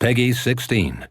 Peggy 16.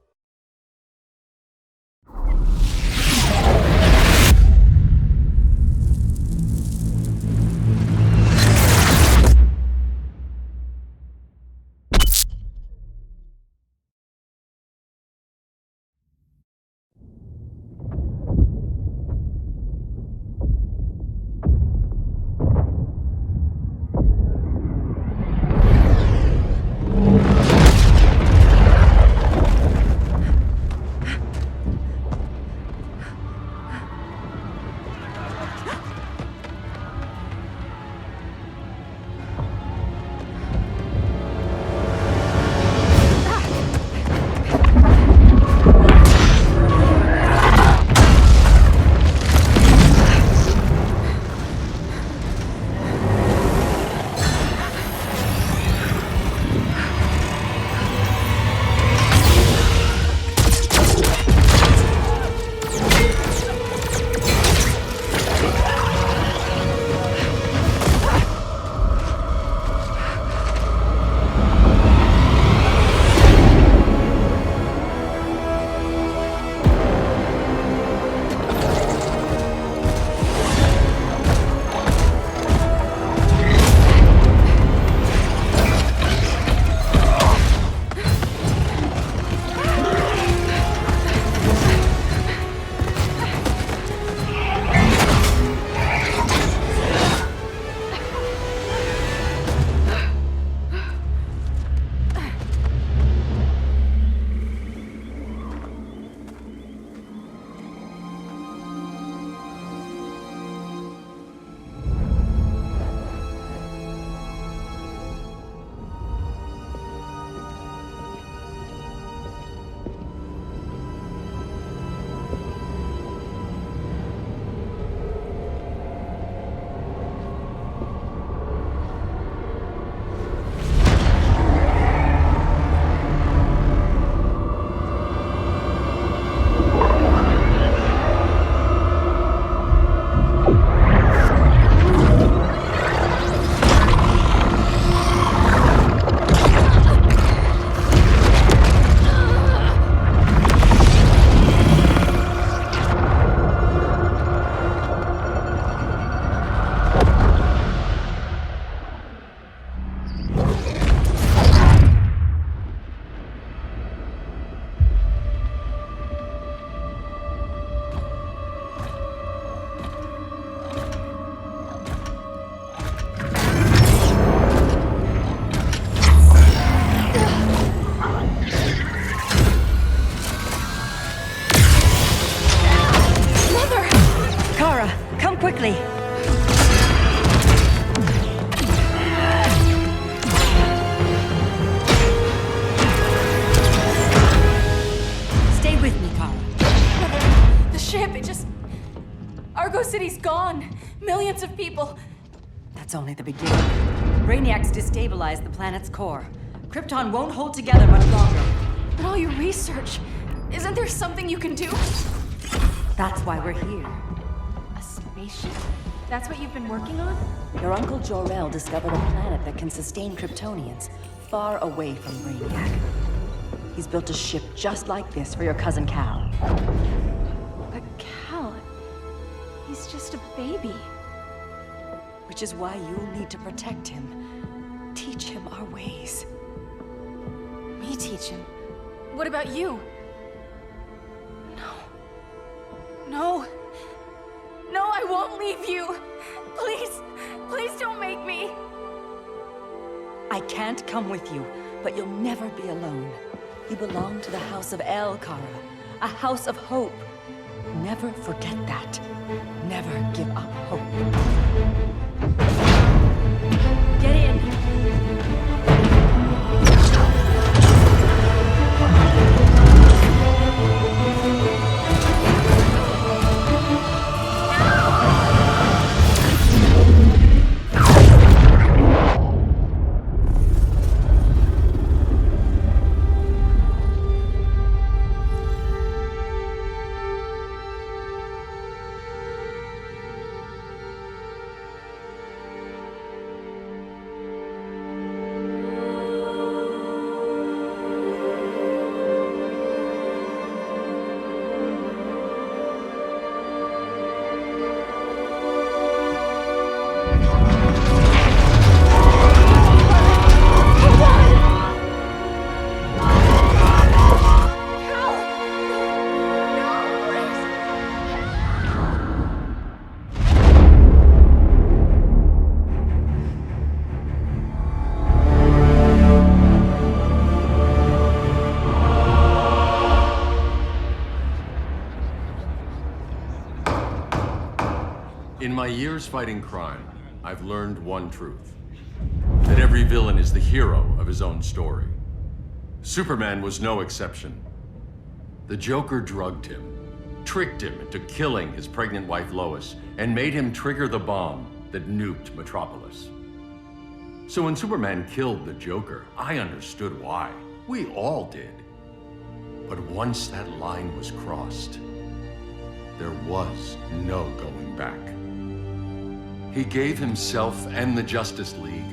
quickly. Stay with me, Kara. The ship, it just... Argo City's gone. Millions of people. That's only the beginning. Brainiacs destabilized the planet's core. Krypton won't hold together much longer. But all your research, isn't there something you can do? That's why we're here. A spaceship? That's what you've been working on? Your uncle Jor-El discovered a planet that can sustain Kryptonians, far away from Brainiac. He's built a ship just like this for your cousin Cal. But Cal... he's just a baby. Which is why you'll need to protect him. Teach him our ways. Me teach him? What about you? No, I won't leave you. Please don't make me. I can't come with you, but you'll never be alone. You belong to the House of El, Kara. A house of hope. Never forget that. Never give up hope. Get in. my years fighting crime, I've learned one truth. That every villain is the hero of his own story. Superman was no exception. The Joker drugged him, tricked him into killing his pregnant wife Lois, and made him trigger the bomb that nuked Metropolis. So when Superman killed the Joker, I understood why. We all did. But once that line was crossed, there was no going back. He gave himself and the Justice League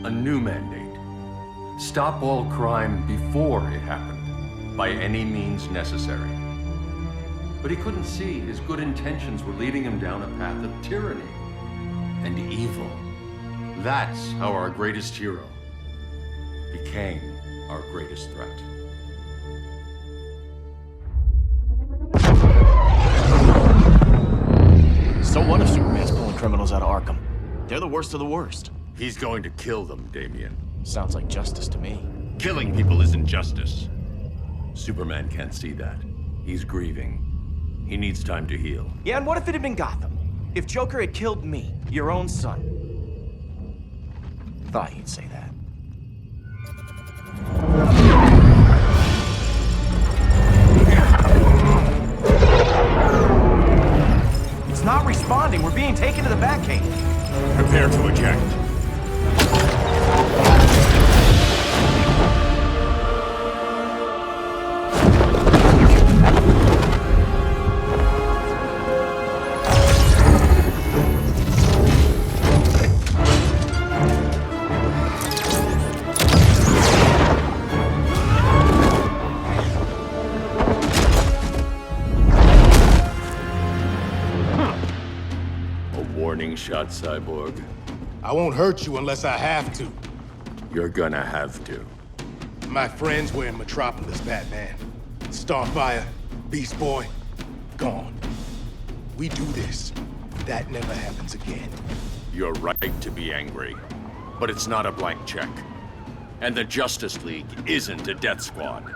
a new mandate. Stop all crime before it happened, by any means necessary. But he couldn't see his good intentions were leading him down a path of tyranny and evil. That's how our greatest hero became our greatest threat. So what if Superman's pulling criminals out of Arkham? They're the worst of the worst. He's going to kill them, Damian. Sounds like justice to me. Killing people isn't justice. Superman can't see that. He's grieving. He needs time to heal. Yeah, and what if it had been Gotham? If Joker had killed me, your own son? Thought you'd say that. It's not responding. We're being taken to the Batcave. Prepare to eject. Shot, Cyborg. I won't hurt you unless I have to. You're gonna have to. My friends were in Metropolis, Batman. Starfire, Beast Boy, gone. We do this. That never happens again. You're right to be angry, but it's not a blank check. And the Justice League isn't a death squad.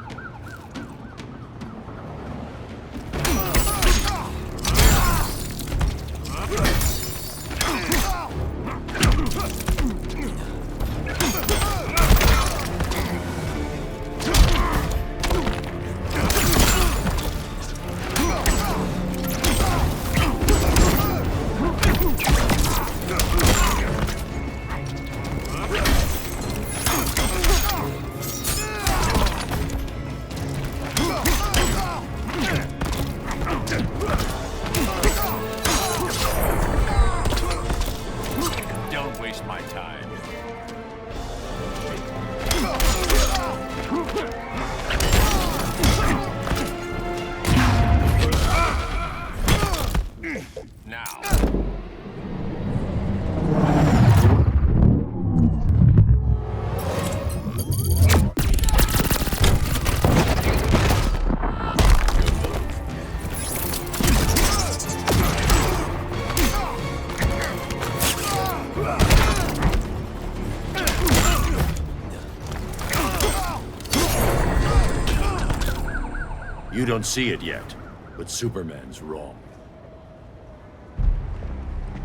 You don't see it yet, but Superman's wrong.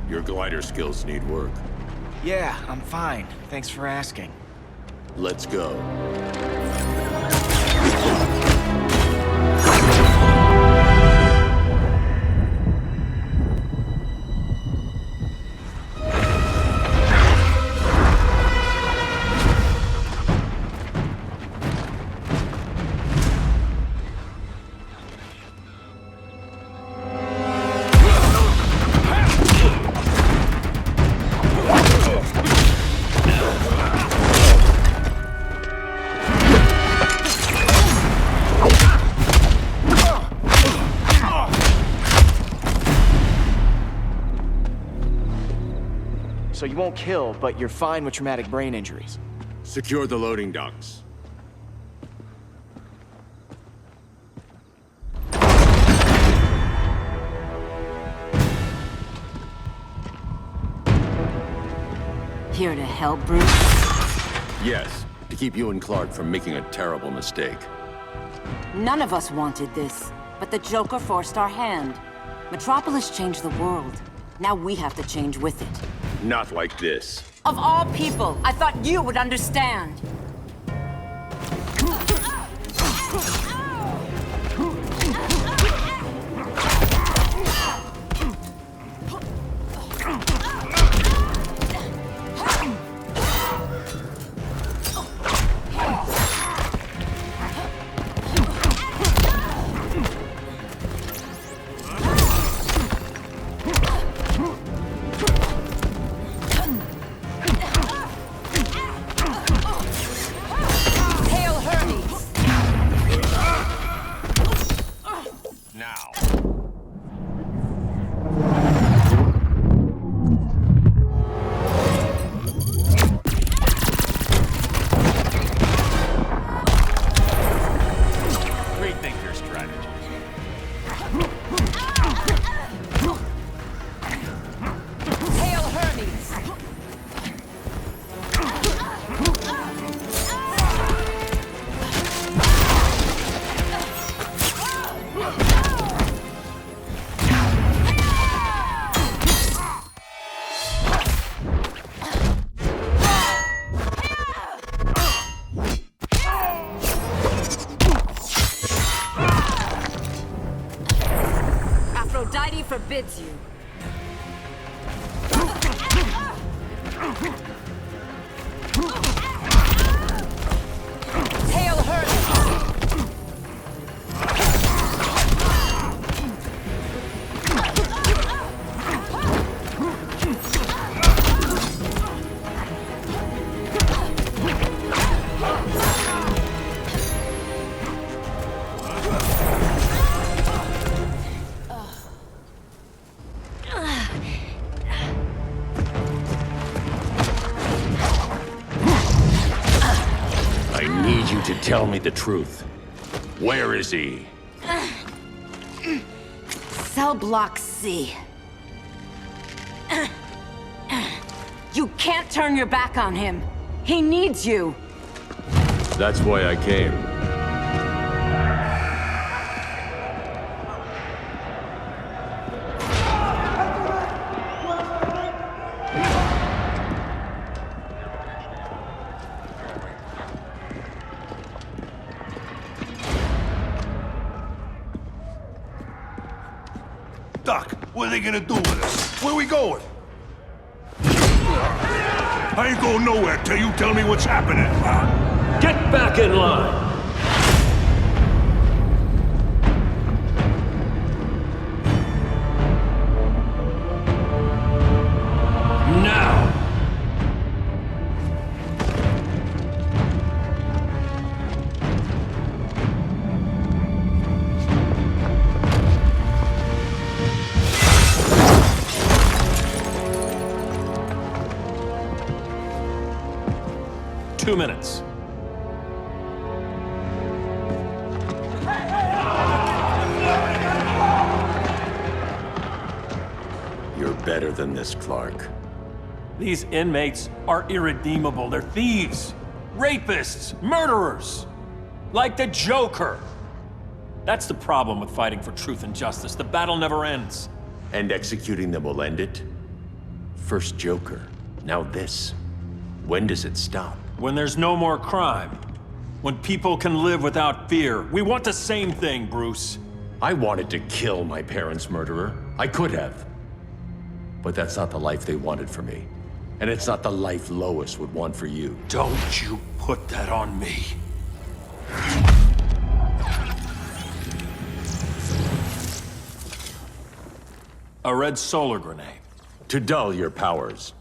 Your glider skills need work. Yeah, I'm fine. Thanks for asking. Let's go. So you won't kill, but you're fine with traumatic brain injuries. Secure the loading docks. Here to help, Bruce? Yes, to keep you and Clark from making a terrible mistake. None of us wanted this, but the Joker forced our hand. Metropolis changed the world. Now we have to change with it. Not like this. Of all people, I thought you would understand. Forbids you. Hail Hermes! Tell me the truth. Where is he? Cell block C. You can't turn your back on him. He needs you. That's why I came. Doc, what are they gonna do with us? Where are we going? I ain't going nowhere till you tell me what's happening. Get back in line! Now! Two minutes. You're better than this, Clark. These inmates are irredeemable. They're thieves, rapists, murderers. Like the Joker. That's the problem with fighting for truth and justice. The battle never ends. And executing them will end it? First Joker, now this. When does it stop? When there's no more crime. When people can live without fear. We want the same thing, Bruce. I wanted to kill my parents' murderer. I could have. But that's not the life they wanted for me. And it's not the life Lois would want for you. Don't you put that on me. A red solar grenade. To dull your powers,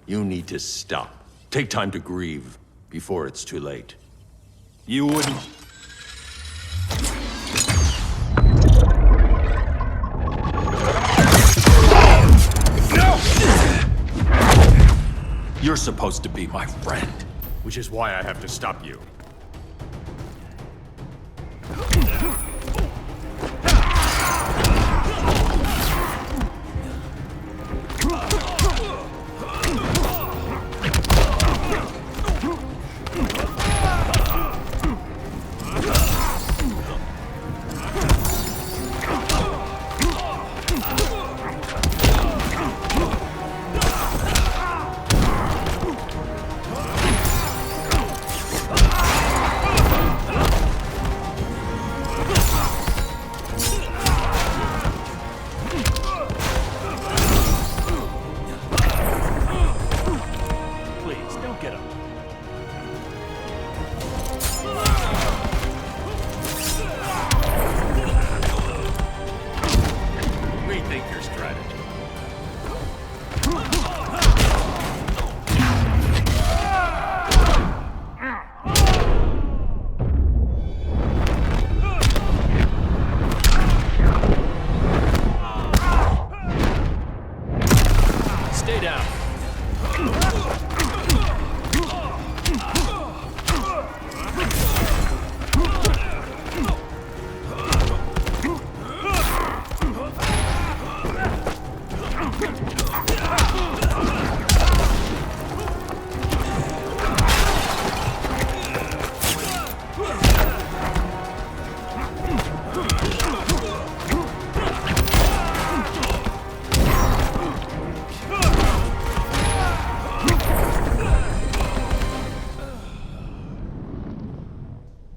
you need to stop. Take time to grieve before it's too late. You wouldn't... You're supposed to be my friend. Which is why I have to stop you.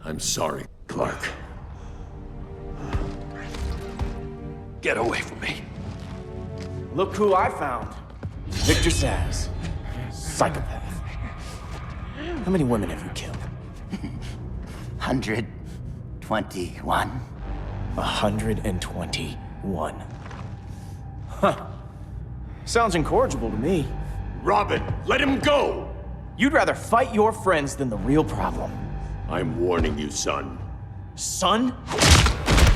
I'm sorry, Clark. Get away from me. Look who I found. Victor Zsasz. Psychopath. How many women have you killed? 121. 121. Huh. Sounds incorrigible to me. Robin, let him go! You'd rather fight your friends than the real problem. I'm warning you, son. Son?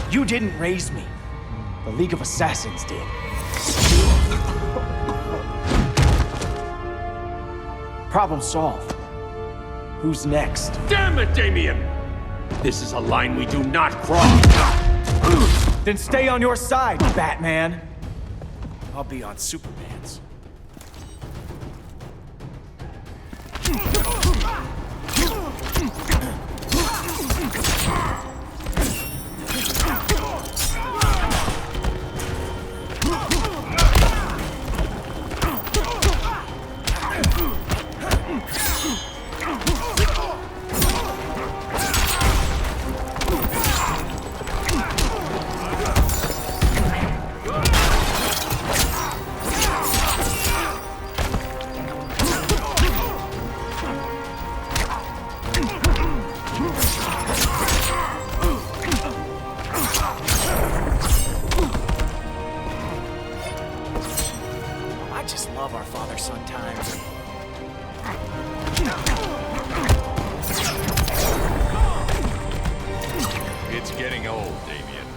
You didn't raise me. The League of Assassins did. Problem solved. Who's next? Damn it, Damien! This is a line we do not cross. Then stay on your side, Batman. I'll be on Superman's. I just love our father-son times. It's getting old, Damien.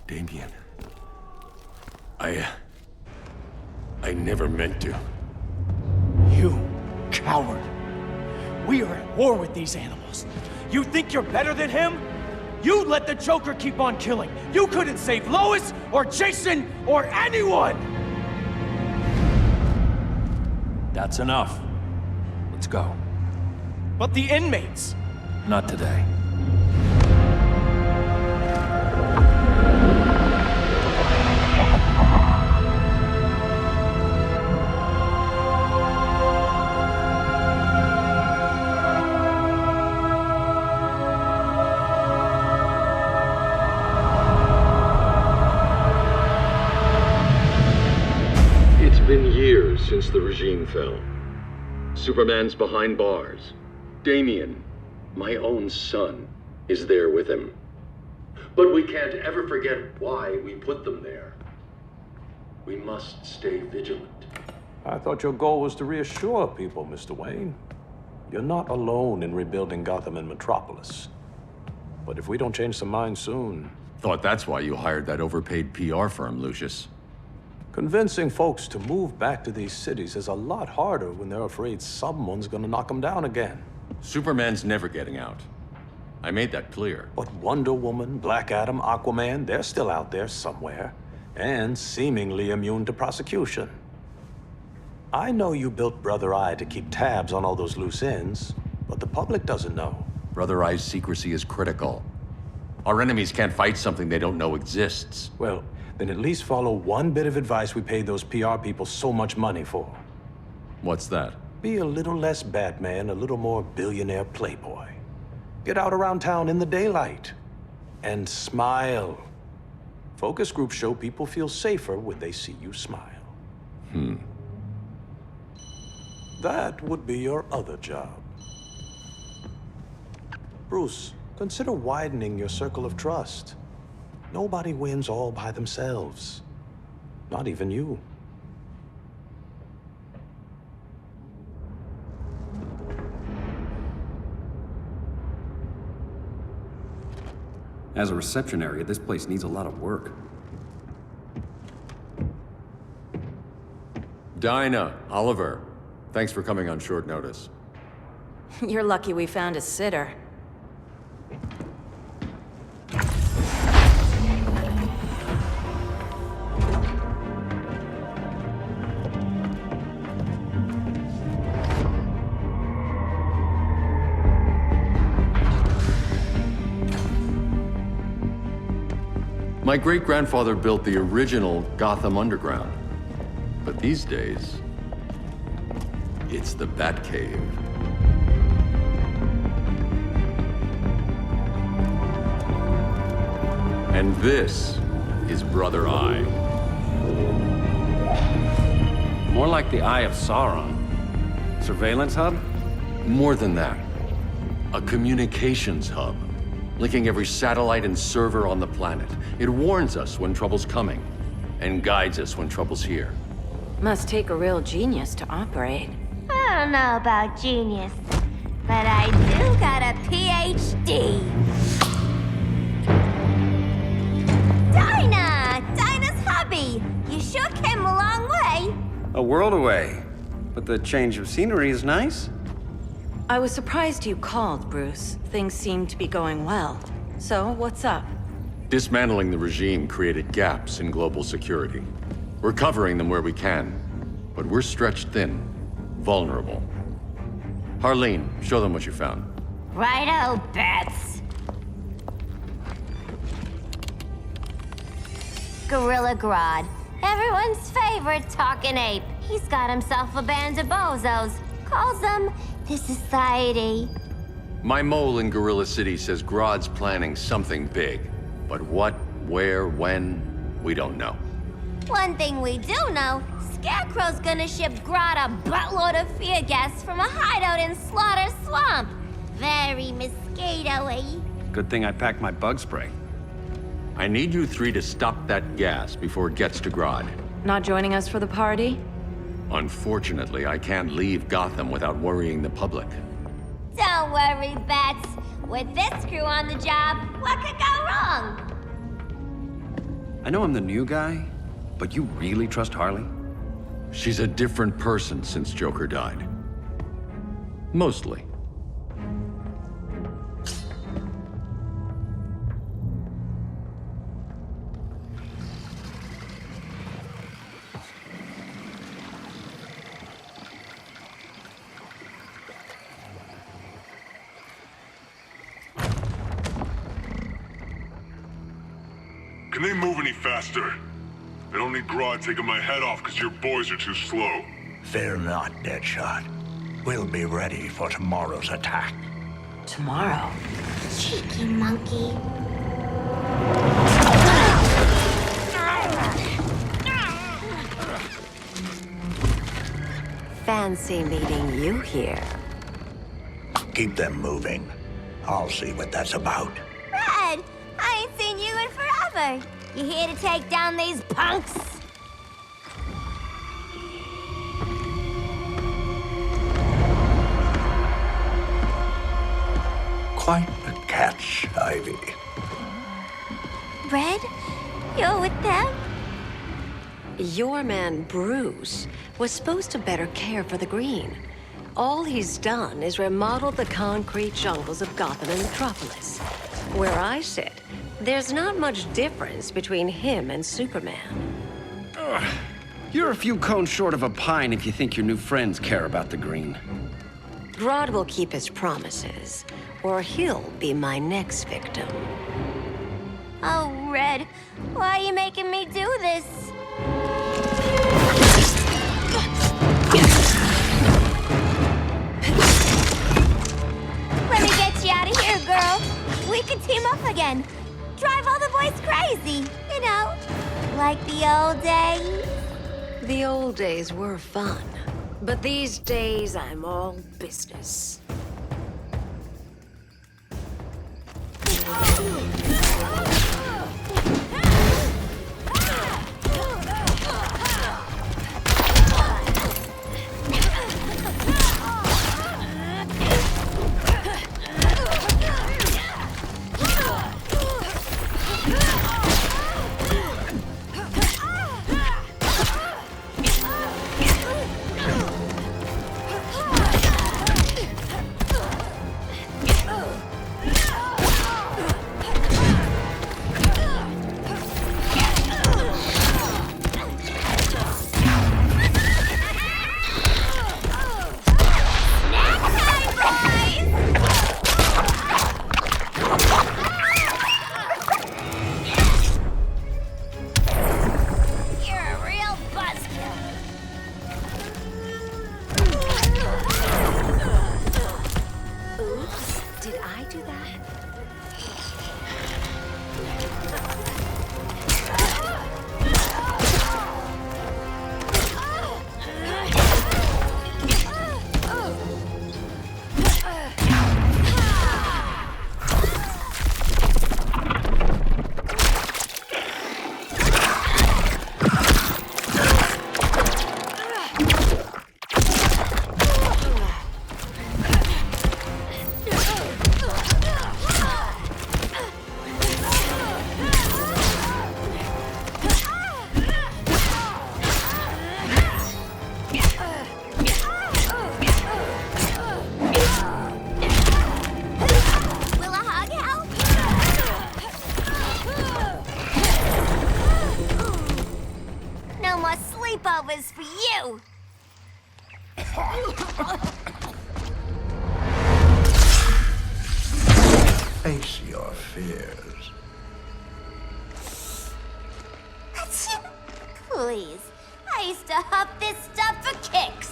Damien. I never meant to. You coward. We are at war with these animals. You think you're better than him? You let the Joker keep on killing. You couldn't save Lois or Jason or anyone! That's enough. Let's go. But the inmates. Not today. It's been years since the regime fell. Superman's behind bars. Damien, my own son, is there with him. But we can't ever forget why we put them there. We must stay vigilant. I thought your goal was to reassure people, Mr. Wayne. You're not alone in rebuilding Gotham and Metropolis. But if we don't change some minds soon... Thought that's why you hired that overpaid PR firm, Lucius. Convincing folks to move back to these cities is a lot harder when they're afraid someone's gonna knock them down again. Superman's never getting out. I made that clear. But Wonder Woman, Black Adam, Aquaman, they're still out there somewhere. And seemingly immune to prosecution. I know you built Brother Eye to keep tabs on all those loose ends, but the public doesn't know. Brother Eye's secrecy is critical. Our enemies can't fight something they don't know exists. Well, then at least follow one bit of advice we paid those PR people so much money for. What's that? Be a little less Batman, a little more billionaire playboy. Get out around town in the daylight. And smile. Focus groups show people feel safer when they see you smile. That would be your other job. Bruce, consider widening your circle of trust. Nobody wins all by themselves. Not even you. As a reception area, this place needs a lot of work. Dinah, Oliver, thanks for coming on short notice. You're lucky we found a sitter. My great-grandfather built the original Gotham Underground. But these days, it's the Batcave. And this is Brother Eye. More like the Eye of Sauron. Surveillance hub? More than that. A communications hub, linking every satellite and server on the planet. It warns us when trouble's coming, and guides us when trouble's here. Must take a real genius to operate. I don't know about genius, but I do got a PhD. Dinah's hubby! You sure came a long way. A world away. But the change of scenery is nice. I was surprised you called, Bruce. Things seem to be going well. So, what's up? Dismantling the regime created gaps in global security. We're covering them where we can, but we're stretched thin, vulnerable. Harleen, show them what you found. Righto, Bets. Gorilla Grodd, everyone's favorite talking ape. He's got himself a band of bozos. Calls them the Society. My mole in Gorilla City says Grodd's planning something big. But what, where, when, we don't know. One thing we do know, Scarecrow's gonna ship Grodd a buttload of fear gas from a hideout in Slaughter Swamp. Very mosquito-y. Good thing I packed my bug spray. I need you three to stop that gas before it gets to Grodd. Not joining us for the party? Unfortunately, I can't leave Gotham without worrying the public. Don't worry, Bets. With this crew on the job, what could go wrong? I know I'm the new guy, but you really trust Harley? She's a different person since Joker died. Mostly. Can they move any faster? I don't need Grodd taking my head off because your boys are too slow. Fear not, Deadshot. We'll be ready for tomorrow's attack. Tomorrow? Cheeky monkey. Fancy meeting you here. Keep them moving. I'll see what that's about. Red, I ain't seen you in forever. You here to take down these punks? Quite the catch, Ivy. Red, you're with them? Your man, Bruce, was supposed to better care for the green. All he's done is remodel the concrete jungles of Gotham and Metropolis. Where I sit, there's not much difference between him and Superman. Ugh. You're a few cones short of a pine if you think your new friends care about the green. Grodd will keep his promises, or he'll be my next victim. Oh, Red, why are you making me do this? Let me get you out of here, girl. We can team up again. Drive all the boys crazy, you know, like the old days. The old days were fun, but these days I'm all business. was for you! Face your fears. Please. I used to huff this stuff for kicks.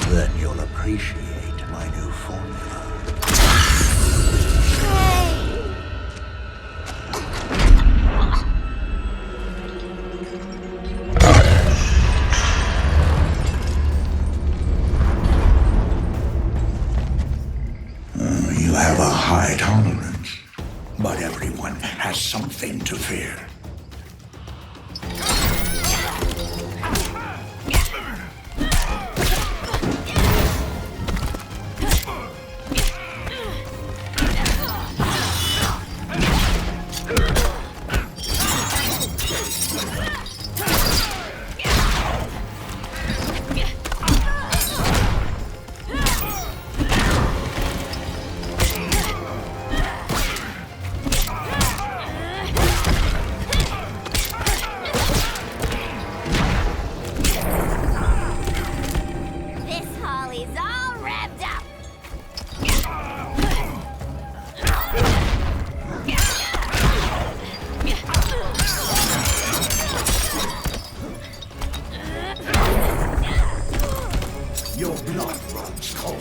Then you'll appreciate my new formula. Hey. You have a high tolerance, but everyone has something to fear. Your blood runs cold.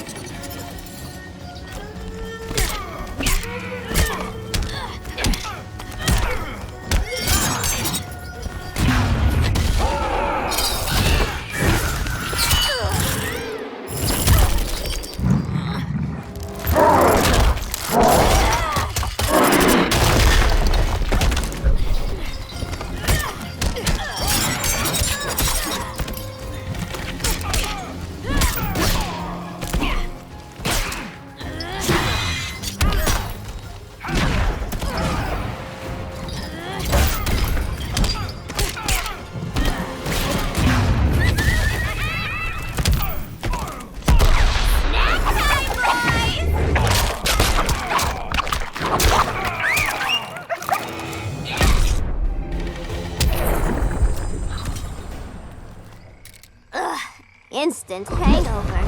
Instant hangover.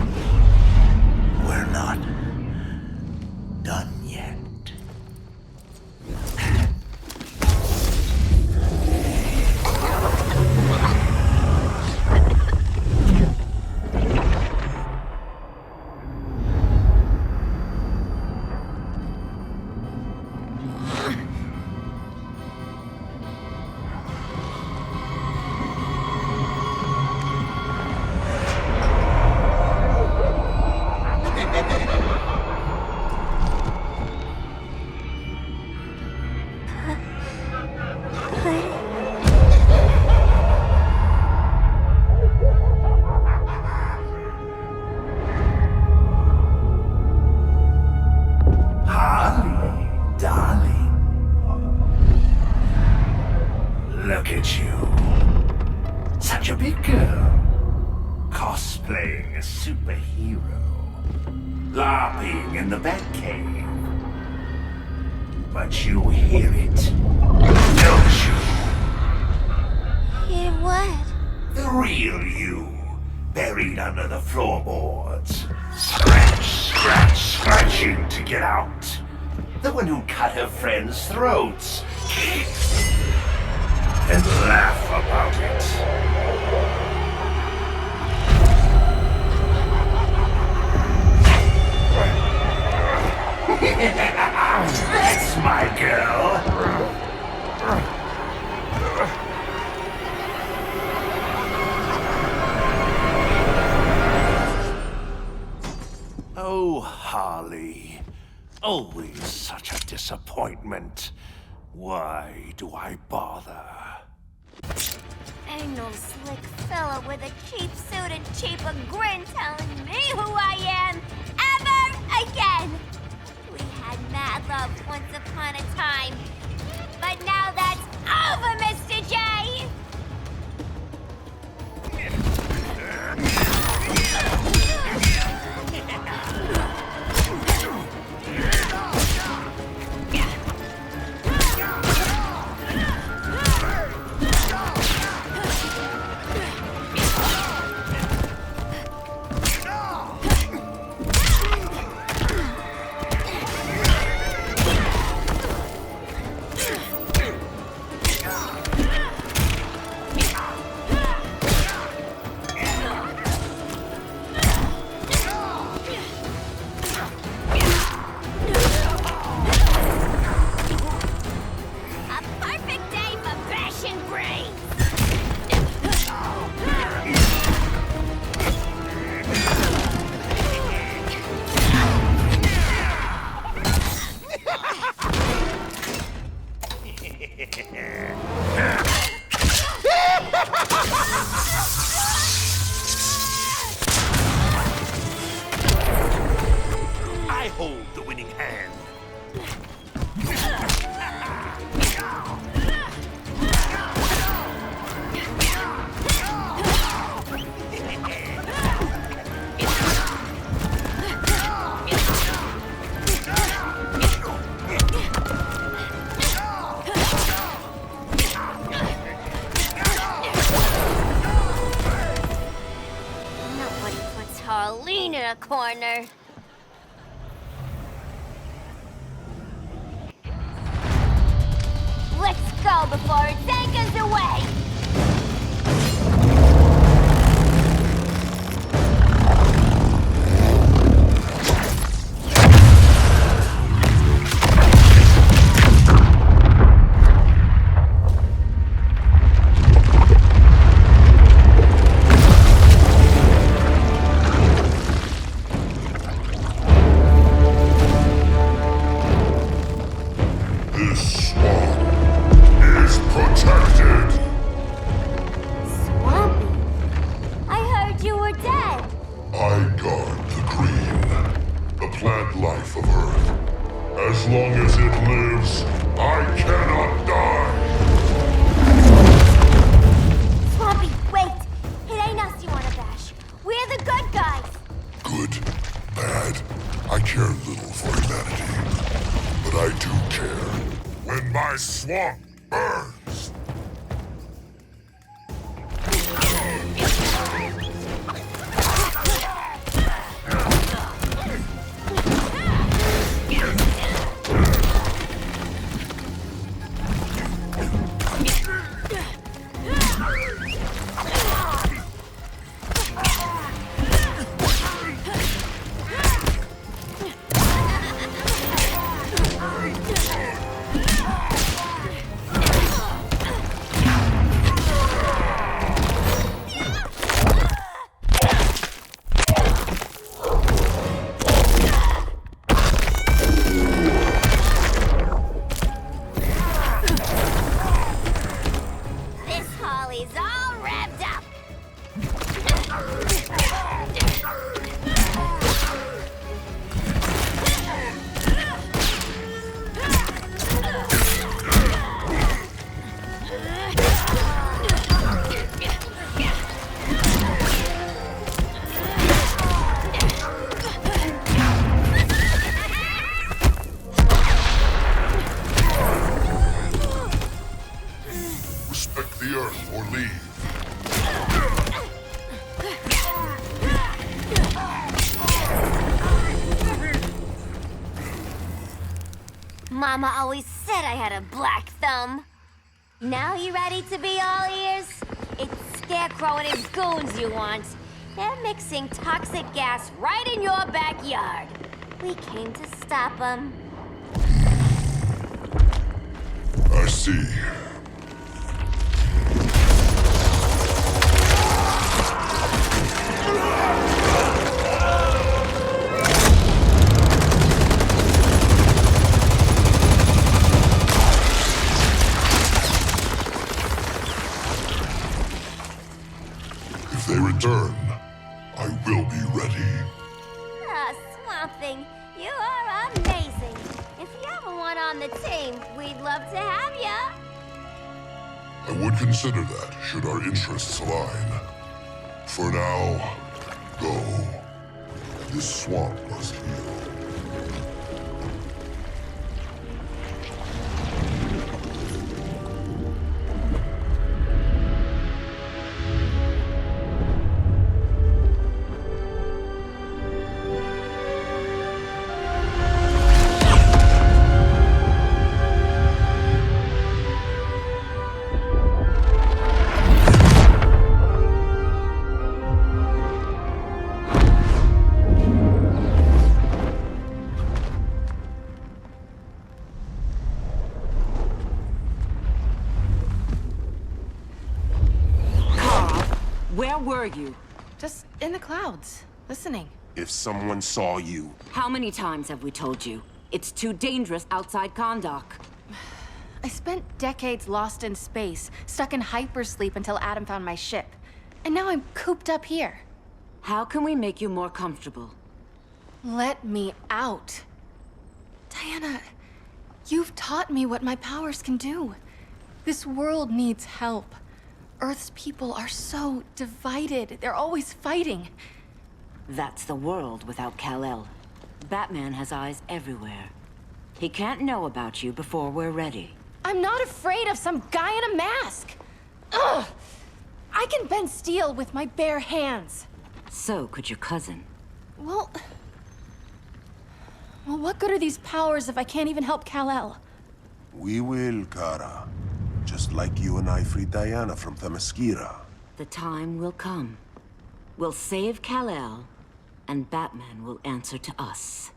We're not done yet. Look at you. Such a big girl. Cosplaying a superhero. LARPing in the Batcave. But you hear it, don't you? Hear what? The real you, buried under the floorboards. Scratch, scratch, scratching to get out. The one who cut her friends' throats. And laugh about it. That's my girl. Oh, Harley. Always such a disappointment. Why do I bother? Ain't no slick fella with a cheap suit and cheaper grin telling me who I am ever again. We had mad love once upon a time, but now that's over, Mr. J. I hold the winning hand. Nobody puts Harleen in a corner. Let's go before it anchors away! This swamp is protected. Swampy? I heard you were dead. I guard the green, the plant life of Earth. As long as it lives, I cannot die. Swampy, wait! It ain't us you wanna bash. We're the good guys. Good, bad, I care little for humanity. But I do care when my swamp burns. This Holly's all revved up. Respect the Earth or leave. Mama always said I had a black thumb. Now you ready to be all ears? It's Scarecrow and his goons you want. They're mixing toxic gas right in your backyard. We came to stop them. I see. If they return, I will be ready. Ah, Swamp Thing, you are amazing. If you ever want on the team, we'd love to have ya. I would consider that, should our interests align. For now, go. This swamp must heal. Where were you? Just in the clouds, listening. If someone saw you... How many times have we told you? It's too dangerous outside Kondak. I spent decades lost in space, stuck in hypersleep until Adam found my ship. And now I'm cooped up here. How can we make you more comfortable? Let me out. Diana, you've taught me what my powers can do. This world needs help. Earth's people are so divided. They're always fighting. That's the world without Kal-El. Batman has eyes everywhere. He can't know about you before we're ready. I'm not afraid of some guy in a mask. Ugh! I can bend steel with my bare hands. So could your cousin. Well, what good are these powers if I can't even help Kal-El? We will, Kara. Just like you and I freed Diana from Themyscira. The time will come. We'll save Kal-El, and Batman will answer to us.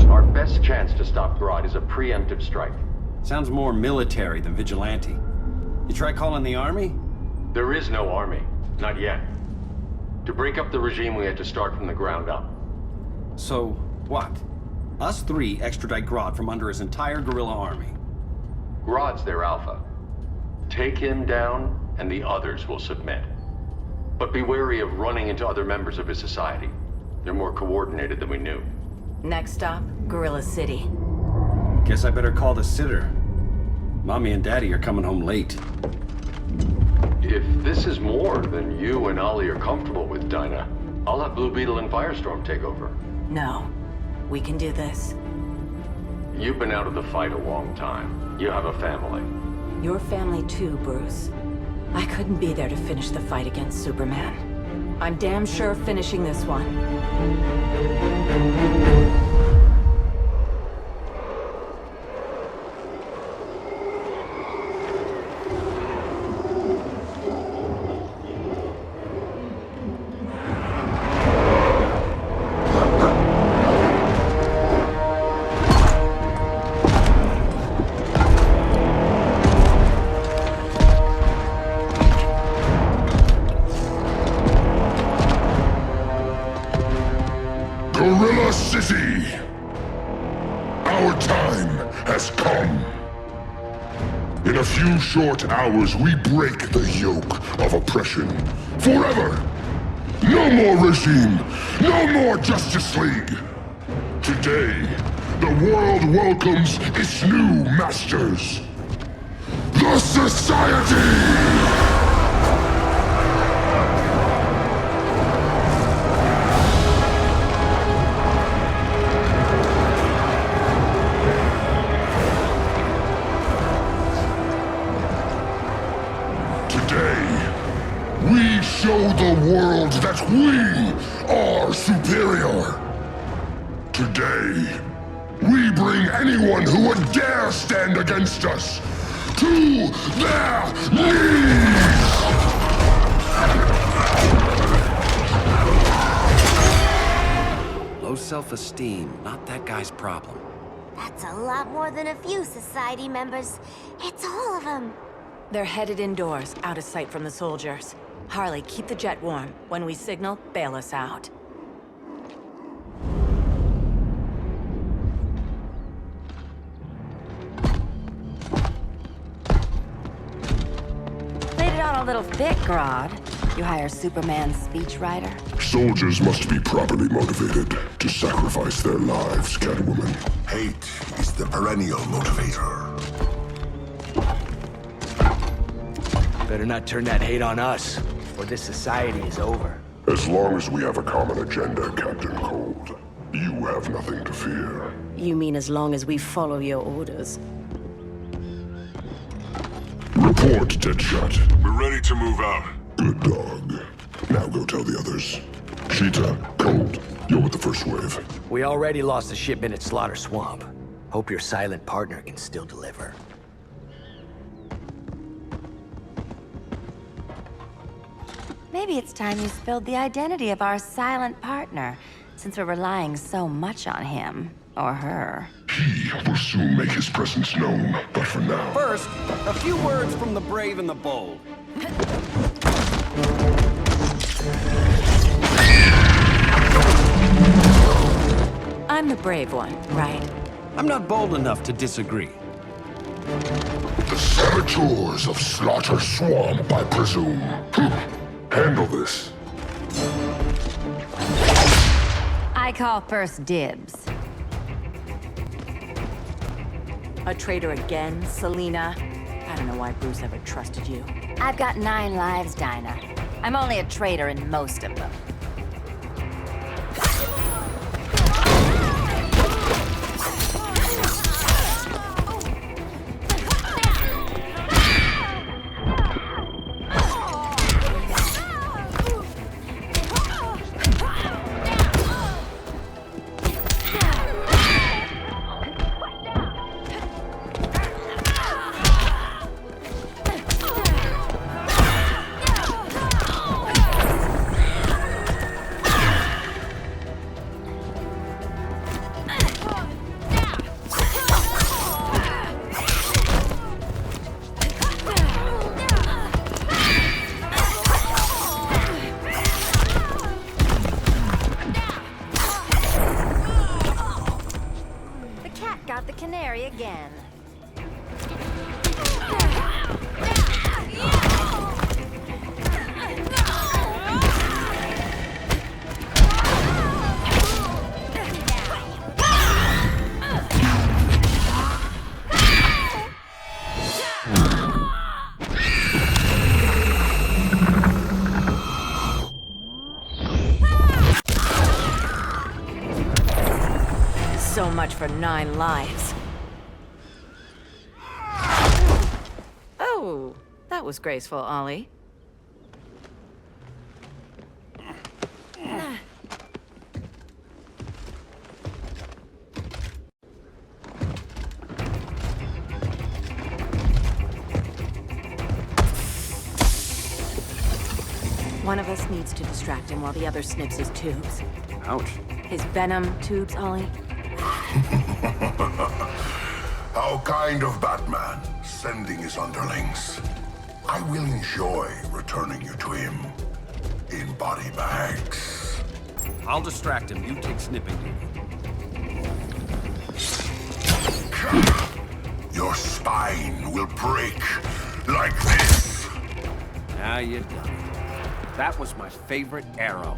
Our best chance to stop Grodd is a preemptive strike. Sounds more military than vigilante. You try calling the army? There is no army. Not yet. To break up the regime, we had to start from the ground up. So, what? Us three extradite Grodd from under his entire guerrilla army. Grodd's their alpha. Take him down, and the others will submit. But be wary of running into other members of his society. They're more coordinated than we knew. Next stop, Gorilla City. Guess I better call the sitter. Mommy and Daddy are coming home late. If this is more than you and Ollie are comfortable with, Dinah, I'll have Blue Beetle and Firestorm take over. No. We can do this. You've been out of the fight a long time. You have a family. Your family too, Bruce. I couldn't be there to finish the fight against Superman. I'm damn sure finishing this one. Gorilla City! Our time has come. In a few short hours, we break the yoke of oppression. Forever! No more regime! No more Justice League! Today, the world welcomes its new masters. The Society! We show the world that we are superior. Today, we bring anyone who would dare stand against us to their knees! Low self-esteem, not that guy's problem. That's a lot more than a few Society members. It's all of them. They're headed indoors, out of sight from the soldiers. Harley, keep the jet warm. When we signal, bail us out. Played it on a little thick, Grodd. You hire Superman's speechwriter? Soldiers must be properly motivated to sacrifice their lives, Catwoman. Hate is the perennial motivator. Better not turn that hate on us, or this society is over. As long as we have a common agenda, Captain Cold, you have nothing to fear. You mean as long as we follow your orders? Report, Deadshot. We're ready to move out. Good dog. Now go tell the others. Cheetah, Cold, you're with the first wave. We already lost a shipment at Slaughter Swamp. Hope your silent partner can still deliver. Maybe it's time you spilled the identity of our silent partner, since we're relying so much on him. Or her. He will soon make his presence known, but for now... First, a few words from the brave and the bold. the brave one, right? I'm not bold enough to disagree. The saboteurs of Slaughter Swamp, I presume. Handle this. I call first dibs. A traitor again, Selena? I don't know why Bruce ever trusted you. I've got 9 lives, Dinah. I'm only a traitor in most of them. Again. So much for 9 lives. Oh, that was graceful, Ollie. One of us needs to distract him while the other snips his tubes. Ouch. His venom tubes, Ollie. How kind of Batman, sending his underlings. I will enjoy returning you to him in body bags. I'll distract him. You take snipping duty. Your spine will break like this. Now you're done. That was my favorite arrow.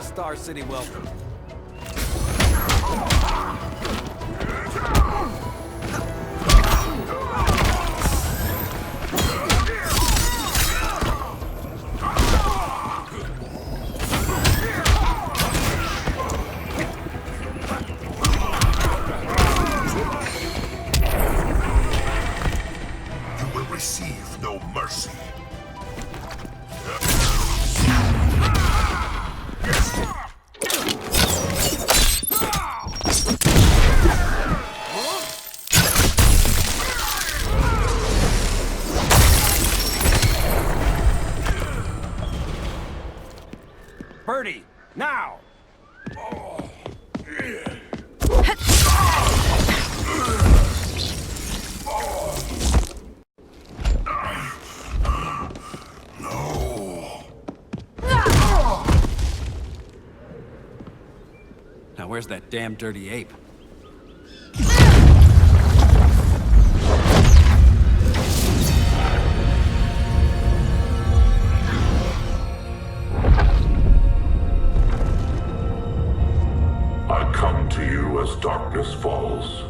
Star City welcome. You will receive no mercy. Birdie, now! Now where's that damn dirty ape? As darkness falls.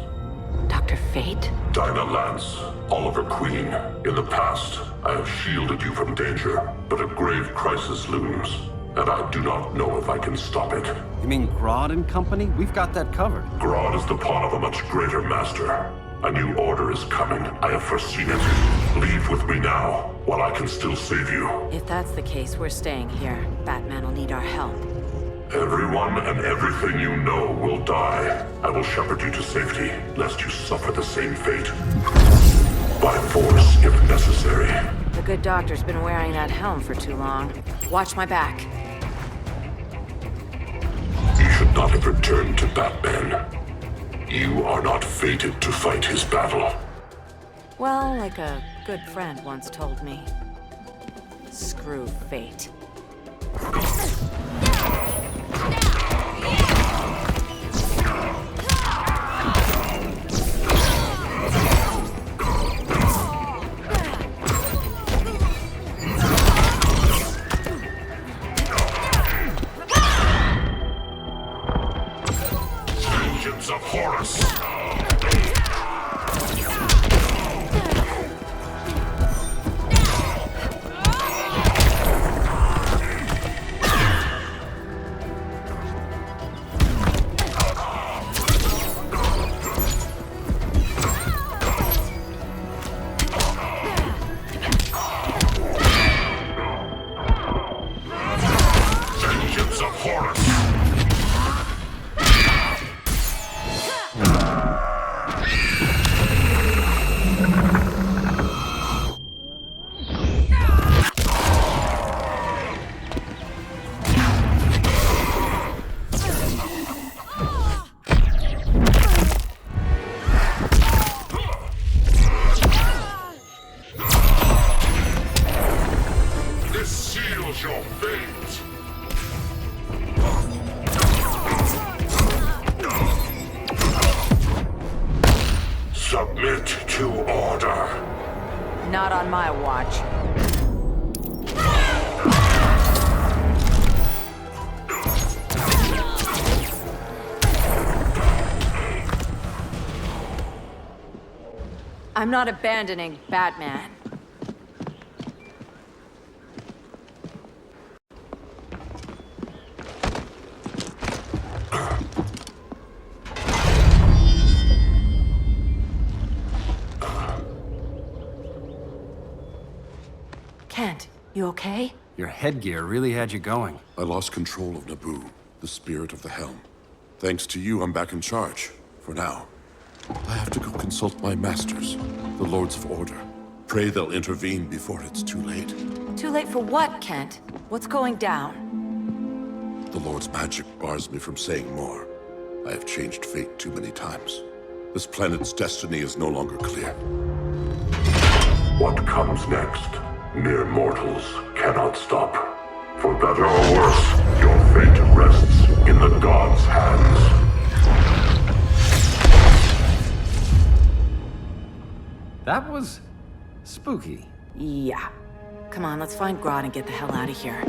Dr. Fate? Dinah Lance, Oliver Queen. In the past, I have shielded you from danger, but a grave crisis looms, and I do not know if I can stop it. You mean Grodd and company? We've got that covered. Grodd is the pawn of a much greater master. A new order is coming. I have foreseen it. Leave with me now, while I can still save you. If that's the case, we're staying here. Batman will need our help. Everyone and everything you know will die. I will shepherd you to safety, lest you suffer the same fate. By force, if necessary. The good doctor's been wearing that helm for too long. Watch my back. You should not have returned to Batman. You are not fated to fight his battle. Well, like a good friend once told me. Screw fate. Vengeance of Horus! Submit to order. Not on my watch. I'm not abandoning Batman. Kent, you okay? Your headgear really had you going. I lost control of Naboo, the spirit of the helm. Thanks to you, I'm back in charge. For now. I have to go consult my masters, the Lords of Order. Pray they'll intervene before it's too late. Too late for what, Kent? What's going down? The Lord's magic bars me from saying more. I have changed fate too many times. This planet's destiny is no longer clear. What comes next? Mere mortals cannot stop. For better or worse, your fate rests in the gods' hands. That was spooky. Yeah. Come on, let's find Grodd and get the hell out of here.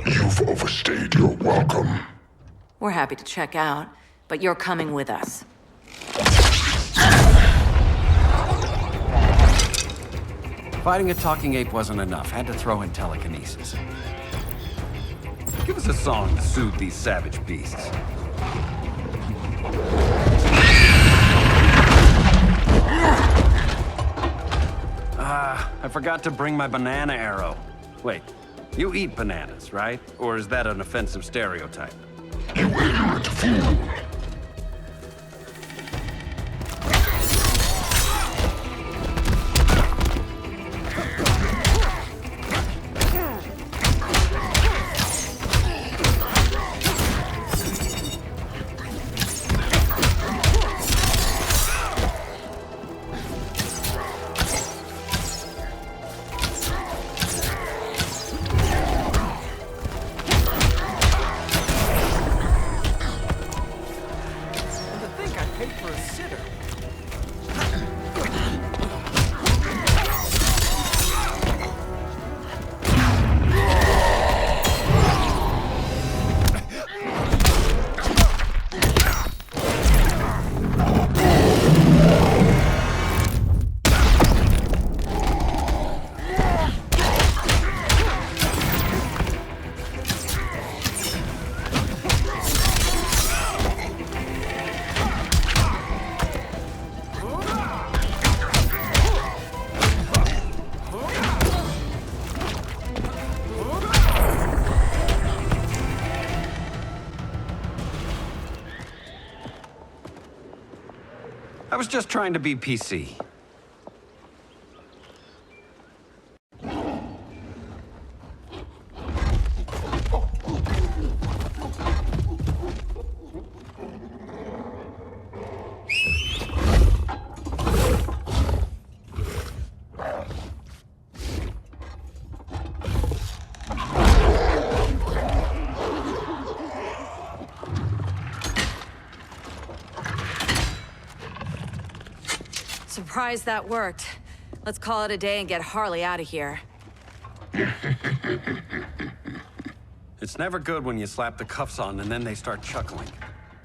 You've overstayed your welcome. We're happy to check out, but you're coming with us. Fighting a talking ape wasn't enough. Had to throw in telekinesis. Give us a song to soothe these savage beasts. I forgot to bring my banana arrow. Wait, you eat bananas, right? Or is that an offensive stereotype? You ignorant fool! I was just trying to be PC. Surprised that worked. Let's call it a day and get Harley out of here. It's never good when you slap the cuffs on and then they start chuckling.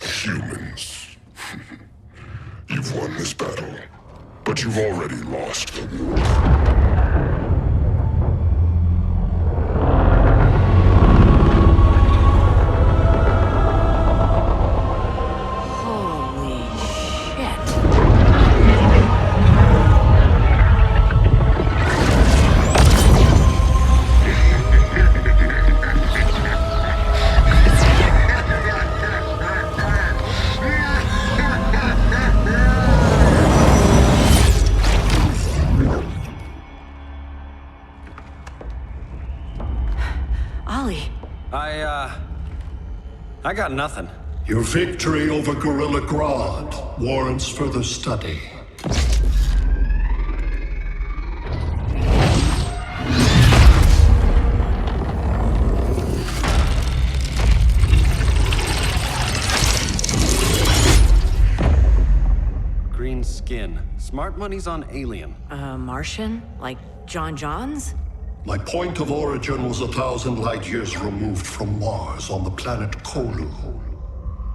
Humans. You've won this battle, but you've already lost the war. I got nothing. Your victory over Gorilla Grodd warrants further study. Green skin. Smart money's on alien. Martian? Like John Johns? My point of origin was 1,000 light years removed from Mars on the planet Kolu.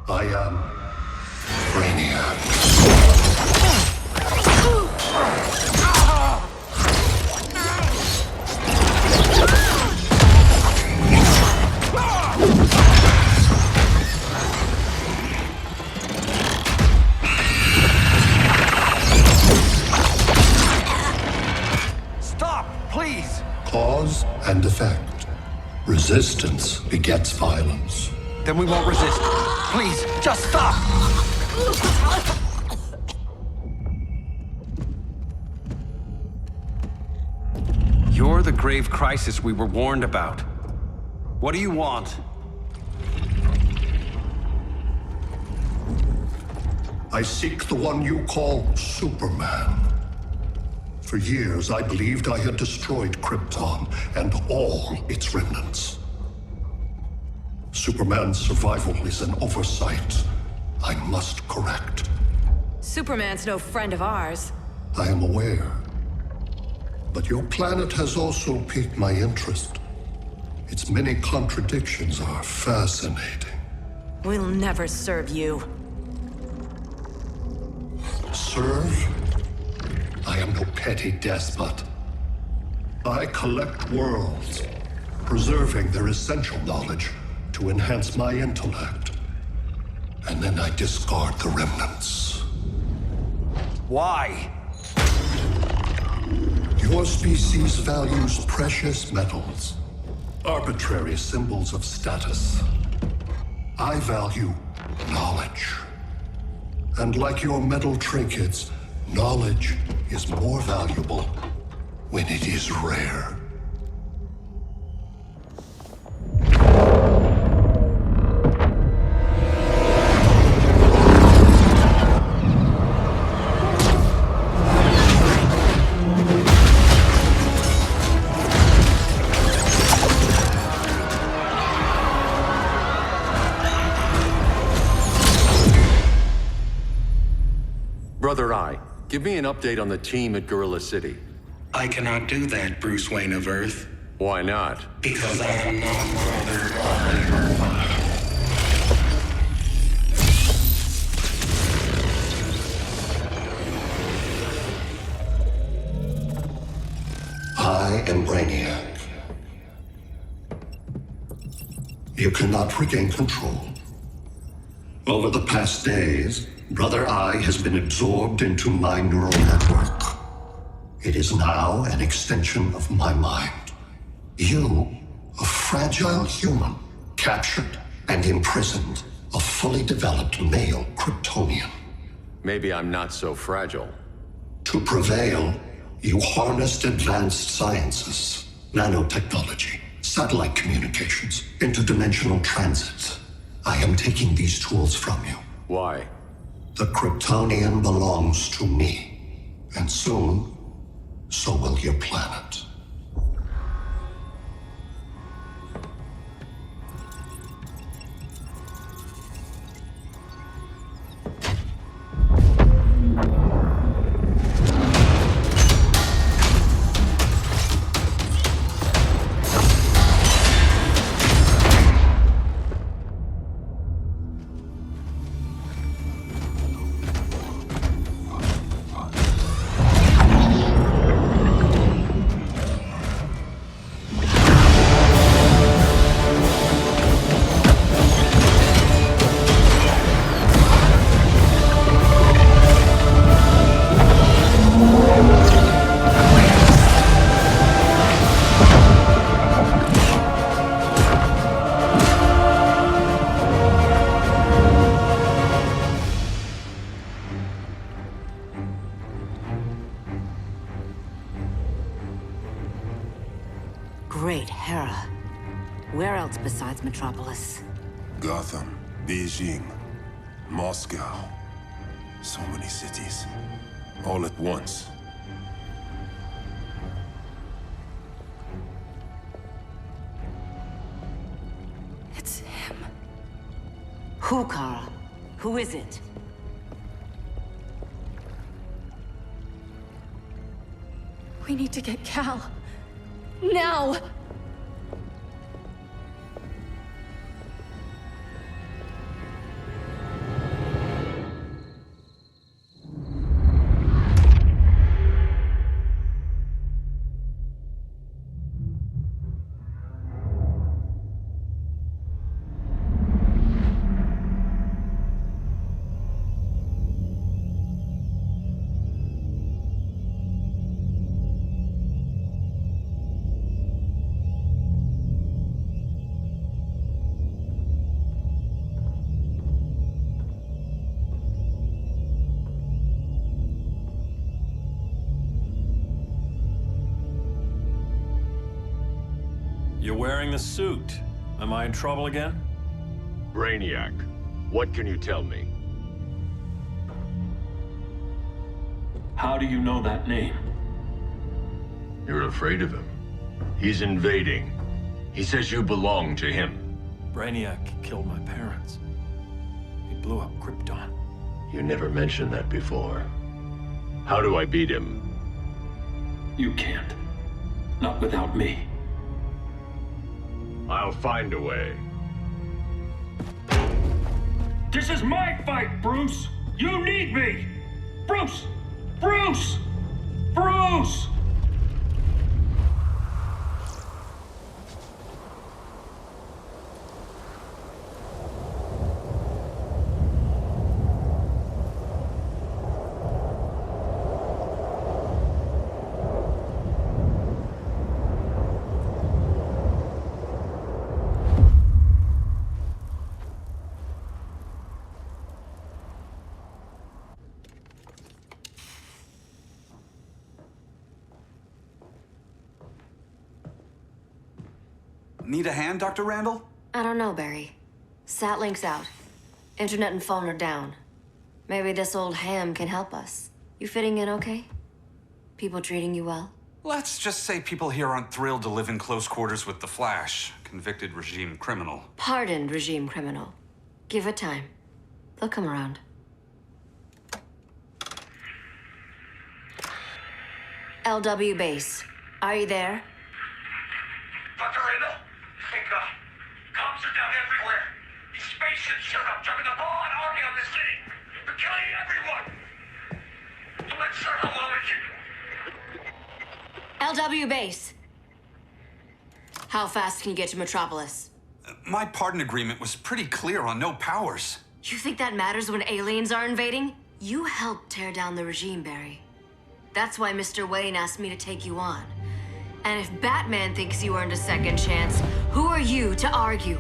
I am Brainiac. Stop, please! Cause and effect. Resistance begets violence. Then we won't resist. Please, just stop! You're the grave crisis we were warned about. What do you want? I seek the one you call Superman. For years, I believed I had destroyed Krypton and all its remnants. Superman's survival is an oversight I must correct. Superman's no friend of ours. I am aware. But your planet has also piqued my interest. Its many contradictions are fascinating. We'll never serve you. Serve? I am no petty despot. I collect worlds, preserving their essential knowledge to enhance my intellect. And then I discard the remnants. Why? Your species values precious metals, arbitrary symbols of status. I value knowledge. And like your metal trinkets, knowledge is more valuable when it is rare. Brother Eye, give me an update on the team at Gorilla City. I cannot do that, Bruce Wayne of Earth. Why not? Because I am not Brother Eye. I am Brainiac. You cannot regain control. Over the past days, Brother Eye has been absorbed into my neural network. It is now an extension of my mind. You, a fragile human, captured and imprisoned a fully developed male Kryptonian. Maybe I'm not so fragile. To prevail, you harnessed advanced sciences, nanotechnology, satellite communications, interdimensional transit. I am taking these tools from you. Why? The Kryptonian belongs to me. And soon, so will your planet. Great Hera. Where else besides Metropolis? Gotham, Beijing, Moscow. So many cities. All at once. It's him. Who, Kara? Who is it? We need to get Cal. Now! You're wearing the suit. Am I in trouble again? Brainiac, what can you tell me? How do you know that name? You're afraid of him. He's invading. He says you belong to him. Brainiac killed my parents. He blew up Krypton. You never mentioned that before. How do I beat him? You can't. Not without me. I'll find a way. This is my fight, Bruce! You need me! Bruce! Bruce! Bruce! Need a hand, Dr. Randall? I don't know, Barry. Satlink's out. Internet and phone are down. Maybe this old ham can help us. You fitting in okay? People treating you well? Let's just say people here aren't thrilled to live in close quarters with the Flash, convicted regime criminal. Pardoned regime criminal. Give it time. They'll come around. LW base. Are you there? Dr. Randall? Cops are down everywhere. These spaceships showed up, driving a broad army on this city. They're killing everyone. I'm not sure how long we can... LW base. How fast can you get to Metropolis? My pardon agreement was pretty clear on no powers. You think that matters when aliens are invading? You helped tear down the regime, Barry. That's why Mr. Wayne asked me to take you on. And if Batman thinks you earned a second chance, who are you to argue?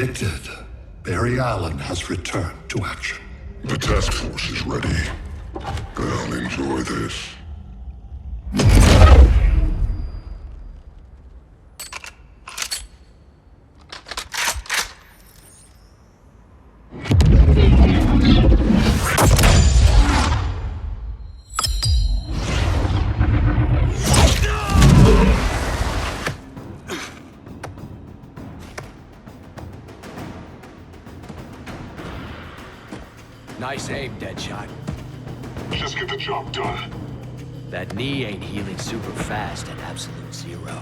predicted, Barry Allen has returned to action. The task force is ready. They'll enjoy this. Nice aim, Deadshot. Just get the job done. That knee ain't healing super fast at absolute zero.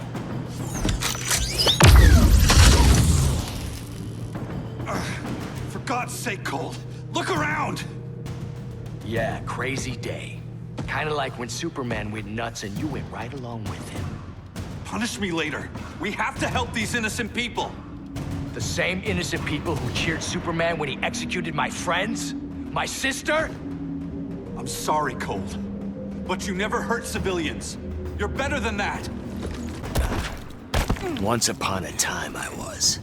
For God's sake, Cole, look around! Yeah, crazy day. Kinda like when Superman went nuts and you went right along with him. Punish me later. We have to help these innocent people. The same innocent people who cheered Superman when he executed my friends? My sister? I'm sorry, Cole, but you never hurt civilians. You're better than that. Once upon a time, I was.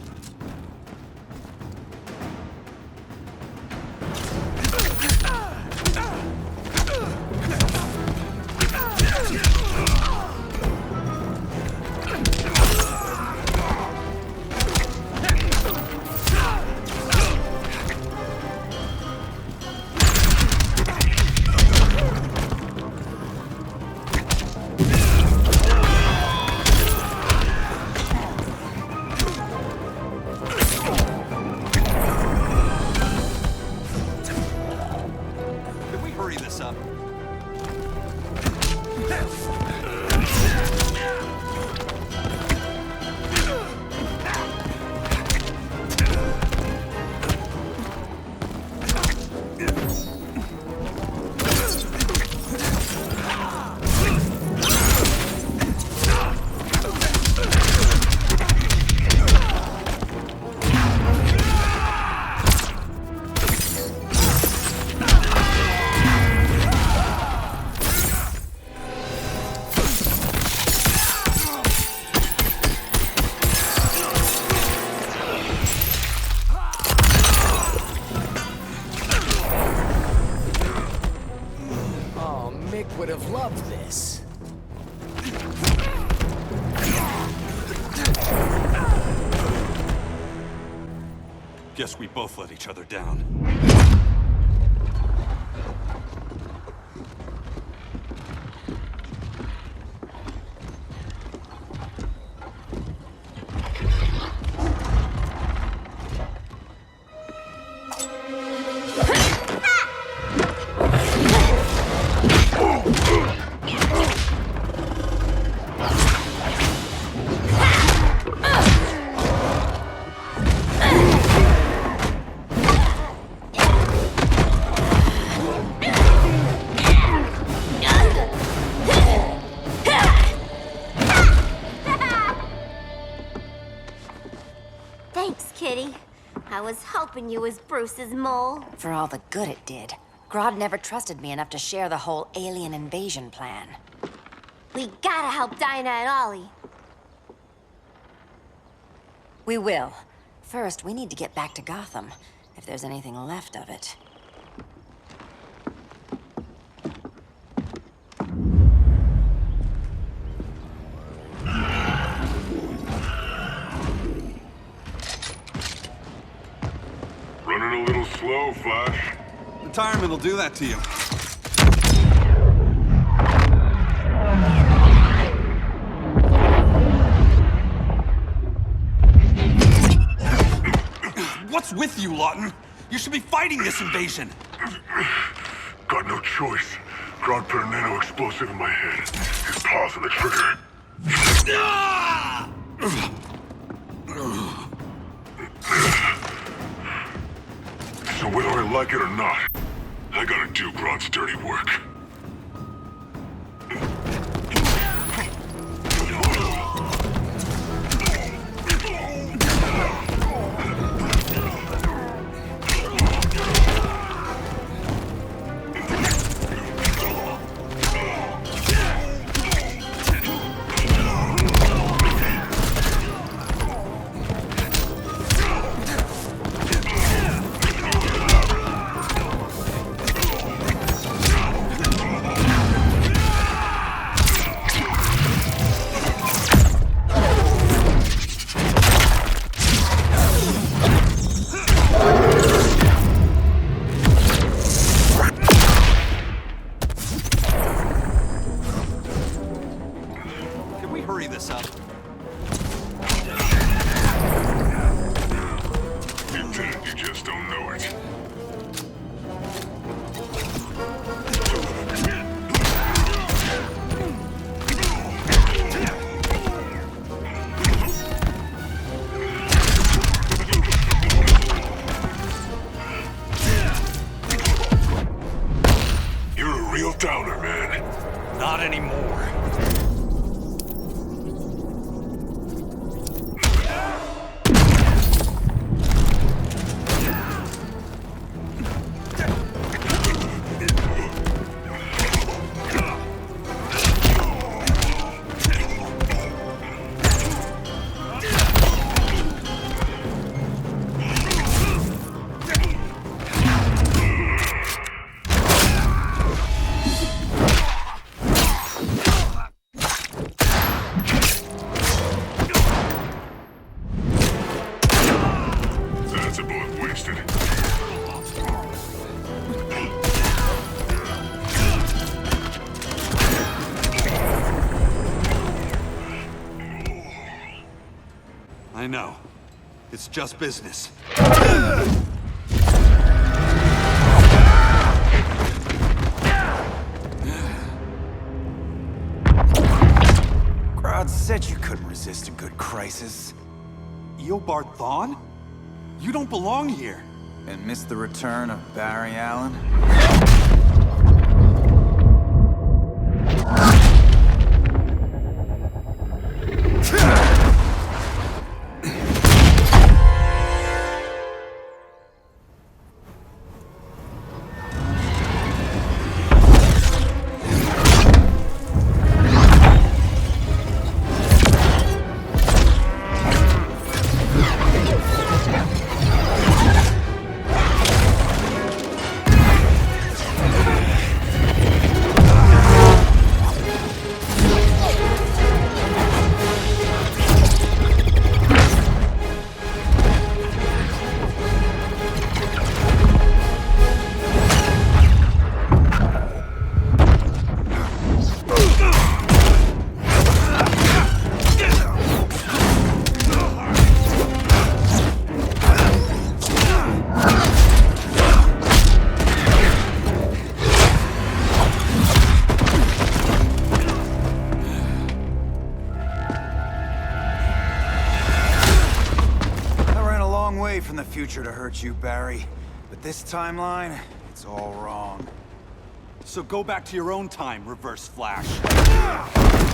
Would have loved this. Guess we both let each other down. I was hoping you was Bruce's mole. For all the good it did. Grodd never trusted me enough to share the whole alien invasion plan. We gotta help Dinah and Ollie. We will. First, we need to get back to Gotham, if there's anything left of it. Running a little slow, Flash. Retirement will do that to you. What's with you, Lawton? You should be fighting this invasion. Got no choice. Grodd put a nano-explosive in my head. His paws on the trigger. So whether I like it or not, I gotta do Grodd's dirty work. real downer, man. Not anymore. I know. It's just business. Crowd said you couldn't resist a good crisis. Eobard Thawne? You don't belong here. And miss the return of Barry Allen? From the future to hurt you, Barry. But this timeline, it's all wrong. So go back to your own time, Reverse Flash.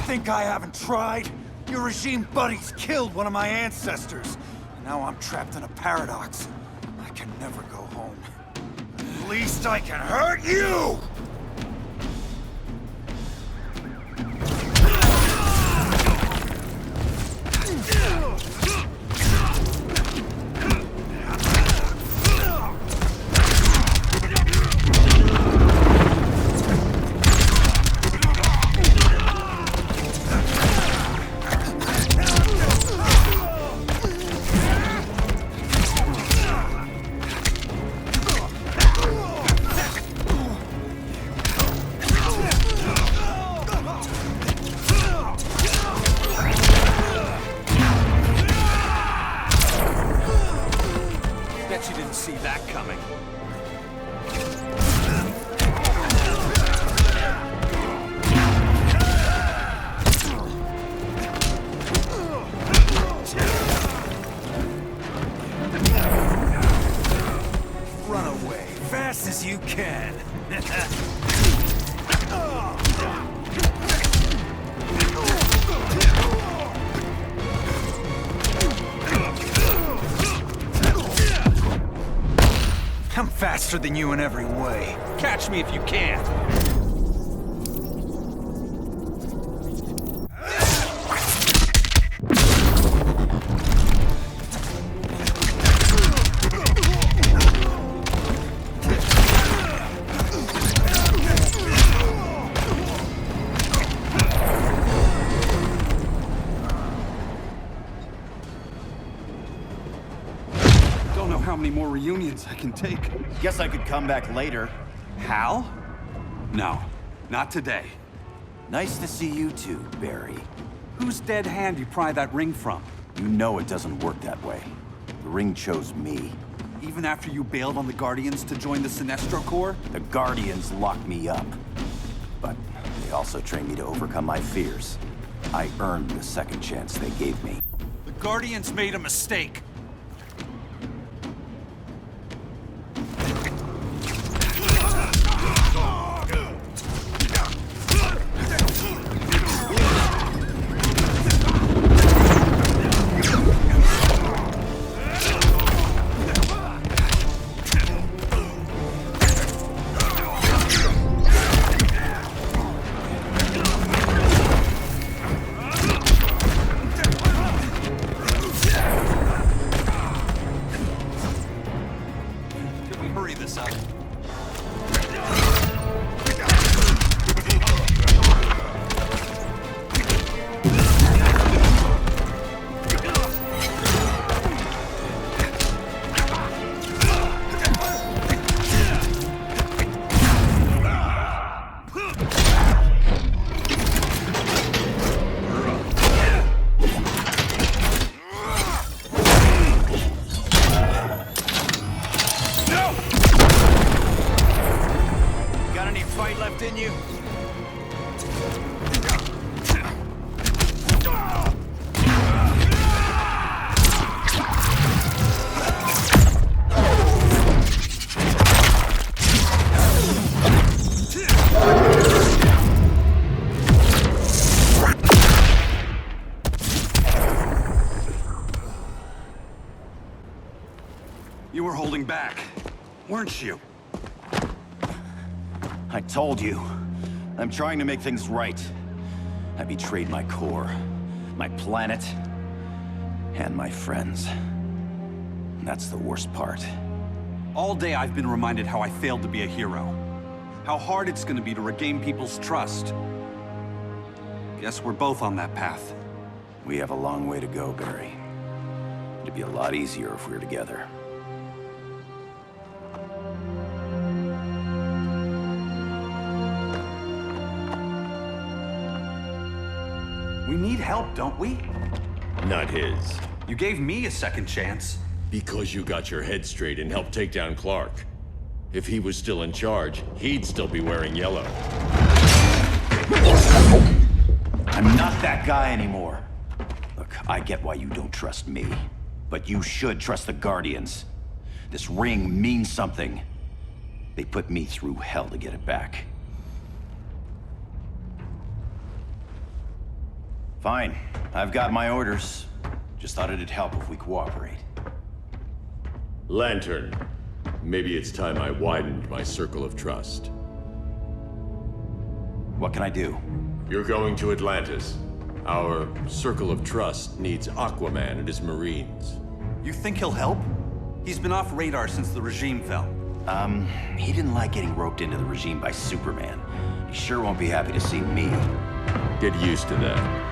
Think I haven't tried? Your regime buddies killed one of my ancestors. And now I'm trapped in a paradox. I can never go home. At least I can hurt you! See that coming. Run away, fast as you can. I'm faster than you in every way. Catch me if you can. How many more reunions I can take. Guess I could come back later. Hal? No, not today. Nice to see you too, Barry. Whose dead hand you pry that ring from? You know it doesn't work that way. The ring chose me. Even after you bailed on the Guardians to join the Sinestro Corps? The Guardians locked me up. But they also trained me to overcome my fears. I earned the second chance they gave me. The Guardians made a mistake. in you. You were holding back, weren't you? I told you. I'm trying to make things right. I betrayed my core, my planet, and my friends. That's the worst part. All day I've been reminded how I failed to be a hero. How hard it's gonna be to regain people's trust. Guess we're both on that path. We have a long way to go, Barry. It'd be a lot easier if we were together. We need help, don't we? Not his. You gave me a second chance. Because you got your head straight and helped take down Clark. If he was still in charge, he'd still be wearing yellow. I'm not that guy anymore. Look, I get why you don't trust me. But you should trust the Guardians. This ring means something. They put me through hell to get it back. Fine. I've got my orders. Just thought it'd help if we cooperate. Lantern. Maybe it's time I widened my circle of trust. What can I do? You're going to Atlantis. Our circle of trust needs Aquaman and his Marines. You think he'll help? He's been off radar since the regime fell. He didn't like getting roped into the regime by Superman. He sure won't be happy to see me. Get used to that.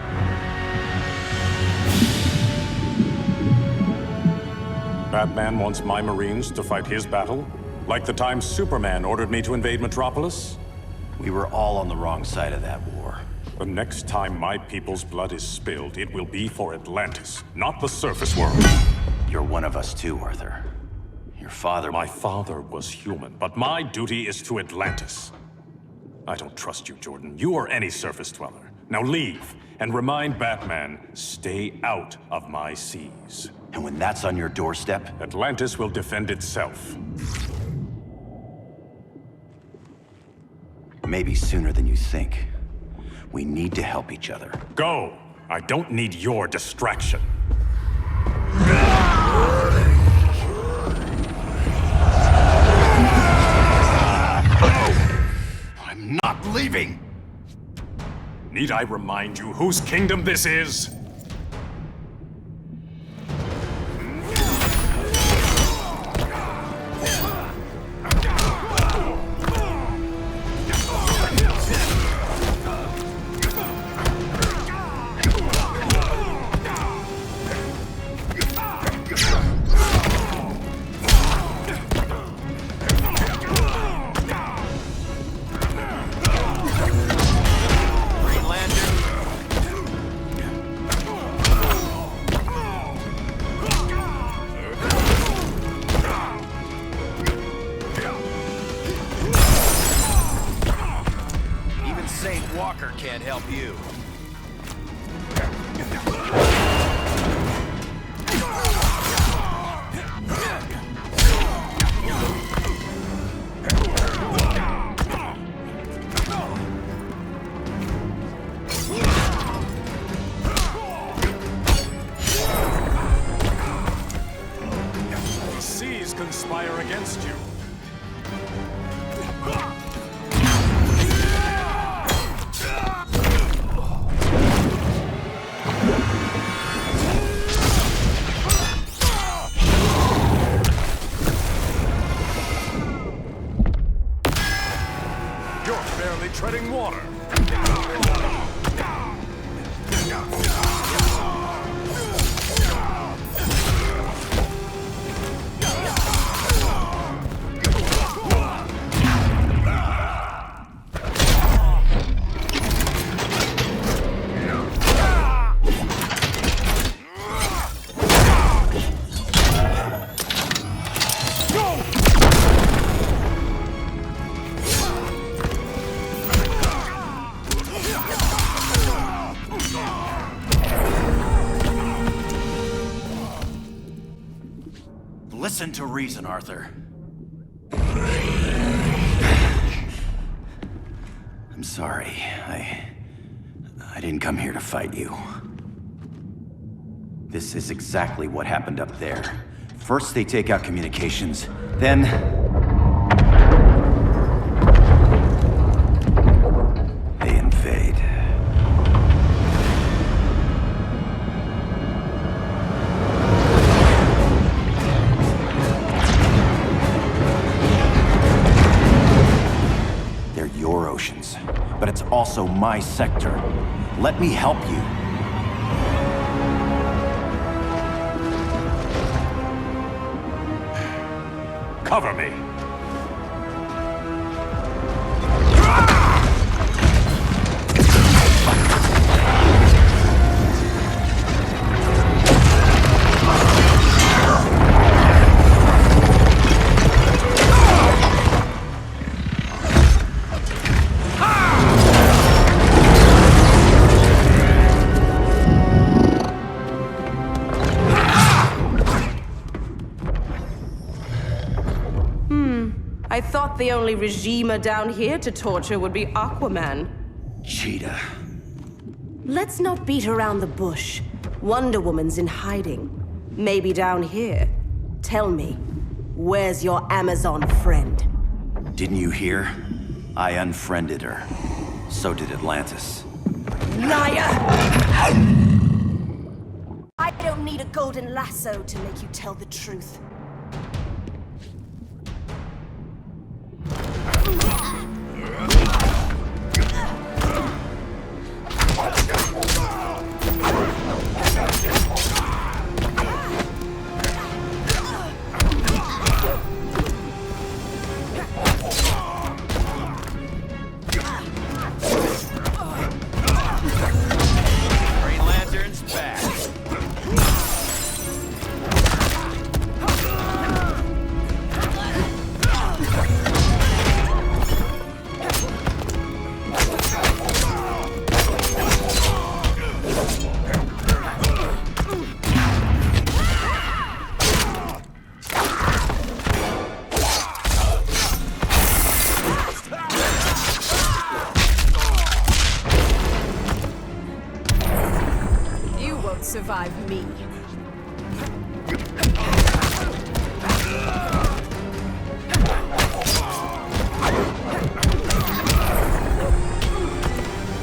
Batman wants my Marines to fight his battle? Like the time Superman ordered me to invade Metropolis? We were all on the wrong side of that war. The next time my people's blood is spilled, it will be for Atlantis, not the surface world. You're one of us too, Arthur. Your father... My father was human, but my duty is to Atlantis. I don't trust you, Jordan. You or any surface dweller. Now leave, and remind Batman, stay out of my seas. And when that's on your doorstep? Atlantis will defend itself. Maybe sooner than you think. We need to help each other. Go! I don't need your distraction. I'm not leaving! Need I remind you whose kingdom this is? Can't help you. Seas conspire against you. Treading water. Listen to reason, Arthur. I'm sorry. I didn't come here to fight you. This is exactly what happened up there. First they take out communications, then... they invade. They're your oceans, but it's also my sector. Let me help you. Cover me. I thought the only regimer down here to torture would be Aquaman. Cheetah. Let's not beat around the bush. Wonder Woman's in hiding. Maybe down here. Tell me, where's your Amazon friend? Didn't you hear? I unfriended her. So did Atlantis. Liar! I don't need a golden lasso to make you tell the truth. Green Lantern's back. Survive me.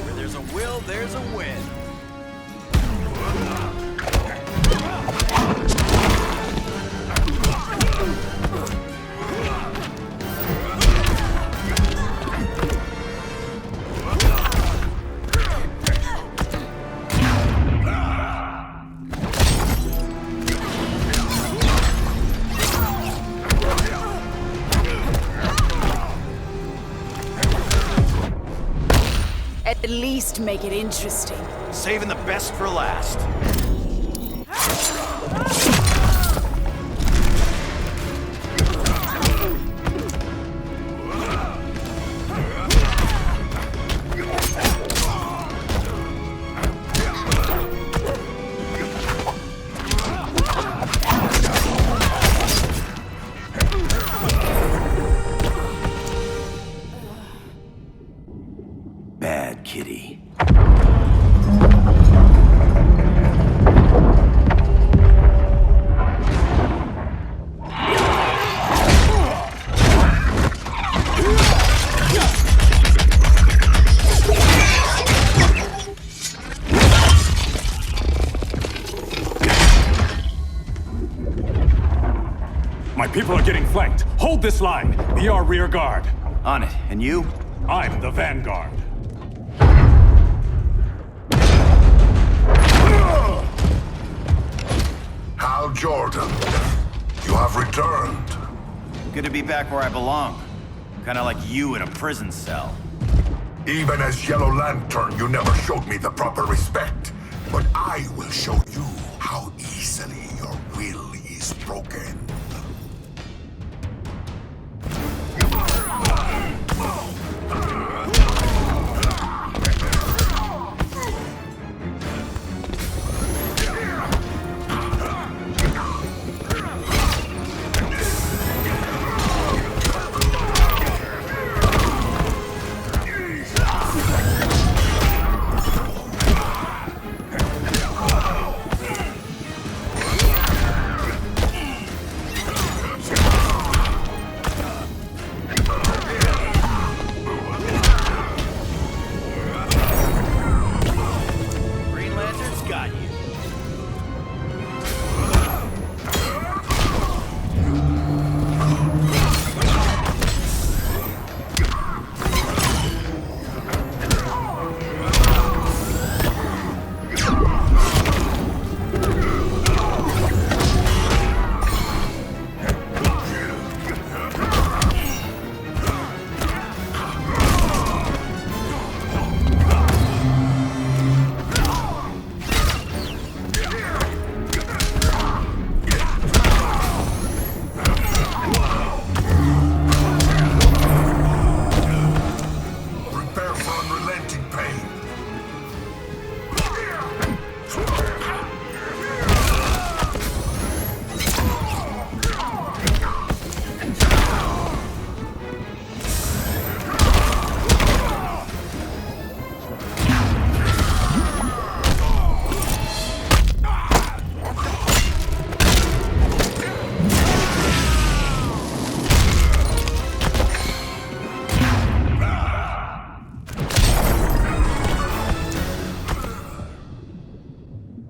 Where there's a will, there's a win. At least make it interesting. Saving the best for last. Bad kitty. My people are getting flanked. Hold this line. Be our rear guard. On it. And you? I'm the vanguard. Hal Jordan, you have returned. Good to be back where I belong. Kinda like you in a prison cell. Even as Yellow Lantern, you never showed me the proper respect. But I will show you how easily your will is broken.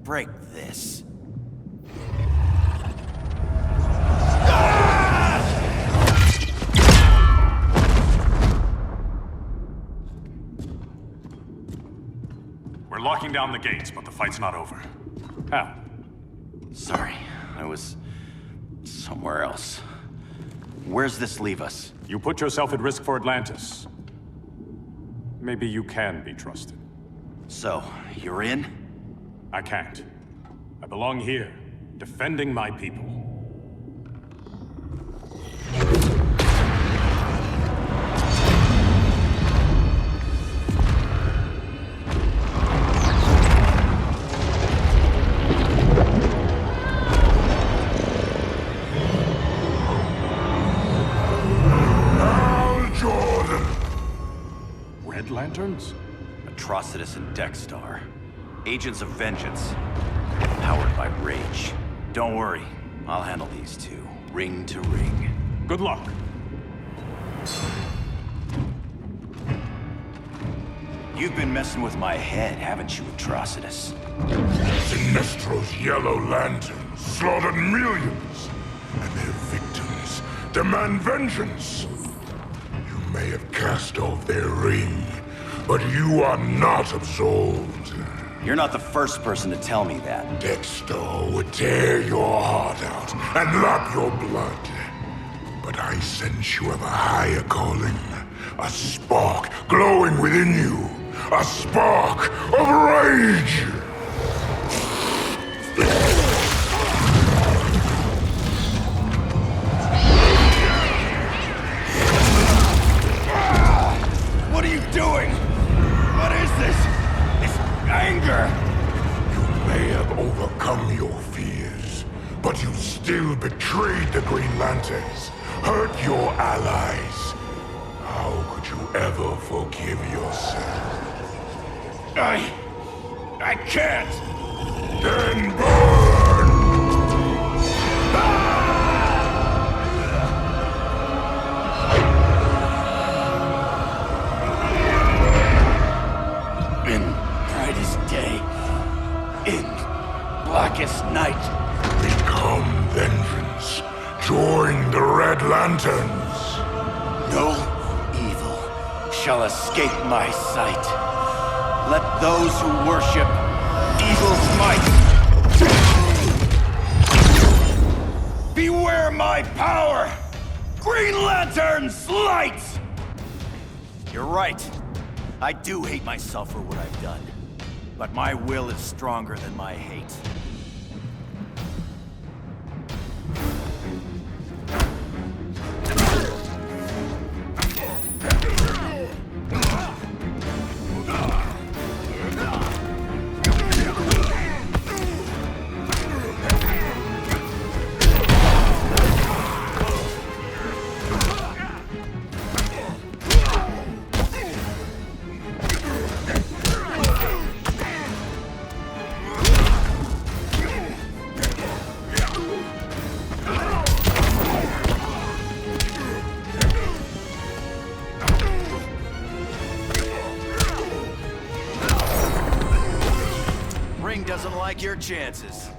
break this. We're locking down the gates, but the fight's not over. How? Sorry, I was somewhere else. Where's this leave us? You put yourself at risk for Atlantis. Maybe you can be trusted. So, you're in? I can't. I belong here, defending my people. Lanterns? Atrocitus and Dexstar. Agents of Vengeance. Powered by Rage. Don't worry, I'll handle these two, ring to ring. Good luck. You've been messing with my head, haven't you, Atrocitus? Sinestro's yellow lanterns slaughtered millions, and their victims demand vengeance. You may have cast off their ring, but you are not absolved. You're not the first person to tell me that. Dexter would tear your heart out and lap your blood. But I sense you have a higher calling. A spark glowing within you. A spark of rage! What are you doing? What is this? This anger! You may have overcome your fears, but you still betrayed the Green Lanterns, hurt your allies. How could you ever forgive yourself? I can't! Then burn! In brightest day, in blackest night. Become vengeance. Join the Red Lanterns. No evil shall escape my sight. Let those who worship evil's might beware my power! Green Lantern's light! You're right. I do hate myself for what I've done. But my will is stronger than my hate. Doesn't like your chances.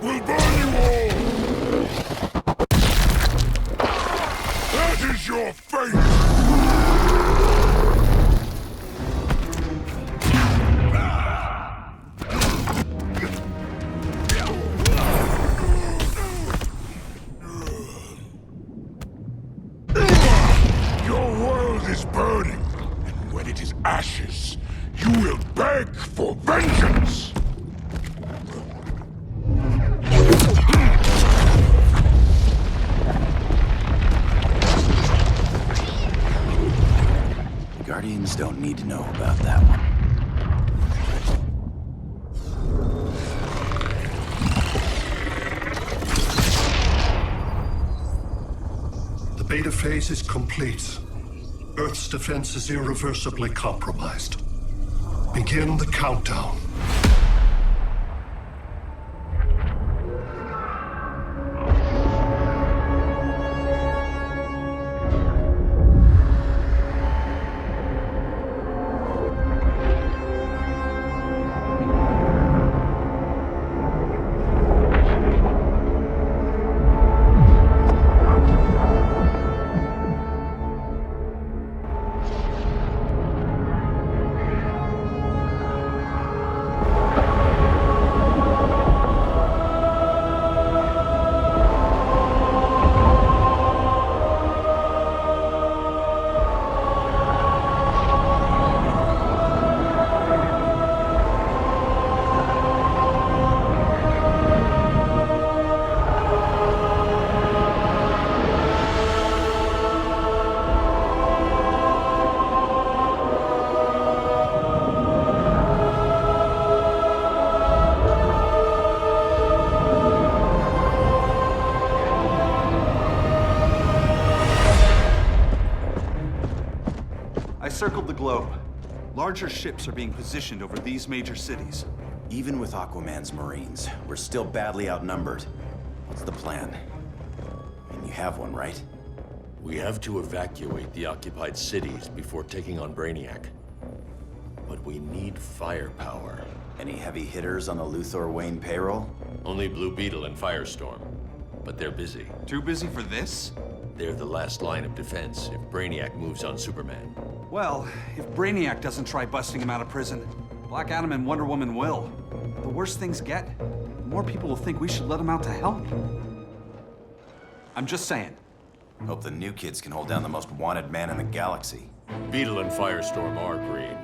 We'll burn you all! That is your fate! Earth is burning, and when it is ashes, you will beg for vengeance! Guardians don't need to know about that one. The beta phase is complete. Earth's defense is irreversibly compromised. Begin the countdown. Circled the globe. Larger ships are being positioned over these major cities. Even with Aquaman's Marines, we're still badly outnumbered. What's the plan? And you have one, right? We have to evacuate the occupied cities before taking on Brainiac. But we need firepower. Any heavy hitters on the Luthor Wayne payroll? Only Blue Beetle and Firestorm. But they're busy. Too busy for this? They're the last line of defense if Brainiac moves on Superman. Well, if Brainiac doesn't try busting him out of prison, Black Adam and Wonder Woman will. The worse things get, the more people will think we should let him out to help. I'm just saying. Hope the new kids can hold down the most wanted man in the galaxy. Beetle and Firestorm are green,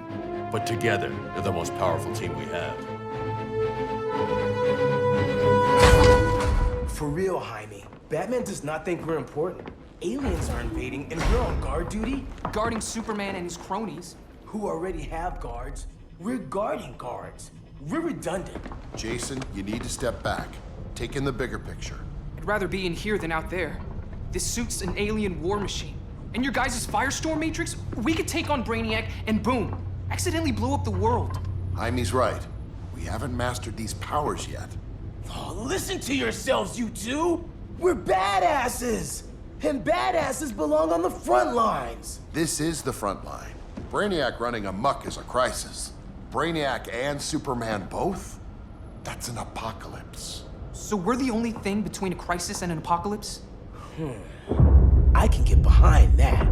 but together, they're the most powerful team we have. For real, Jaime. Batman does not think we're important. Aliens are invading, and we're on guard duty? Guarding Superman and his cronies. Who already have guards. We're guarding guards. We're redundant. Jason, you need to step back. Take in the bigger picture. I'd rather be in here than out there. This suit's an alien war machine. And your guys' Firestorm Matrix, we could take on Brainiac and boom, accidentally blow up the world. Jaime's right. We haven't mastered these powers yet. Oh, listen to yourselves, you two! We're badasses! And badasses belong on the front lines! This is the front line. Brainiac running amok is a crisis. Brainiac and Superman both? That's an apocalypse. So we're the only thing between a crisis and an apocalypse? I can get behind that.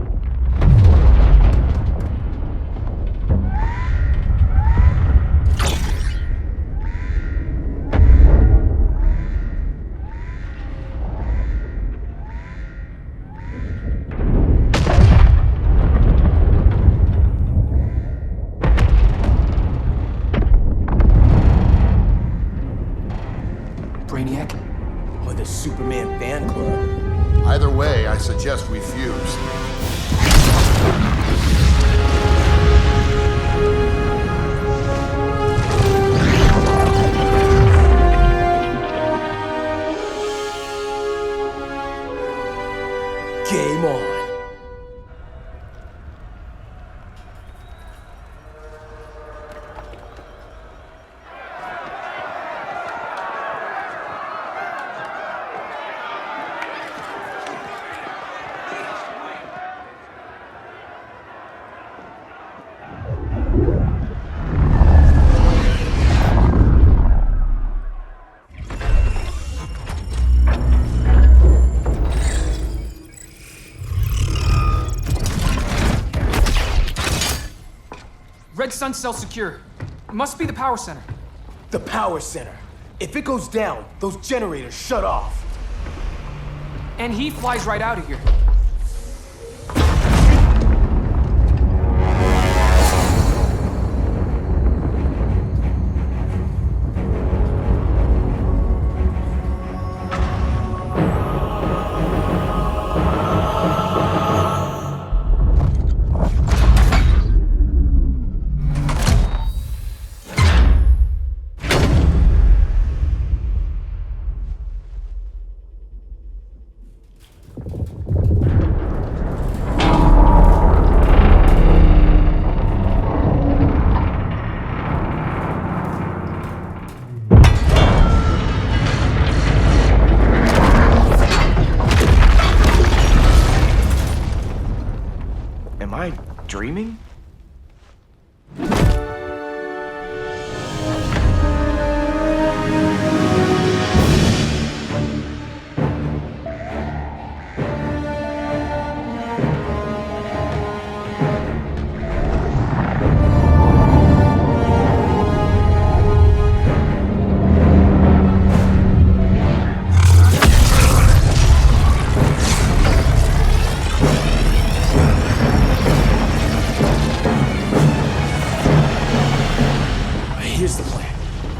Brainiac? Or the Superman fan club? Either way, I suggest we fuse. Game on. Red Sun cell secure. It must be the power center. The power center. If it goes down, those generators shut off. And he flies right out of here. Am I dreaming?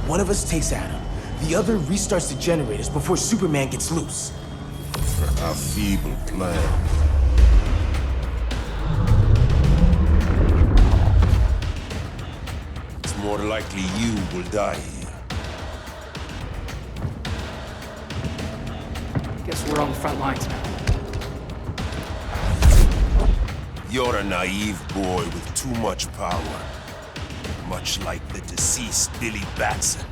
One of us takes Adam. The other restarts the generators before Superman gets loose. A feeble plan. It's more likely you will die here. Guess we're on the front lines now. You're a naive boy with too much power. Much like the deceased Billy Batson.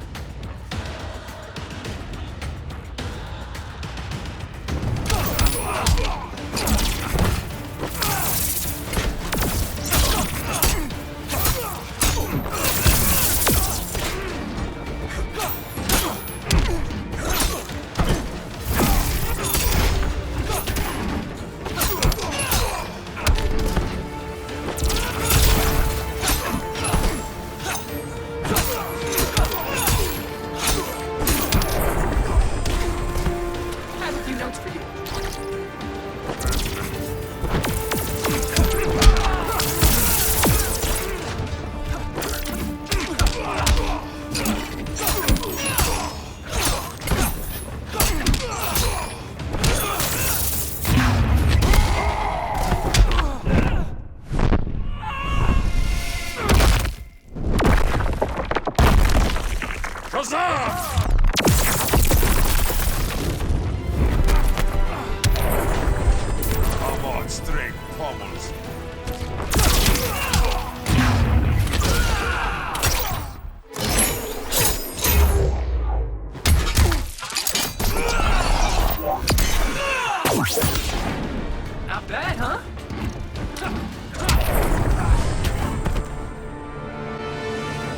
Not bad, huh?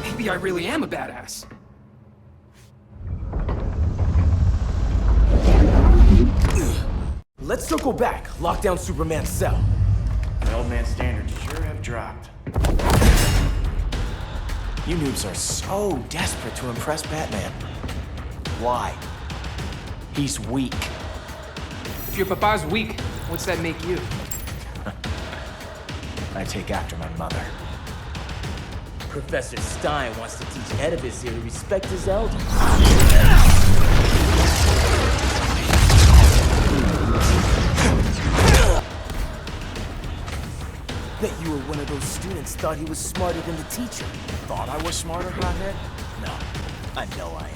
Maybe I really am a badass. Let's circle back, lock down Superman's cell. The old man's standards sure have dropped. You noobs are so desperate to impress Batman. Why? He's weak. If your papa's weak, what's that make you? I take after my mother. Professor Stein wants to teach Oedipus here to respect his elders. Bet you were one of those students thought he was smarter than the teacher. Thought I was smarter, hothead? No, I know I am.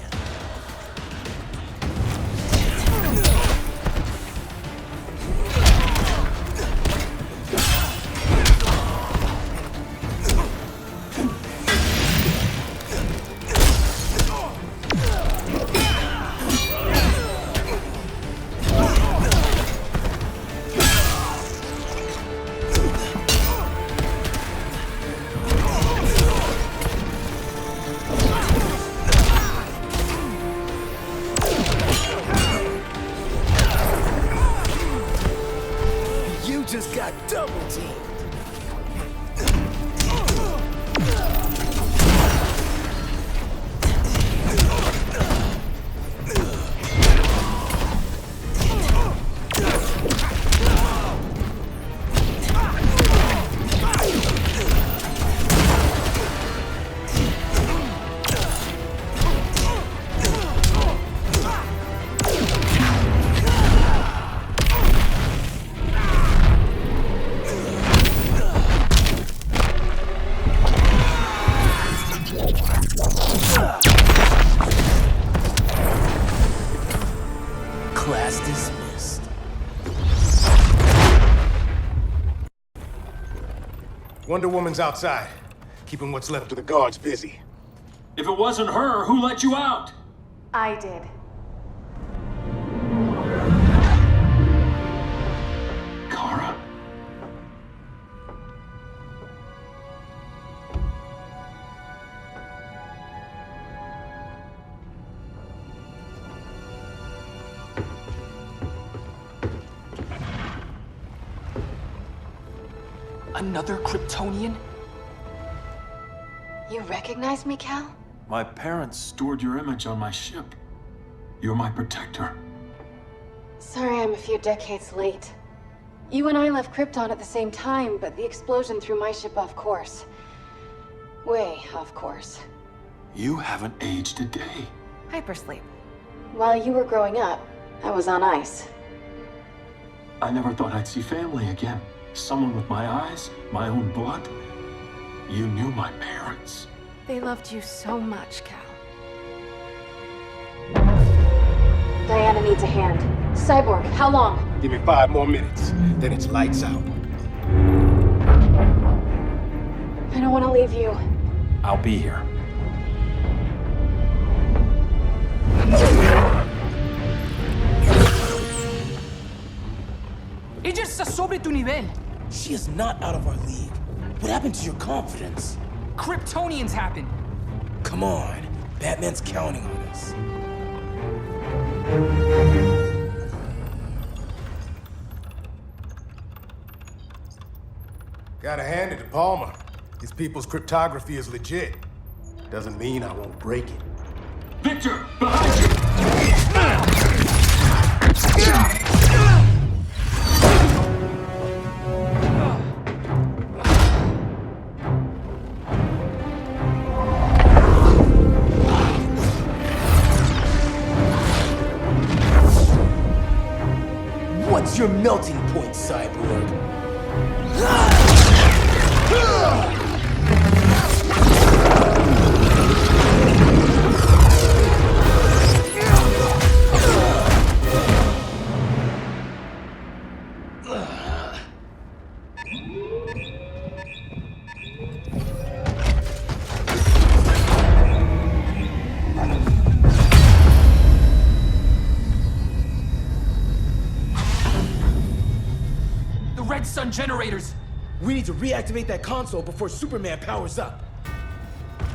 Just got double teamed. Class dismissed. Wonder Woman's outside, keeping what's left of the guards busy. If it wasn't her, who let you out? I did. Kara? Another Kryptonian? You recognize me, Cal? My parents stored your image on my ship. You're my protector. Sorry I'm a few decades late. You and I left Krypton at the same time, but the explosion threw my ship off course. Way off course. You haven't aged a day. Hypersleep. While you were growing up, I was on ice. I never thought I'd see family again. Someone with my eyes, my own blood. You knew my parents. They loved you so much, Cal. Diana needs a hand. Cyborg, how long? Give me 5 more minutes, then it's lights out. I don't want to leave you. I'll be here. Ella está sobre tu nivel. She is not out of our league. What happened to your confidence? Kryptonians happen. Come on, Batman's counting on us. Gotta hand it to Palmer. His people's cryptography is legit. Doesn't mean I won't break it. Victor, behind you! What's your melting point, Cyborg? Sun generators! We need to reactivate that console before Superman powers up.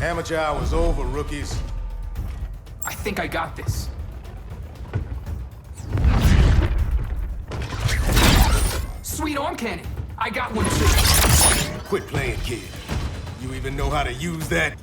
Amateur hour's over, rookies. I think I got this. Sweet arm cannon! I got one too. Quit playing, kid. You even know how to use that?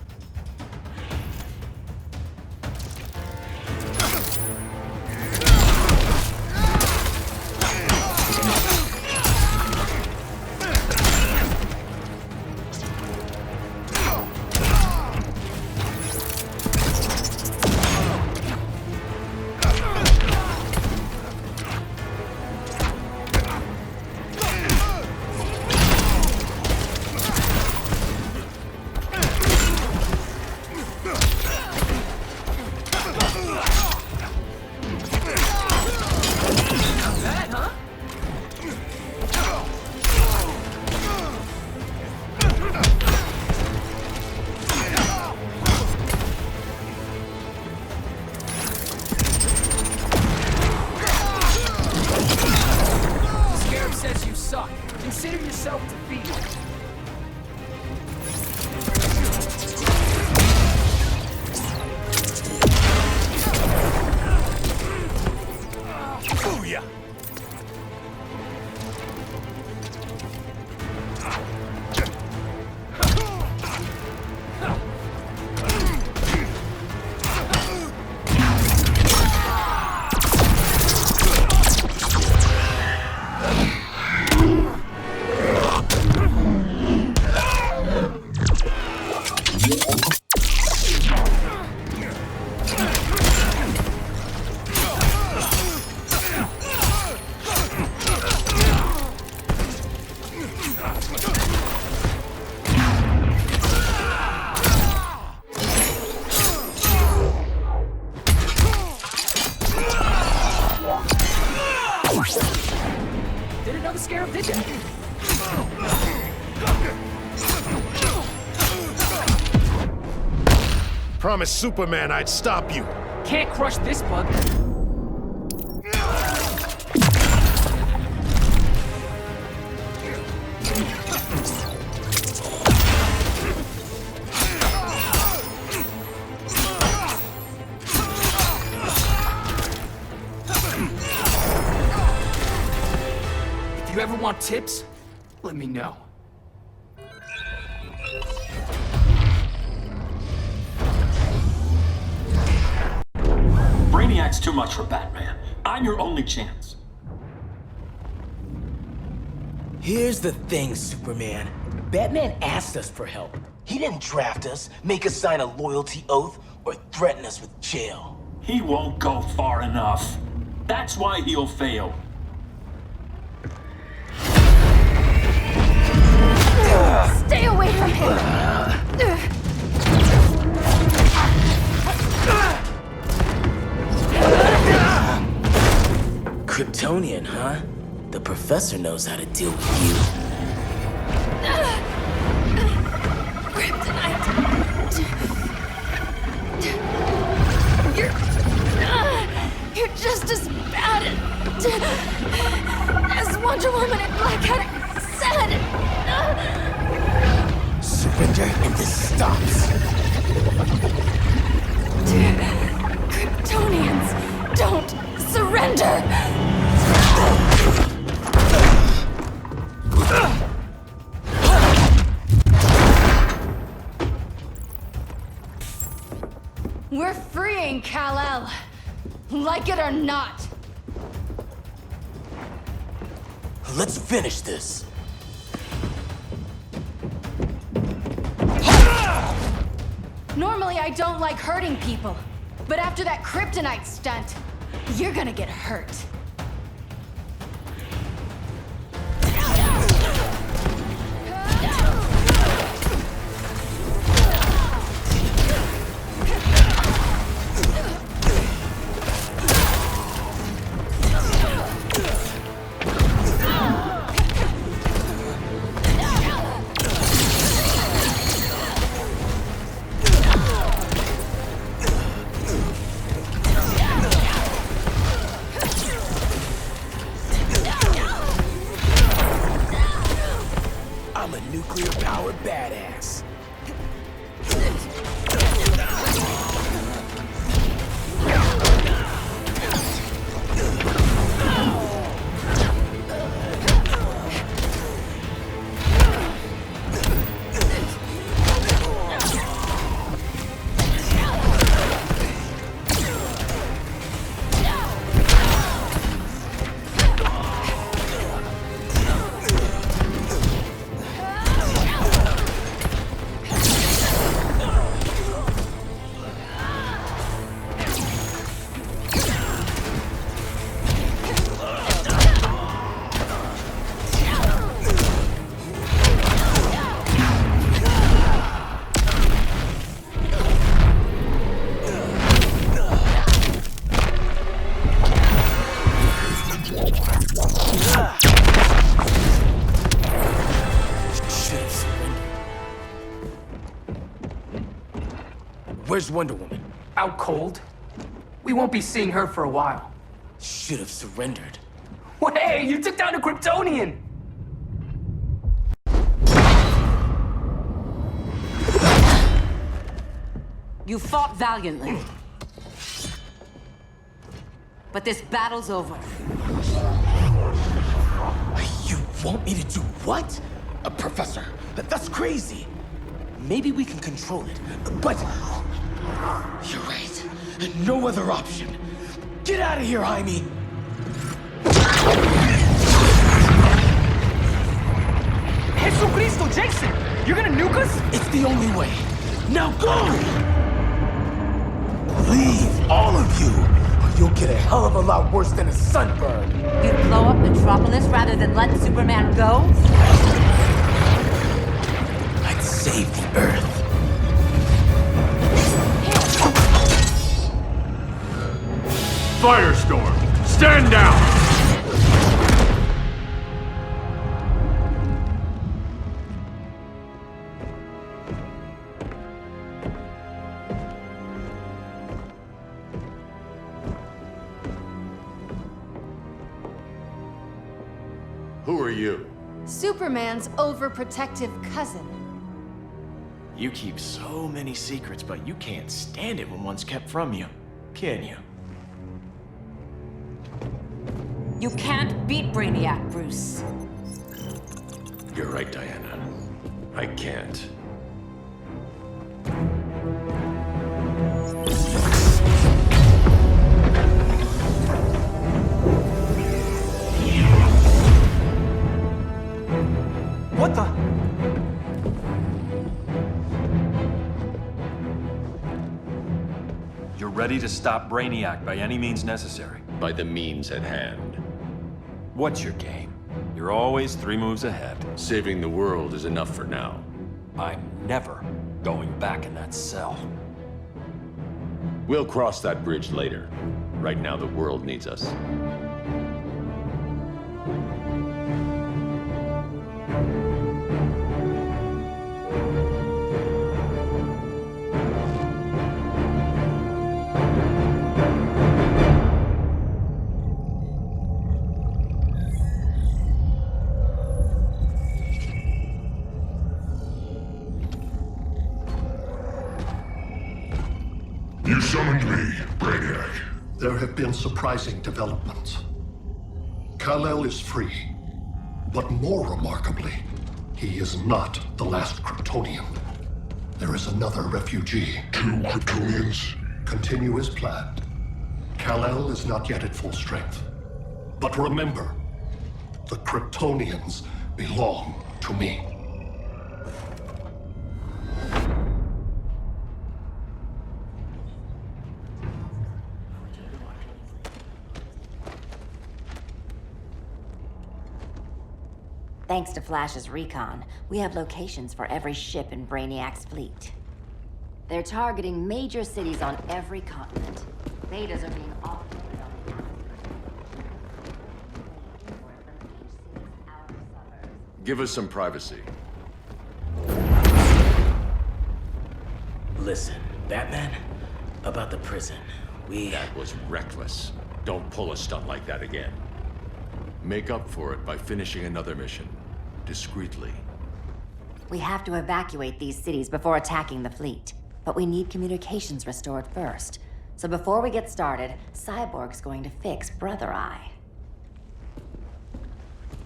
Consider yourself defeated. Booyah! Did another scarab, did ya? Promised Superman I'd stop you. Can't crush this bug. If you ever want tips, let me know. Brainiac's too much for Batman. I'm your only chance. Here's the thing, Superman. Batman asked us for help. He didn't draft us, make us sign a loyalty oath, or threaten us with jail. He won't go far enough. That's why he'll fail. Stay away from him! Kryptonian, huh? The professor knows how to deal with you. Kryptonite! You're just as bad as Wonder Woman and Blackadder said! Surrender and this stops. Kryptonians don't surrender! We're freeing Kal-El, like it or not. Let's finish this. Normally I don't like hurting people, but after that kryptonite stunt, you're gonna get hurt. Nuclear-powered badass. Where's Wonder Woman? Out cold. We won't be seeing her for a while. Should have surrendered. Well, hey, you took down a Kryptonian! You fought valiantly. But this battle's over. You want me to do what? Professor, that's crazy. Maybe we can control it, but... You're right. No other option. Get out of here, Jaime! Jesucristo, Jason! You're gonna nuke us? It's the only way. Now go! Leave, all of you, or you'll get a hell of a lot worse than a sunburn. You'd blow up Metropolis rather than let Superman go? I'd save the Earth. Firestorm, stand down! Who are you? Superman's overprotective cousin. You keep so many secrets, but you can't stand it when one's kept from you, can you? You can't beat Brainiac, Bruce. You're right, Diana. I can't. the? You're ready to stop Brainiac by any means necessary. By the means at hand. What's your game? You're always 3 moves ahead. Saving the world is enough for now. I'm never going back in that cell. We'll cross that bridge later. Right now, the world needs us. You summoned me, Brainiac. There have been surprising developments. Kal-El is free, but more remarkably, he is not the last Kryptonian. There is another refugee. 2 Kryptonians? Continue as planned. Kal-El is not yet at full strength. But remember, the Kryptonians belong to me. Thanks to Flash's recon, we have locations for every ship in Brainiac's fleet. They're targeting major cities on every continent. Betas are being offloaded on the outskirts. Give us some privacy. Listen, Batman, about the prison, That was reckless. Don't pull a stunt like that again. Make up for it by finishing another mission. Discreetly. We have to evacuate these cities before attacking the fleet. But we need communications restored first. So before we get started, Cyborg's going to fix Brother Eye.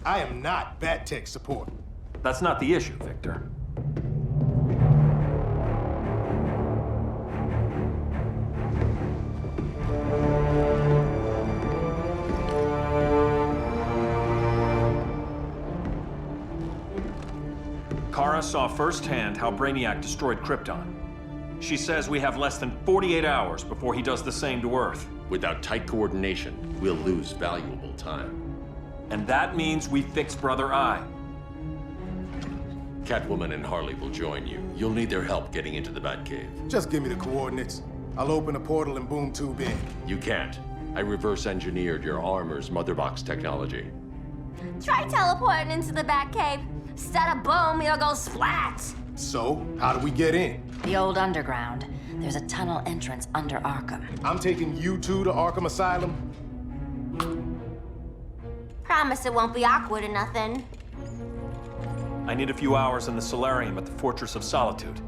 I am not Bat Tech support. That's not the issue, Victor. Kara saw firsthand how Brainiac destroyed Krypton. She says we have less than 48 hours before he does the same to Earth. Without tight coordination, we'll lose valuable time. And that means we fix Brother Eye. Catwoman and Harley will join you. You'll need their help getting into the Batcave. Just give me the coordinates. I'll open a portal and boom tube in. You can't. I reverse engineered your armor's motherbox technology. Try teleporting into the Batcave. Instead of boom, you'll go splat. So, how do we get in? The old underground. There's a tunnel entrance under Arkham. I'm taking you two to Arkham Asylum. Promise it won't be awkward or nothing. I need a few hours in the solarium at the Fortress of Solitude.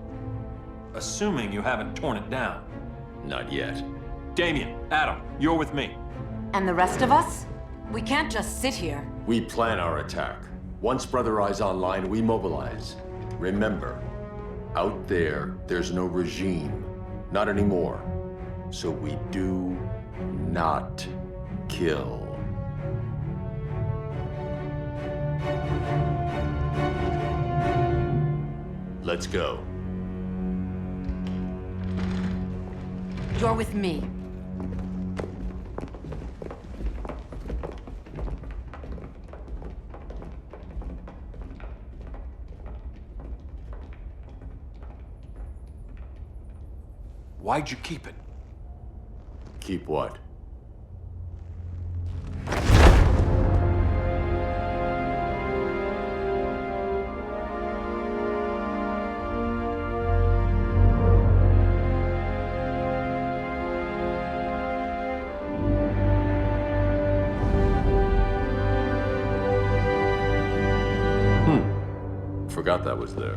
Assuming you haven't torn it down. Not yet. Damien, Adam, you're with me. And the rest of us? We can't just sit here. We plan our attack. Once Brother Eye's online, we mobilize. Remember, out there, there's no regime. Not anymore. So we do not kill. Let's go. You're with me. Why'd you keep it? Keep what? Forgot that was there.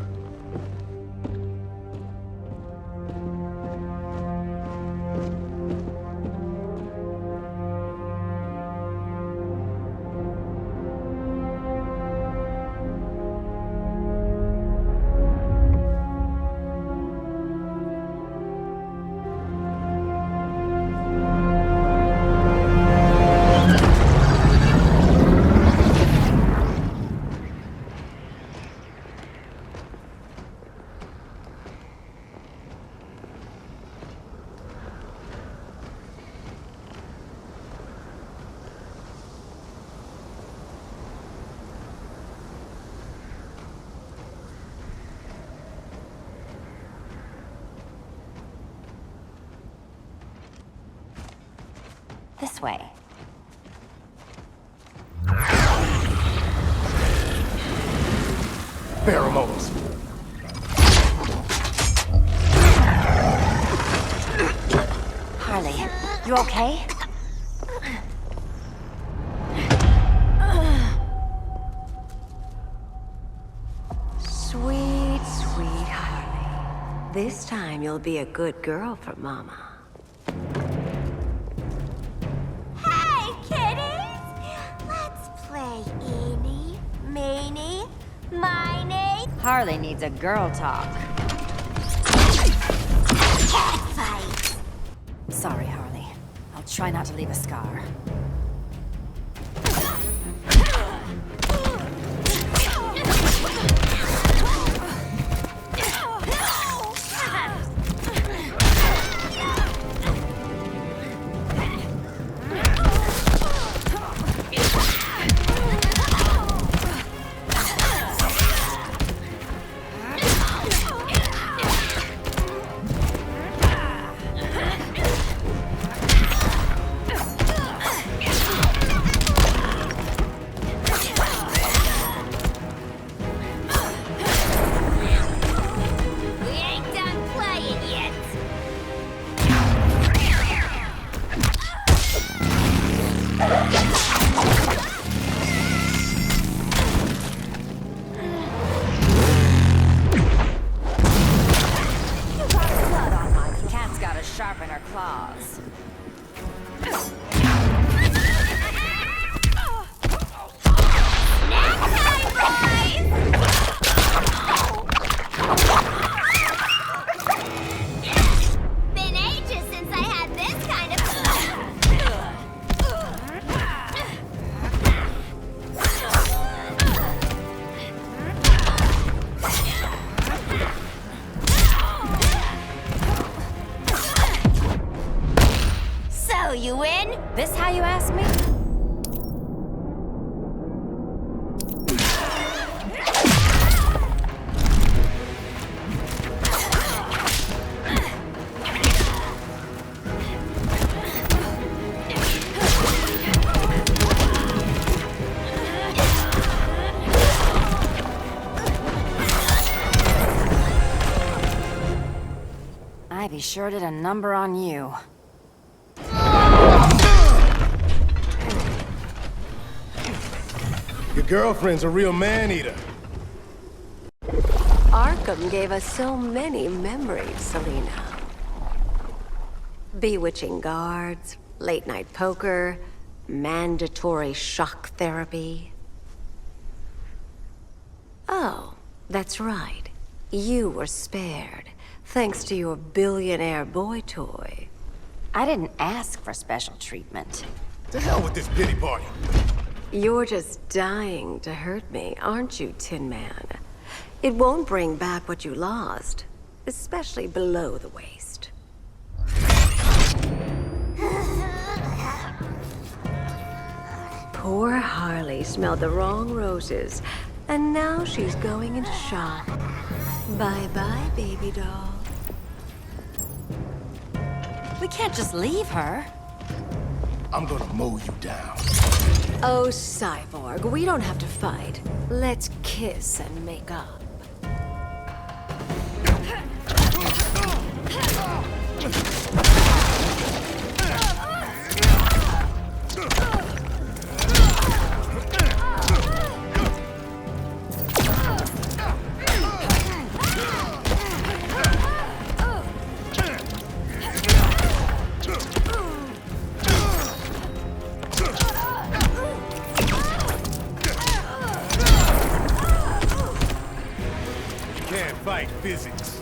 way. Pheromones. Harley, you okay? Sweet, sweet Harley. This time you'll be a good girl for Mama. Hey, kiddies! Let's play eeny, meeny, miny. Harley needs a girl talk. Cat fight! Sorry, Harley. I'll try not to leave a scar. Sharpen her claws. Been ages since I had this kind of So you win? This how you ask me? I be sure did a number on you. Your girlfriend's a real man-eater. Arkham gave us so many memories, Selena. Bewitching guards, late-night poker, mandatory shock therapy. Oh, that's right. You were spared, thanks to your billionaire boy toy. I didn't ask for special treatment. To hell with this pity party. You're just dying to hurt me, aren't you, Tin Man? It won't bring back what you lost, especially below the waist. Poor Harley smelled the wrong roses, and now she's going into shock. Bye-bye, baby doll. We can't just leave her. I'm gonna mow you down. Oh, Cyborg, we don't have to fight. Let's kiss and make up. Fight physics.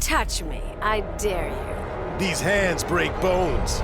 Touch me, I dare you. These hands break bones.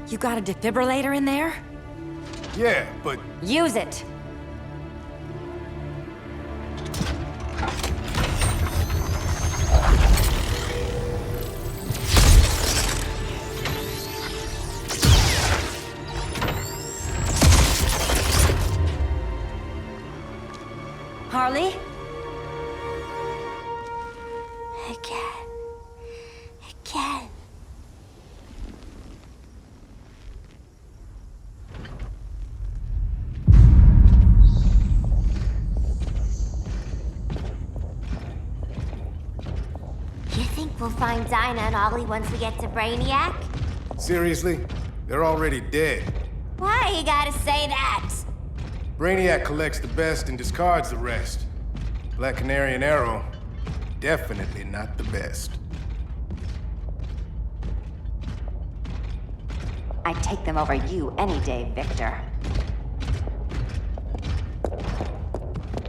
You got a defibrillator in there? Yeah, but... Use it! Harley? Again. You think we'll find Dinah and Ollie once we get to Brainiac? Seriously? They're already dead. Why you gotta say that? Brainiac collects the best and discards the rest. Black Canary and Arrow, definitely not the best. I'd take them over you any day, Victor.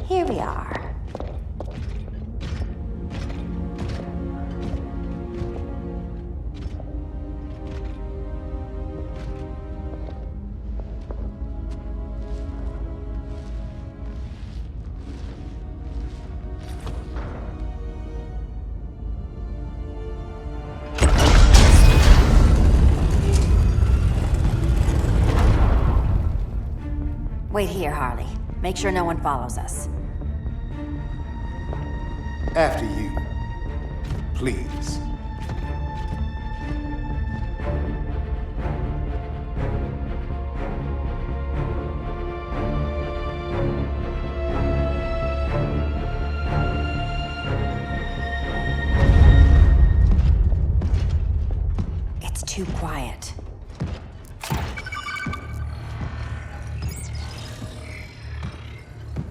Here we are. Wait here, Harley. Make sure no one follows us. After you. Please. It's too quiet.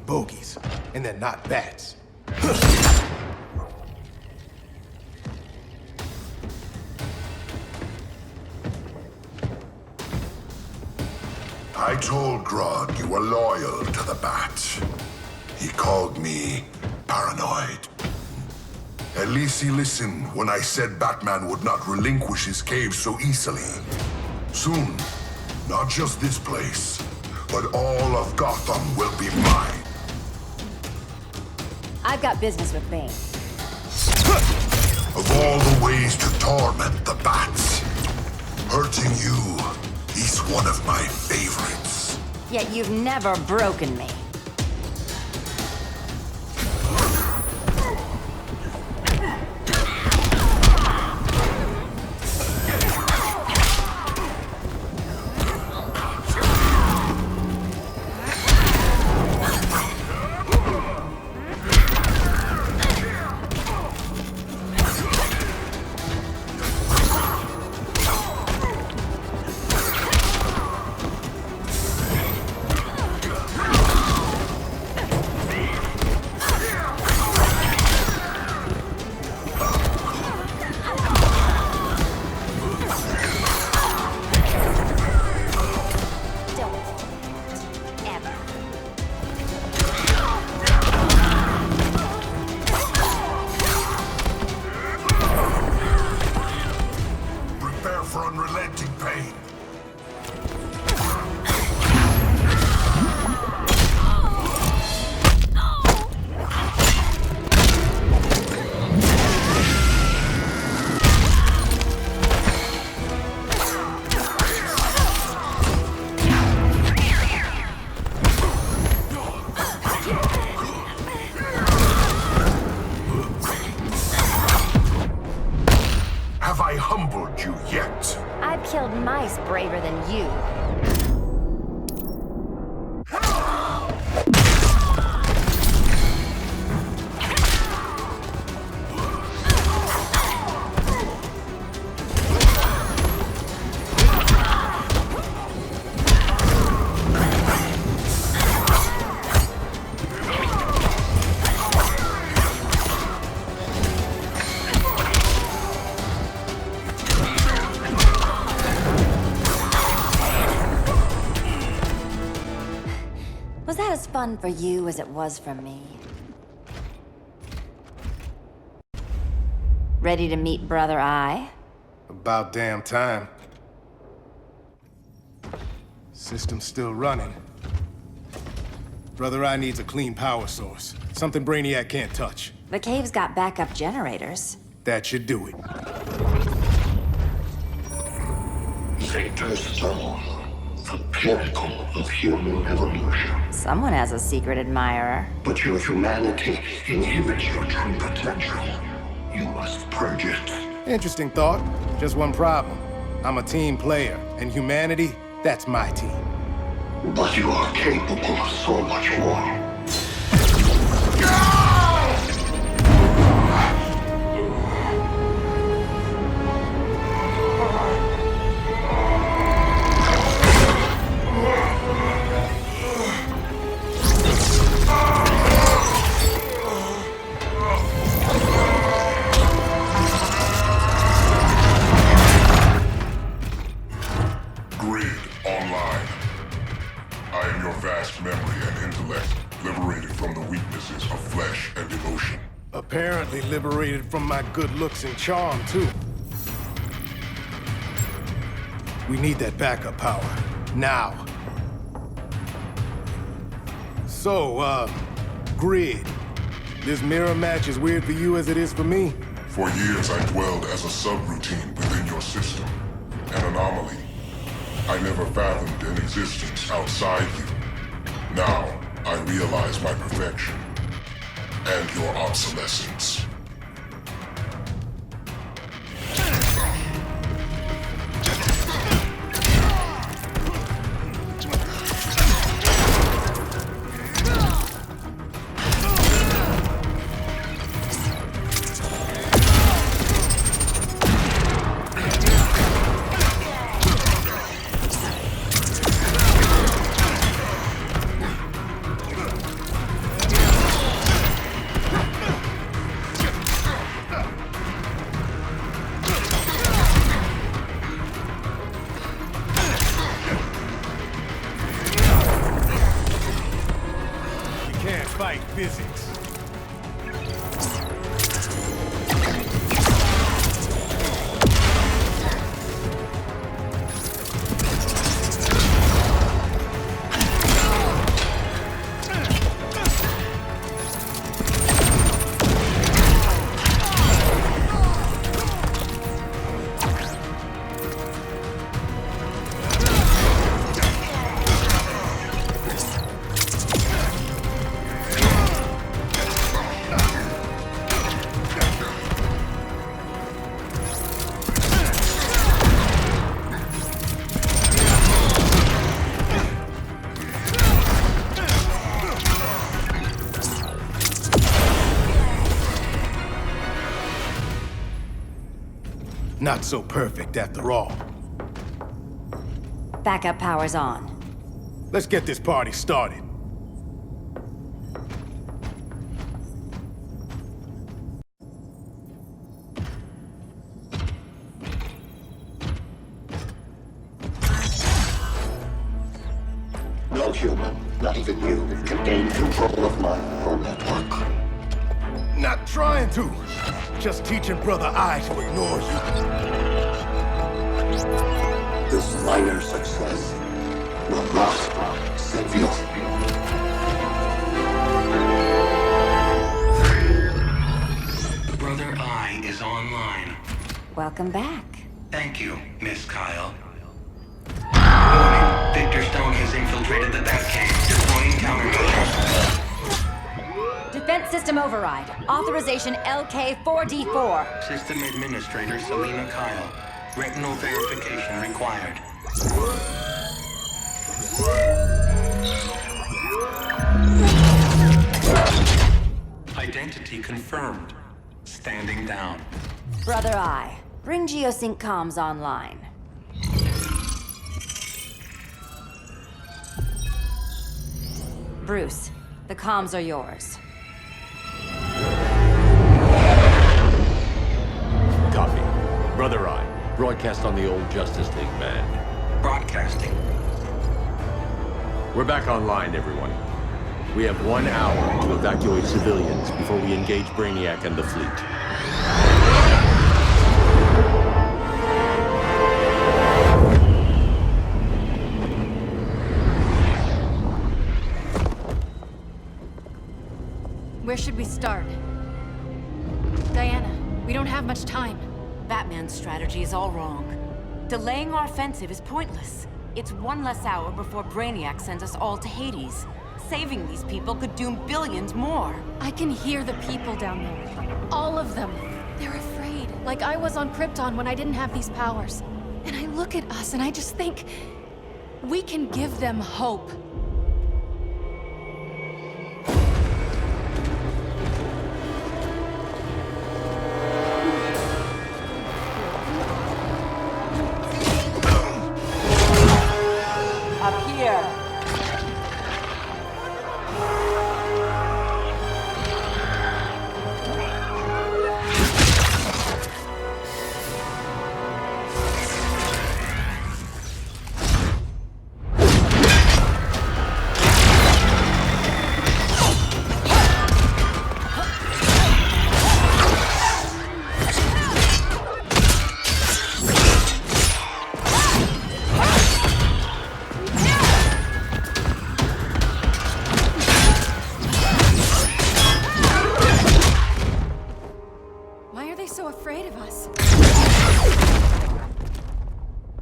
Bogies. And they're not bats. I told Grodd you were loyal to the Bat. He called me paranoid. At least he listened when I said Batman would not relinquish his cave so easily. Soon, not just this place, but all of Gotham will be mine. I've got business with Bane. Of all the ways to torment the Bats, hurting you is one of my favorites. Yet you've never broken me. Mice braver than you. Fun for you as it was for me. Ready to meet Brother Eye? About damn time. System's still running. Brother Eye needs a clean power source. Something Brainiac can't touch. The cave's got backup generators. That should do it. Victor's Stone, the pinnacle of human evolution. Someone has a secret admirer. But your humanity inhibits your true potential. You must purge it. Interesting thought. Just one problem. I'm a team player, and humanity, that's my team. But you are capable of so much more. Apparently liberated from my good looks and charm, too. We need that backup power. Now. So, Grid. This mirror match is weird for you as it is for me? For years, I dwelled as a subroutine within your system. An anomaly. I never fathomed an existence outside you. Now, I realize my perfection. And your obsolescence. Fight physics. Not so perfect after all. Backup power's on. Let's get this party started. No human, not even you, can gain control of my neural network. Not trying to. Just teaching Brother Eye to ignore you. This minor success will not save you. Brother Eye is online. Welcome back. Thank you, Miss Kyle. Warning, Victor Stone has infiltrated the Batcave, deploying countermeasures. Defense system override. Authorization LK4D4. System Administrator Selena Kyle. Retinal verification required. Identity confirmed. Standing down. Brother Eye, bring Geosync comms online. Bruce, the comms are yours. Copy. Brother Eye, broadcast on the old Justice League band. Broadcasting. We're back online, everyone. We have 1 hour to evacuate civilians before we engage Brainiac and the fleet. should we start? Diana, we don't have much time. Batman's strategy is all wrong. Delaying our offensive is pointless. It's one less hour before Brainiac sends us all to Hades. Saving these people could doom billions more. I can hear the people down there. All of them. They're afraid, like I was on Krypton when I didn't have these powers. And I look at us and I just think, we can give them hope. Up here.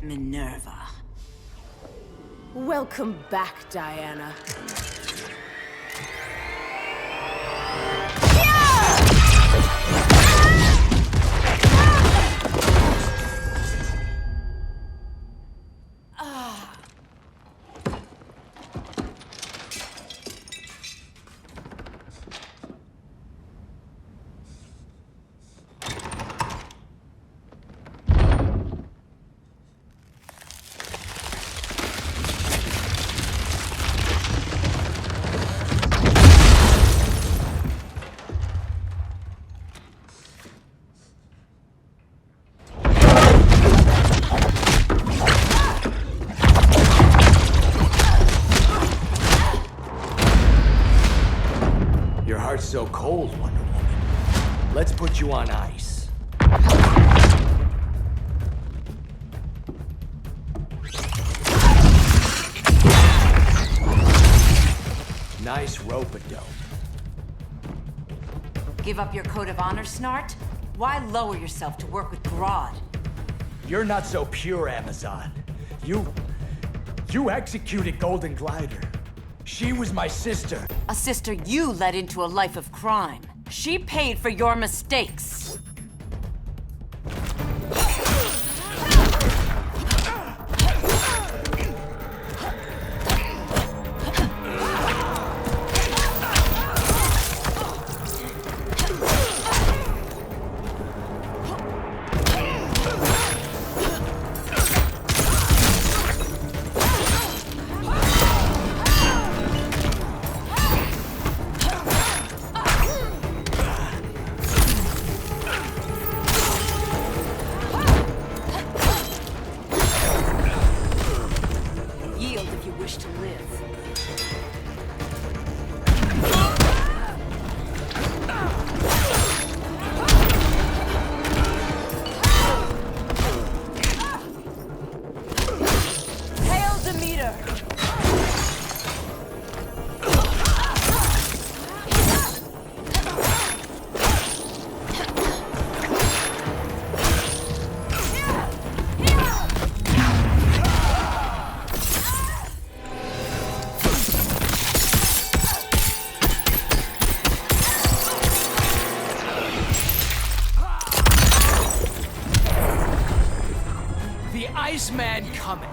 Minerva. Welcome back, Diana. So cold, Wonder Woman. Let's put you on ice. Nice rope-a-dope. Give up your code of honor, Snart? Why lower yourself to work with Grodd? You're not so pure, Amazon. You executed Golden Glider. She was my sister. A sister you led into a life of crime. She paid for your mistakes. Man coming.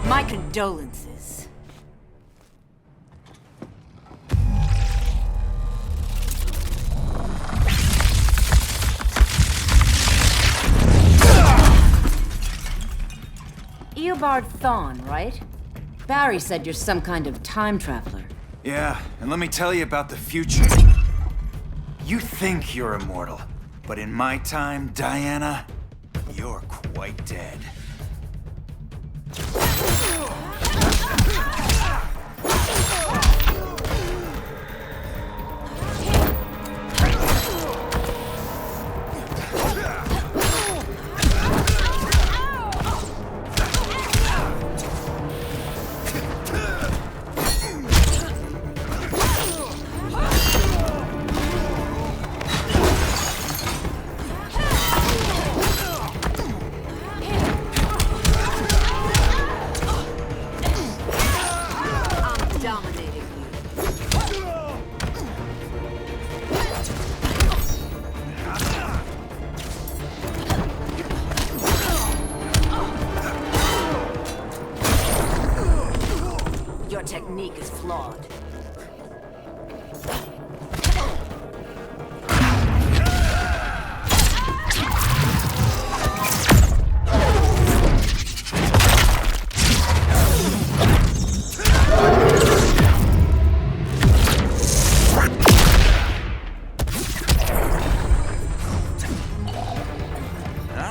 My condolences. Eobard Thawne, right? Barry said you're some kind of time traveler. Yeah, and let me tell you about the future. You think you're immortal, but in my time, Diana, you're quite dead.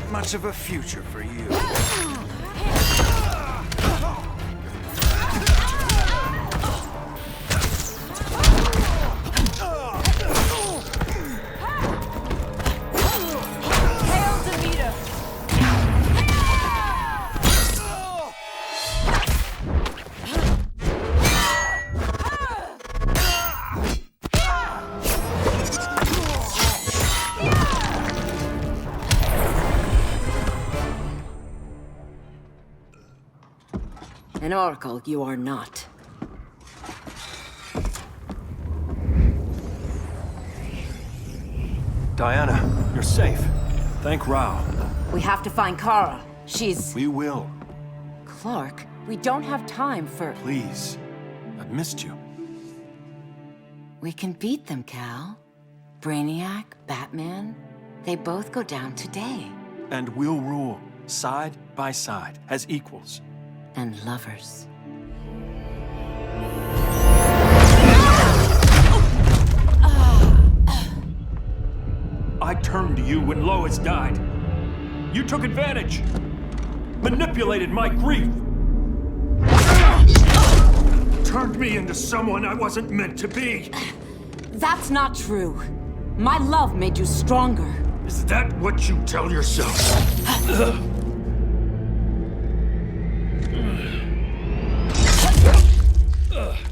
not much of a future for you. An oracle you are not. Diana, you're safe. Thank Rao. We have to find Kara. She's... We will. Clark, we don't have time for... Please. I've missed you. We can beat them, Cal. Brainiac, Batman, they both go down today. And we'll rule, side by side, as equals. And lovers. I turned to you when Lois died. You took advantage. Manipulated my grief. Turned me into someone I wasn't meant to be. That's not true. My love made you stronger. Is that what you tell yourself?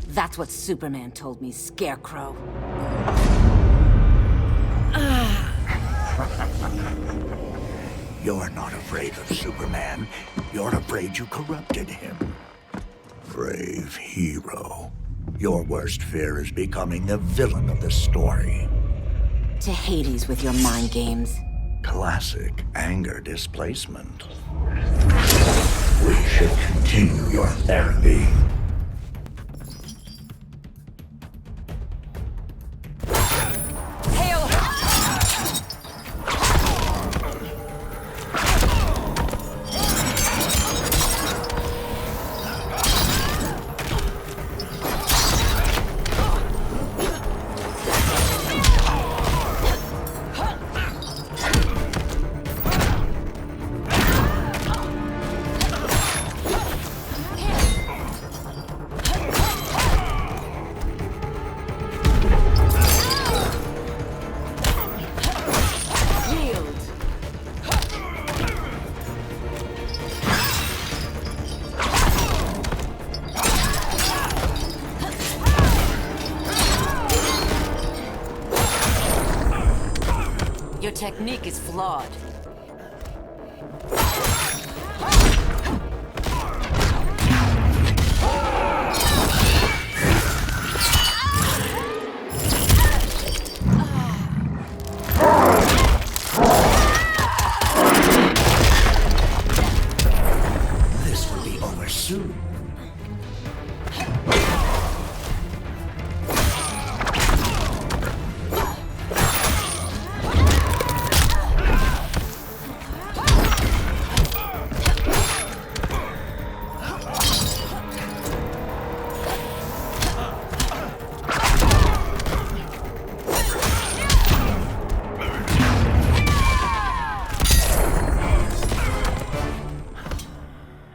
That's what Superman told me, Scarecrow. You're not afraid of Superman. You're afraid you corrupted him. Brave hero. Your worst fear is becoming the villain of the story. To Hades with your mind games. Classic anger displacement. We should continue your therapy. Your technique is flawed. This will be over soon.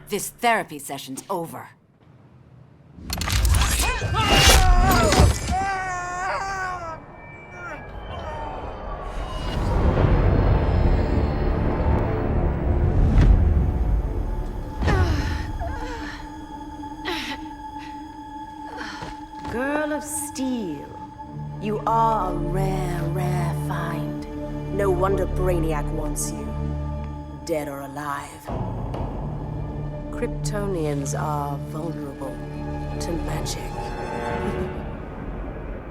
This therapy session's over. Girl of Steel, you are a rare, rare find. No wonder Brainiac wants you, dead or alive. Kryptonians are vulnerable to magic.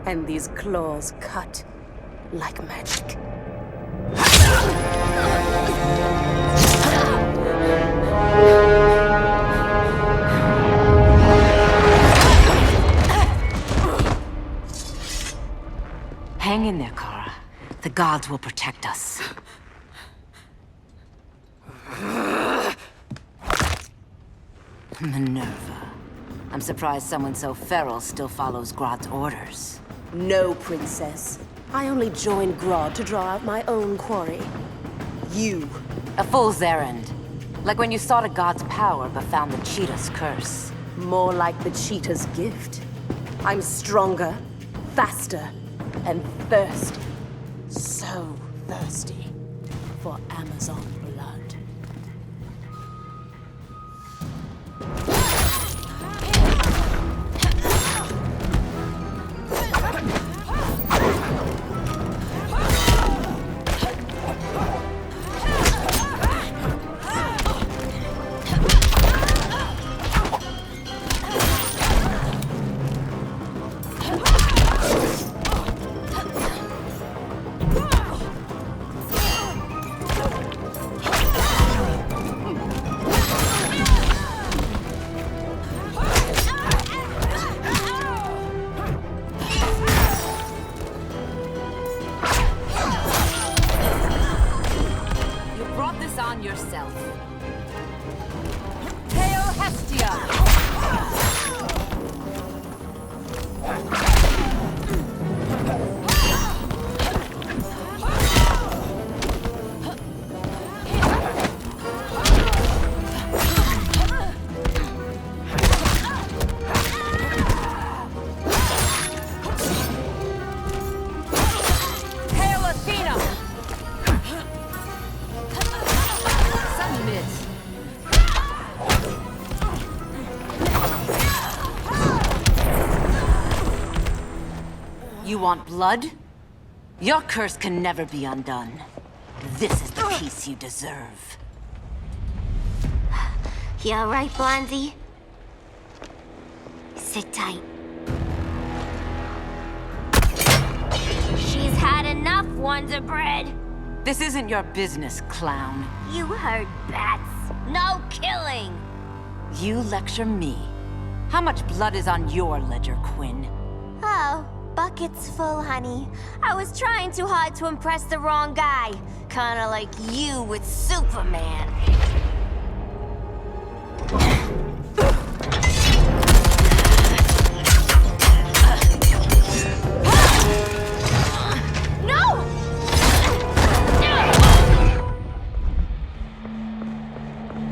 And these claws cut like magic. Hang in there, Kara. The gods will protect us. Minerva. I'm surprised someone so feral still follows Grodd's orders. No, Princess. I only joined Grodd to draw out my own quarry. You A fool's errand. Like when you sought a god's power but found the cheetah's curse. More like the cheetah's gift. I'm stronger, faster, and thirsty. So thirsty for Amazon blood. You want blood? Your curse can never be undone. This is the peace you deserve. You alright, Blondie? Sit tight. She's had enough, Wonder Bread. This isn't your business, clown. You heard bats. No killing. You lecture me. How much blood is on your ledger, Quinn? Oh, bucket's full, honey. I was trying too hard to impress the wrong guy. Kinda like you with Superman. No!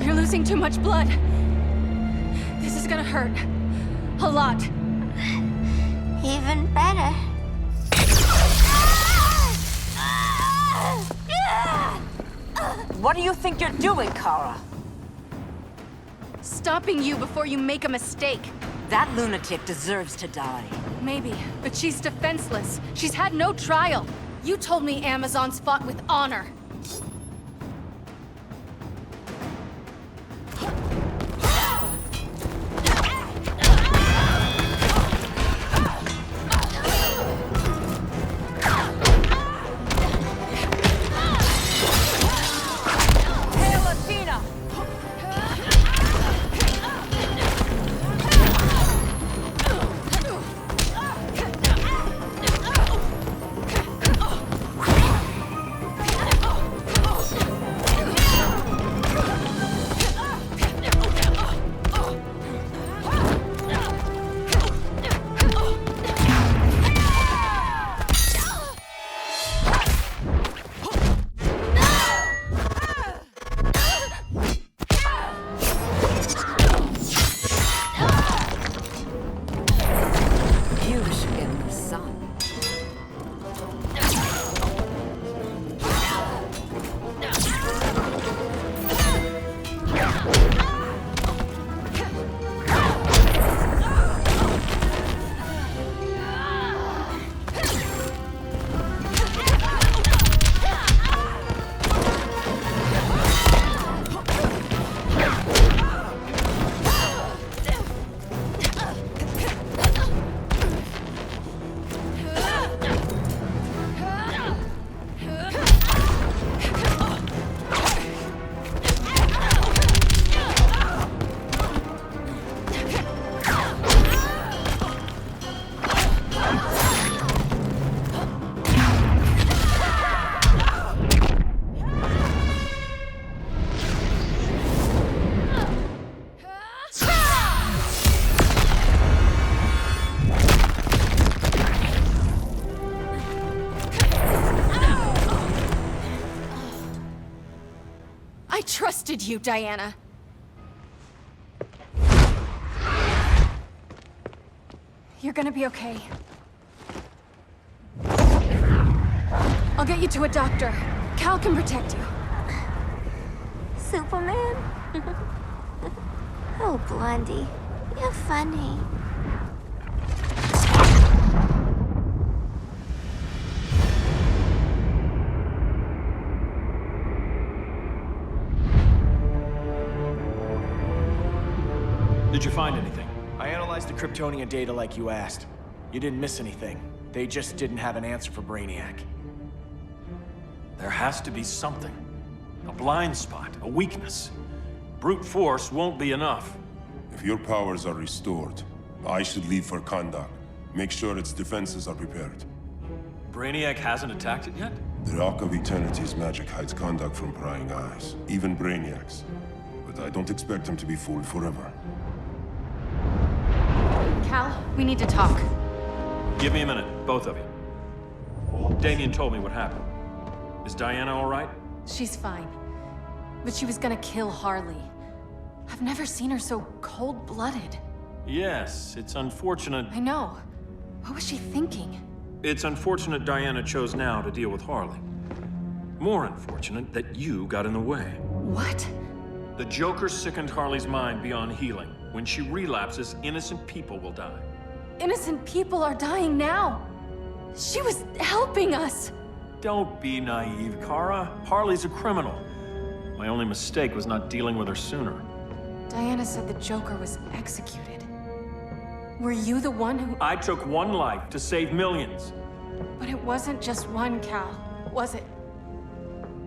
You're losing too much blood. This is gonna hurt. A lot. Even better. What do you think you're doing, Kara? Stopping you before you make a mistake. That lunatic deserves to die. Maybe, but she's defenseless. She's had no trial. You told me Amazons fought with honor. I trusted you, Diana. You're gonna be okay. I'll get you to a doctor. Cal can protect you. Superman? Oh, Blondie, you're funny. Did you find anything? I analyzed the Kryptonian data like you asked. You didn't miss anything. They just didn't have an answer for Brainiac. There has to be something. A blind spot, a weakness. Brute force won't be enough. If your powers are restored, I should leave for Kahndaq. Make sure its defenses are prepared. Brainiac hasn't attacked it yet? The Rock of Eternity's magic hides Kahndaq from prying eyes, even Brainiac's. But I don't expect him to be fooled forever. Cal, we need to talk. Give me a minute, both of you. Damien told me what happened. Is Diana all right? She's fine. But she was gonna kill Harley. I've never seen her so cold-blooded. Yes, it's unfortunate. I know. What was she thinking? It's unfortunate Diana chose now to deal with Harley. More unfortunate that you got in the way. What? The Joker sickened Harley's mind beyond healing. When she relapses, innocent people will die. Innocent people are dying now. She was helping us. Don't be naive, Kara. Harley's a criminal. My only mistake was not dealing with her sooner. Diana said the Joker was executed. Were you the one who... I took one life to save millions. But it wasn't just one, Cal, was it?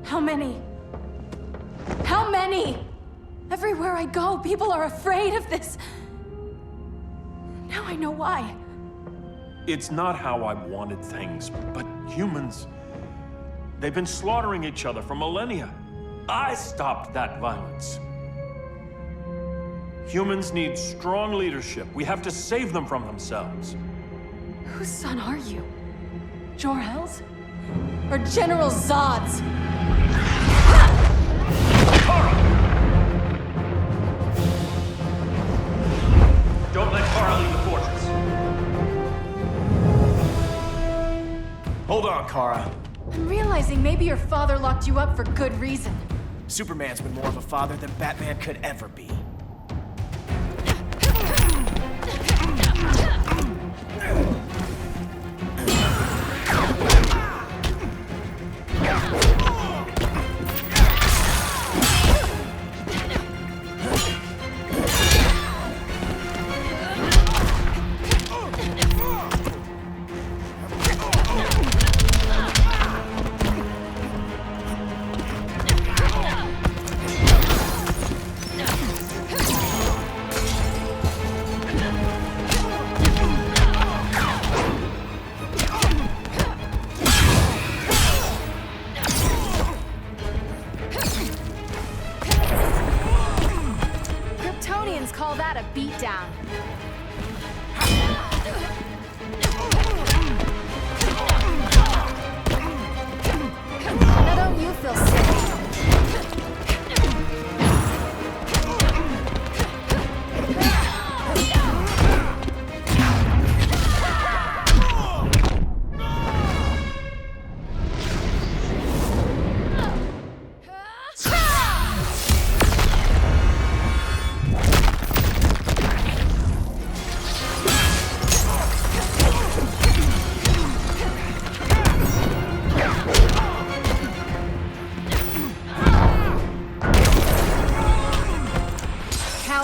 How many? How many? Everywhere I go, people are afraid of this. Now I know why. It's not how I wanted things, but humans... They've been slaughtering each other for millennia. I stopped that violence. Humans need strong leadership. We have to save them from themselves. Whose son are you? Jor-El's? Or General Zod's? Don't let Kara leave the fortress. Hold on, Kara. I'm realizing maybe your father locked you up for good reason. Superman's been more of a father than Batman could ever be. Call that a beatdown. Now don't you feel sick?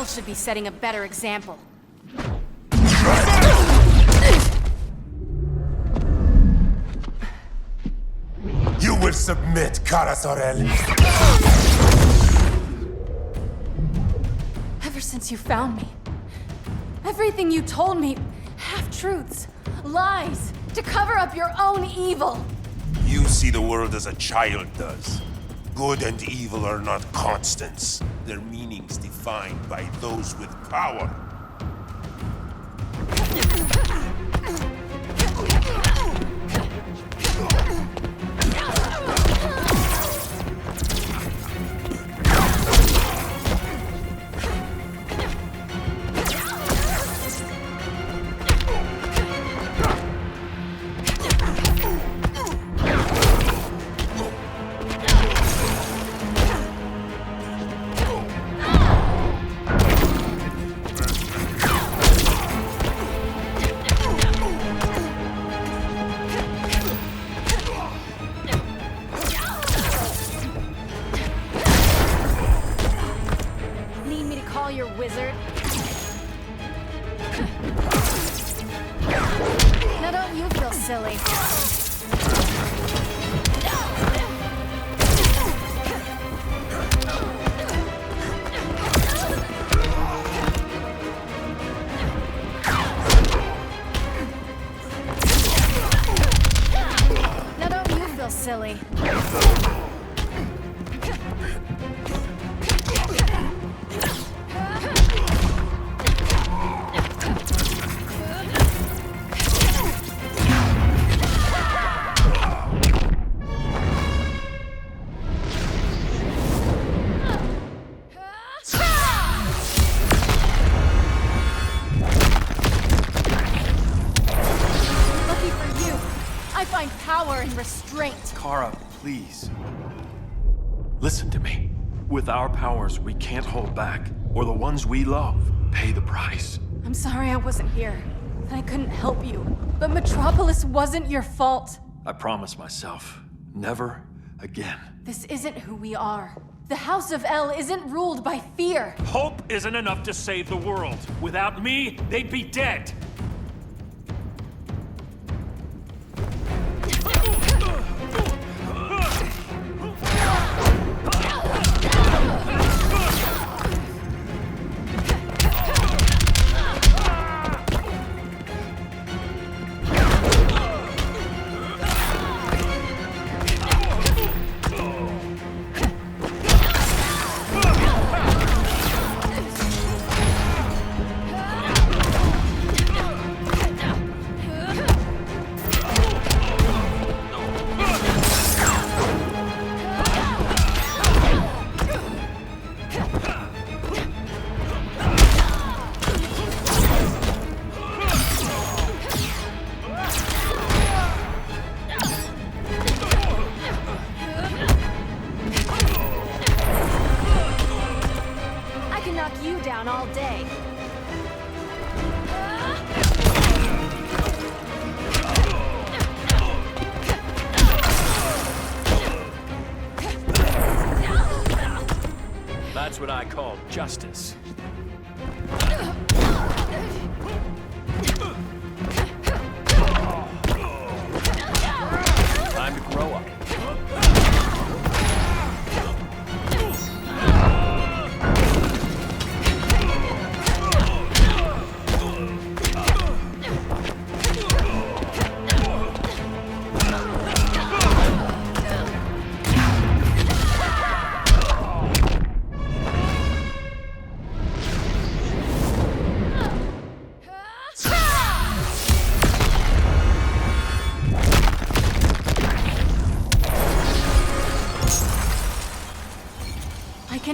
Should be setting a better example. You will submit, Kara Zor-El. Ever since you found me, everything you told me, half-truths, lies, to cover up your own evil. You see the world as a child does. Good and evil are not constants. Their meanings defined by those with power. wizard. Now don't you feel silly? Now don't you feel silly? Restraint. Kara, please. Listen to me. With our powers, we can't hold back, or the ones we love pay the price. I'm sorry I wasn't here, and I couldn't help you. But Metropolis wasn't your fault. I promise myself, never again. This isn't who we are. The House of L isn't ruled by fear. Hope isn't enough to save the world. Without me, they'd be dead. That's what I call justice. Time to grow up.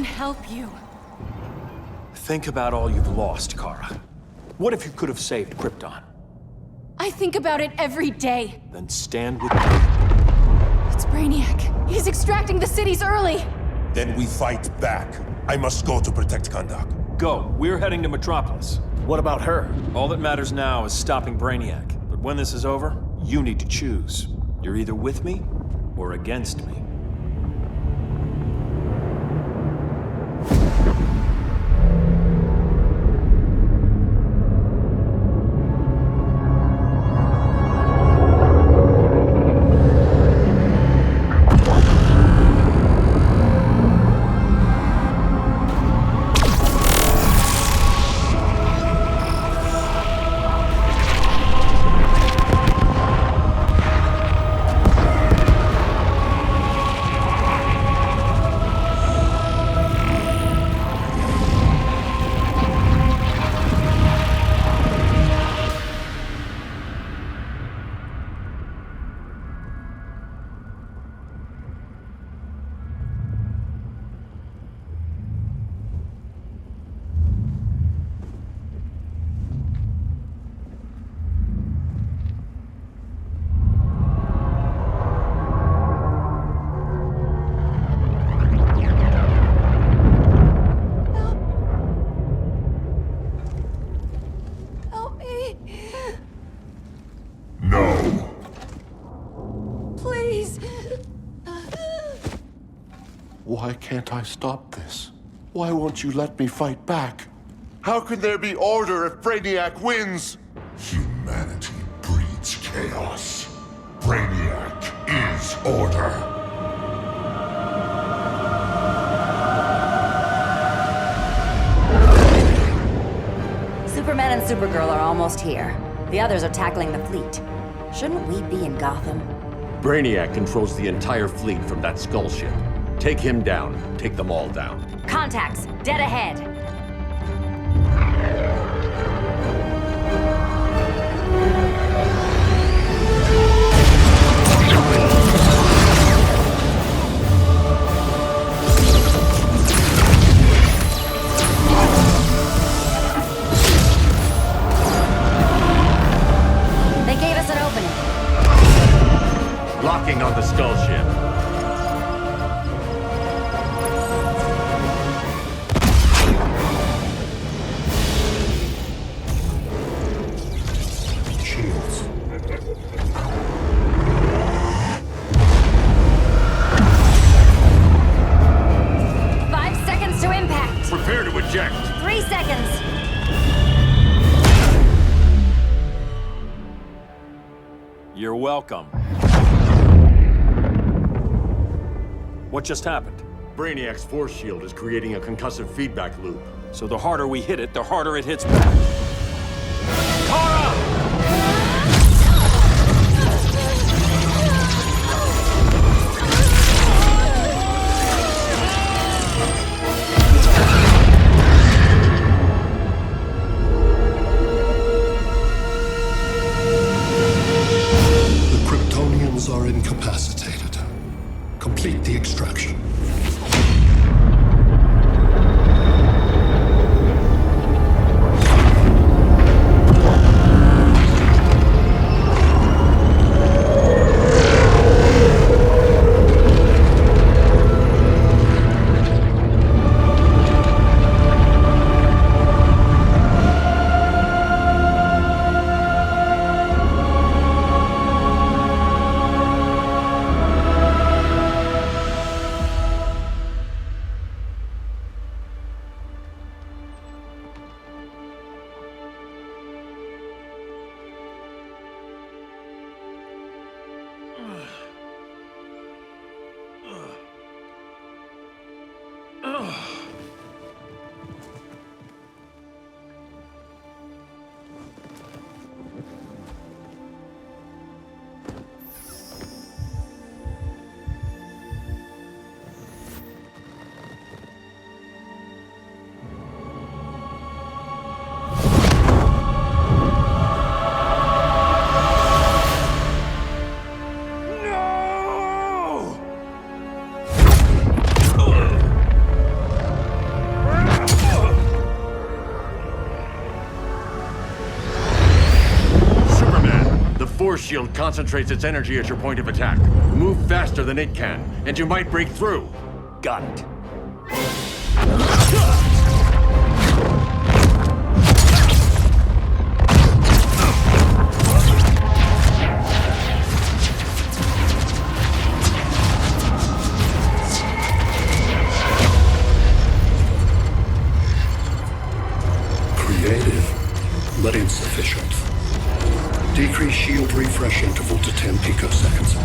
Help you. Think about all you've lost, Kara. What if you could have saved Krypton? I think about it every day. Then stand with me. It's Brainiac. He's extracting the cities early. Then we fight back. I must go to protect Kahndaq. Go. We're heading to Metropolis. What about her? All that matters now is stopping Brainiac. But when this is over, you need to choose. You're either with me or against me. Why can't I stop this? Why won't you let me fight back? How can there be order if Brainiac wins? Humanity breeds chaos. Brainiac is order. Superman and Supergirl are almost here. The others are tackling the fleet. Shouldn't we be in Gotham? Brainiac controls the entire fleet from that skull ship. Take him down. Take them all down. Contacts, dead ahead. They gave us an opening. Locking on the skull ship. Shields. Five seconds to impact. Prepare to eject. 3 seconds. You're welcome. What just happened? Brainiac's force shield is creating a concussive feedback loop. So the harder we hit it, the harder it hits back. Kara! The Kryptonians are incapacitated. Complete the extraction. Force shield concentrates its energy at your point of attack. Move faster than it can, and you might break through. Got it. Creative, but insufficient. Decrease shield refresh interval to 10 picoseconds.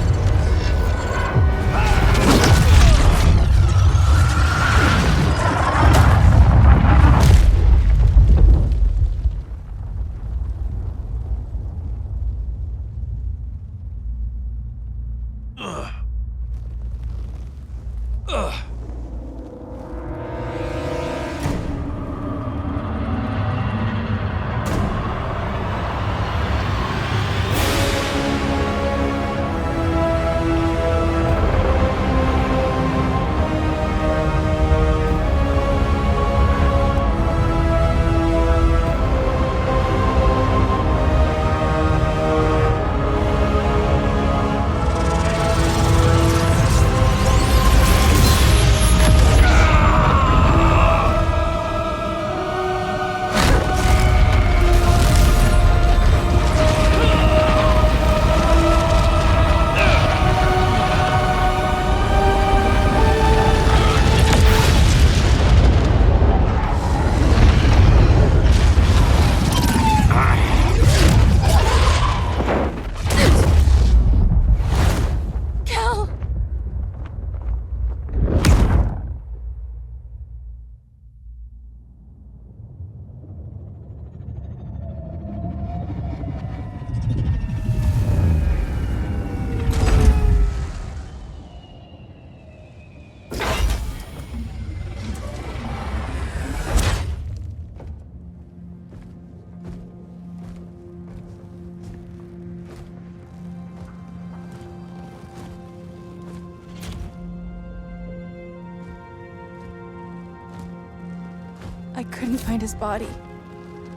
I couldn't find his body.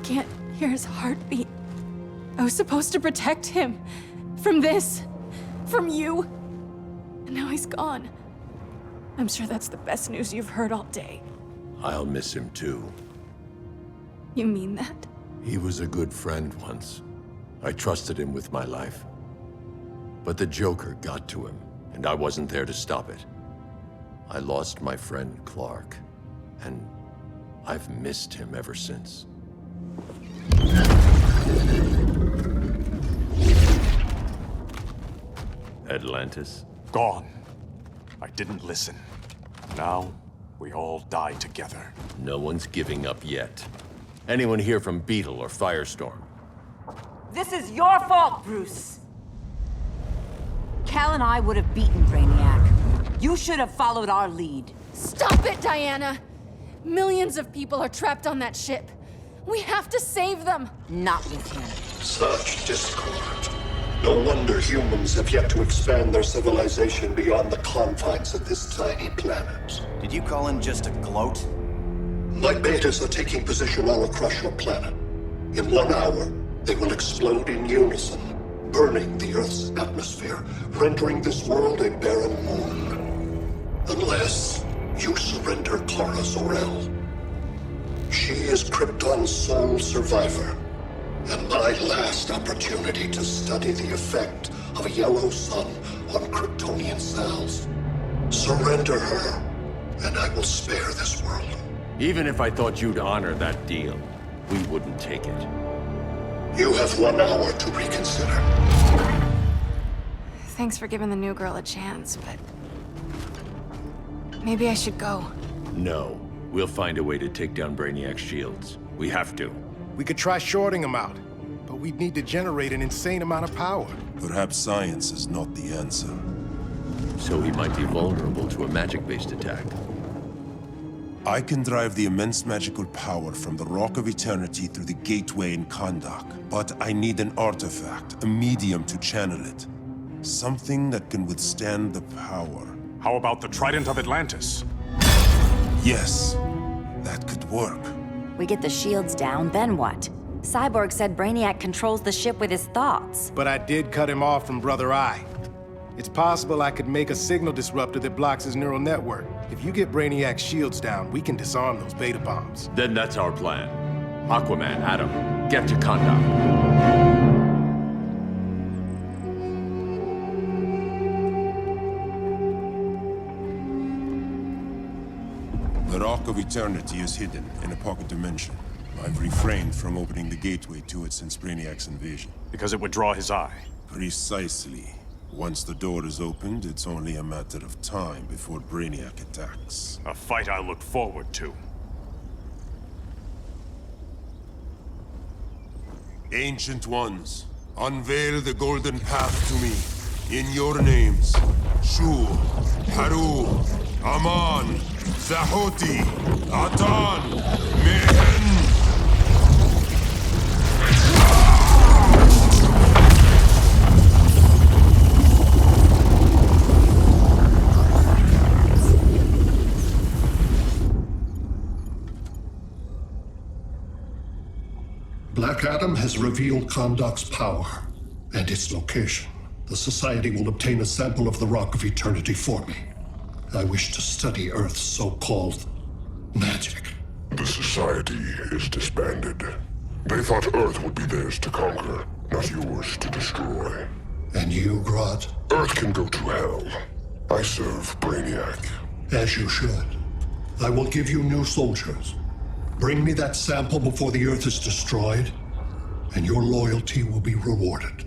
Can't hear his heartbeat. I was supposed to protect him. From this. From you. And now he's gone. I'm sure that's the best news you've heard all day. I'll miss him too. You mean that? He was a good friend once. I trusted him with my life. But the Joker got to him, and I wasn't there to stop it. I lost my friend Clark, and I've missed him ever since. Atlantis? Gone. I didn't listen. Now, we all die together. No one's giving up yet. Anyone here from Beetle or Firestorm? This is your fault, Bruce. Cal and I would have beaten Brainiac. You should have followed our lead. Stop it, Diana! Millions of people are trapped on that ship. We have to save them! Not with him. Such discord. No wonder humans have yet to expand their civilization beyond the confines of this tiny planet. Did you call him just a gloat? My betas are taking position all across your planet. In 1 hour, they will explode in unison, burning the Earth's atmosphere, rendering this world a barren moon. Unless you surrender Clara Zor-El. She is Krypton's sole survivor, and my last opportunity to study the effect of a yellow sun on Kryptonian cells. Surrender her, and I will spare this world. Even if I thought you'd honor that deal, we wouldn't take it. You have 1 hour to reconsider. Thanks for giving the new girl a chance, but... maybe I should go. No. We'll find a way to take down Brainiac's shields. We have to. We could try shorting him out, but we'd need to generate an insane amount of power. Perhaps science is not the answer. So he might be vulnerable to a magic-based attack. I can drive the immense magical power from the Rock of Eternity through the gateway in Kahndaq, but I need an artifact, a medium to channel it. Something that can withstand the power. How about the Trident of Atlantis? Yes, that could work. We get the shields down, then what? Cyborg said Brainiac controls the ship with his thoughts. But I did cut him off from Brother Eye. It's possible I could make a signal disruptor that blocks his neural network. If you get Brainiac's shields down, we can disarm those beta bombs. Then that's our plan. Aquaman, Adam, get to Kahndaq. The Rock of Eternity is hidden in a pocket dimension. I've refrained from opening the gateway to it since Brainiac's invasion. Because it would draw his eye. Precisely. Once the door is opened, it's only a matter of time before Brainiac attacks. A fight I look forward to. Ancient Ones, unveil the golden path to me. In your names, Shu, Haru, Aman, Zahoti, Atan, Mehen! Black Adam has revealed Kahndaq's power and its location. The Society will obtain a sample of the Rock of Eternity for me. I wish to study Earth's so-called magic. The Society is disbanded. They thought Earth would be theirs to conquer, not yours to destroy. And you, Grodd? Earth can go to hell. I serve Brainiac. As you should. I will give you new soldiers. Bring me that sample before the Earth is destroyed, and your loyalty will be rewarded.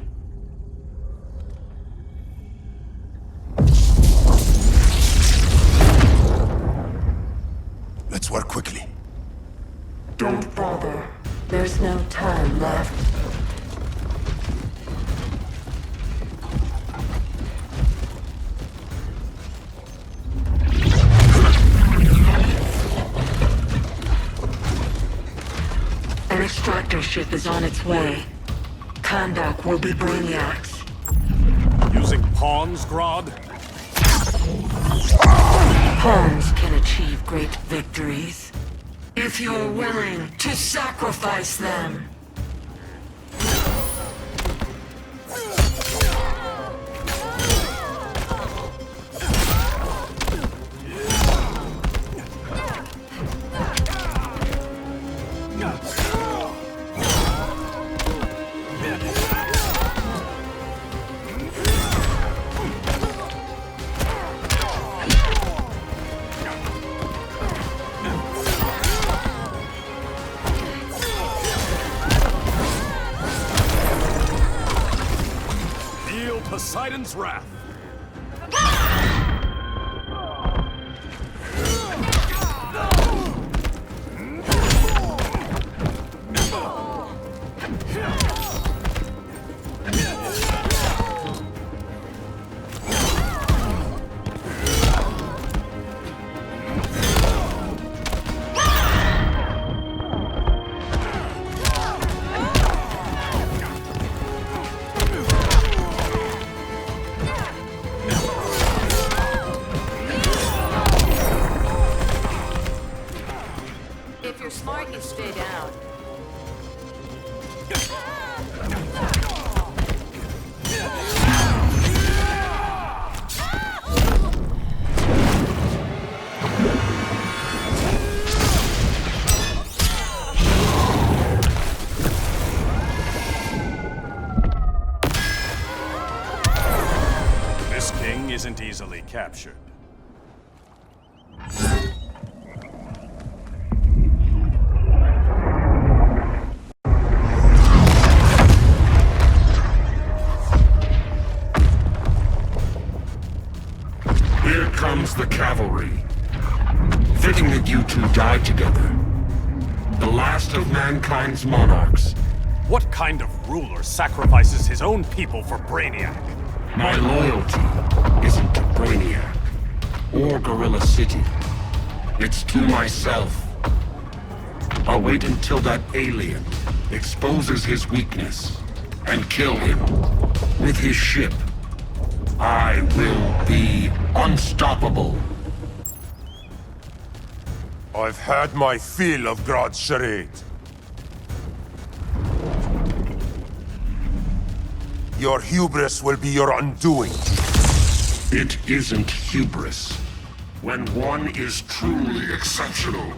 Let's work quickly. Don't bother. There's no time left. An extractor ship is on its way. Kahndaq will be Brainiac's. Using pawns, Grodd? Pawns can achieve great victories. If you're willing to sacrifice them. Poseidon's wrath. Isn't easily captured. Here comes the cavalry. Fitting that you two died together. The last of mankind's monarchs. What kind of ruler sacrifices his own people for Brainiac? My loyalty isn't to Brainiac or Gorilla City. It's to myself. I'll wait until that alien exposes his weakness and kill him with his ship. I will be unstoppable. I've had my fill of Grodd's charade. Your hubris will be your undoing. It isn't hubris when one is truly exceptional.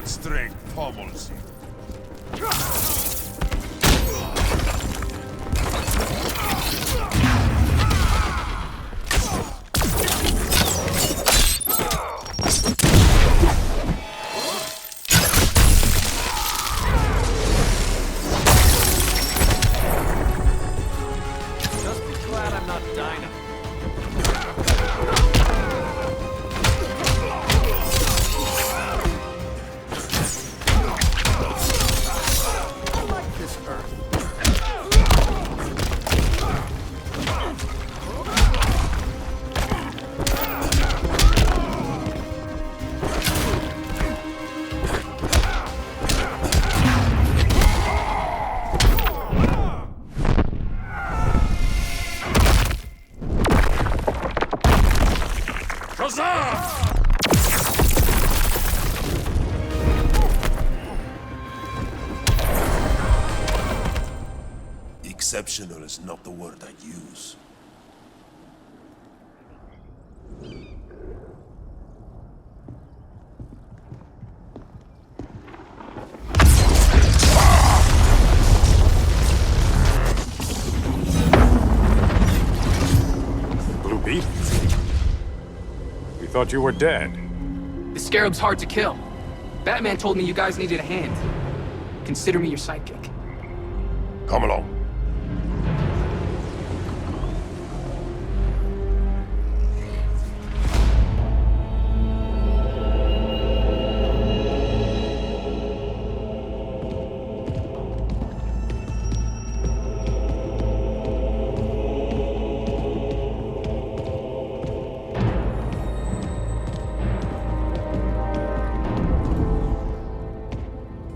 Strength pummels him. Just be glad I'm not Dino. Exceptional is not the word I use. Blue Beetle? We thought you were dead. The Scarab's hard to kill. Batman told me you guys needed a hand. Consider me your sidekick. Come along.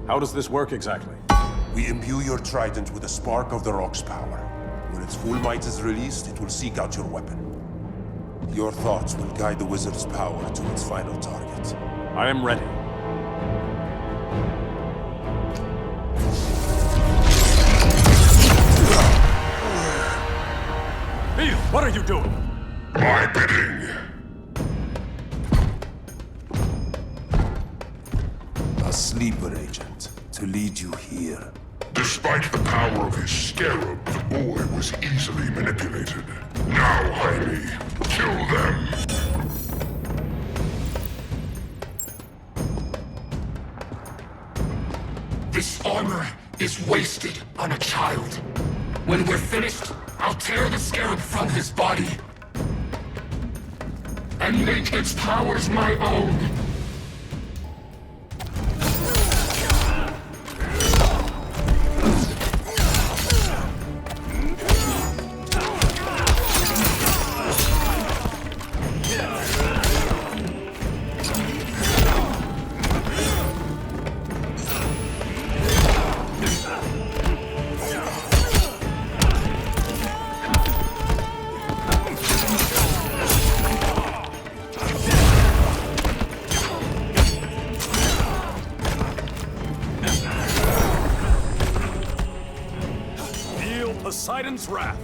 How does this work exactly? We imbue your trident with a spark of the rock's power. When its full might is released, it will seek out your weapon. Your thoughts will guide the wizard's power to its final target. I am ready. Neil, what are you doing? My bidding. A sleeper agent to lead you here. Despite the power of his scarab, the boy was easily manipulated. Now, Jaime, kill them! This armor is wasted on a child. When we're finished, I'll tear the scarab from his body and make its powers my own. Poseidon's wrath.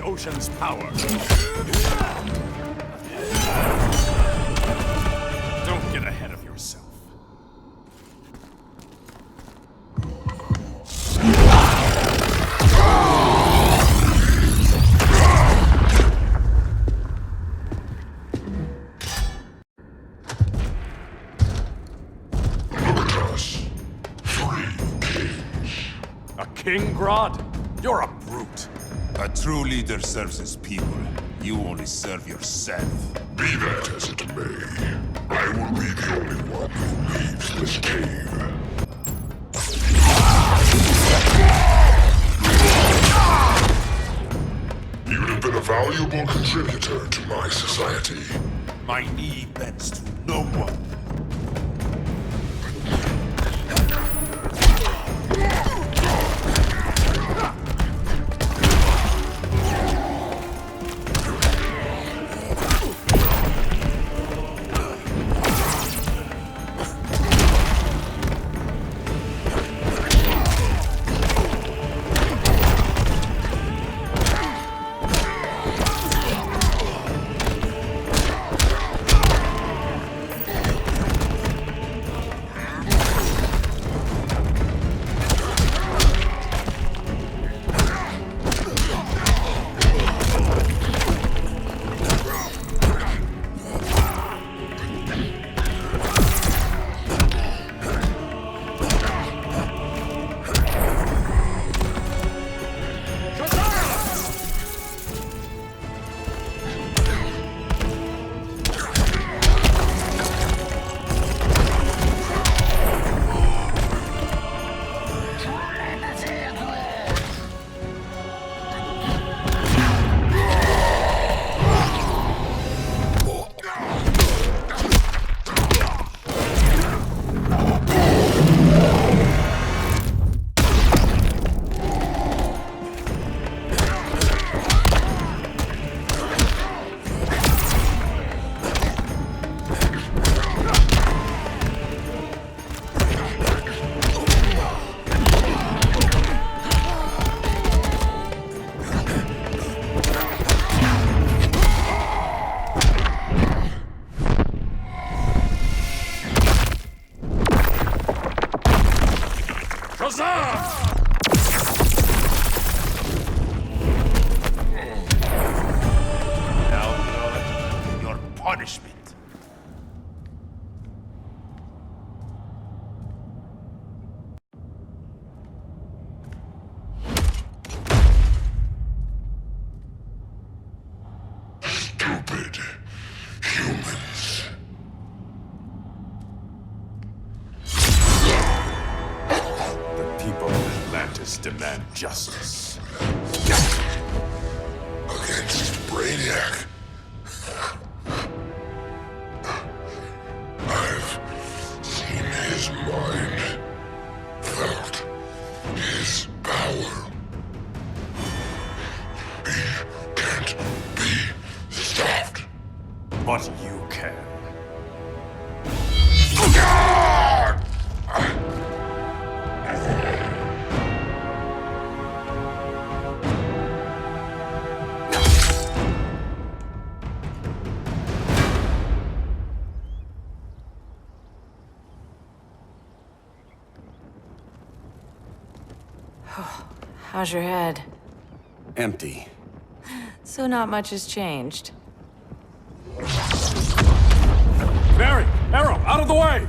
Ocean's power. Don't get ahead of yourself. Look at us. 3 kings. A king, Grodd? You're a brute. A true leader serves his people. You only serve yourself. Be that as it may, I will be the only one who leaves this cave. You'd have been a valuable contributor to my society. My knee bends to no one. Now, your punishment. Stupid humans. The people of Atlantis demand justice. Against Brainiac. I've seen his mind, felt his power. He can't be stopped. But you can. How's your head? Empty. So not much has changed. Barry! Arrow! Out of the way!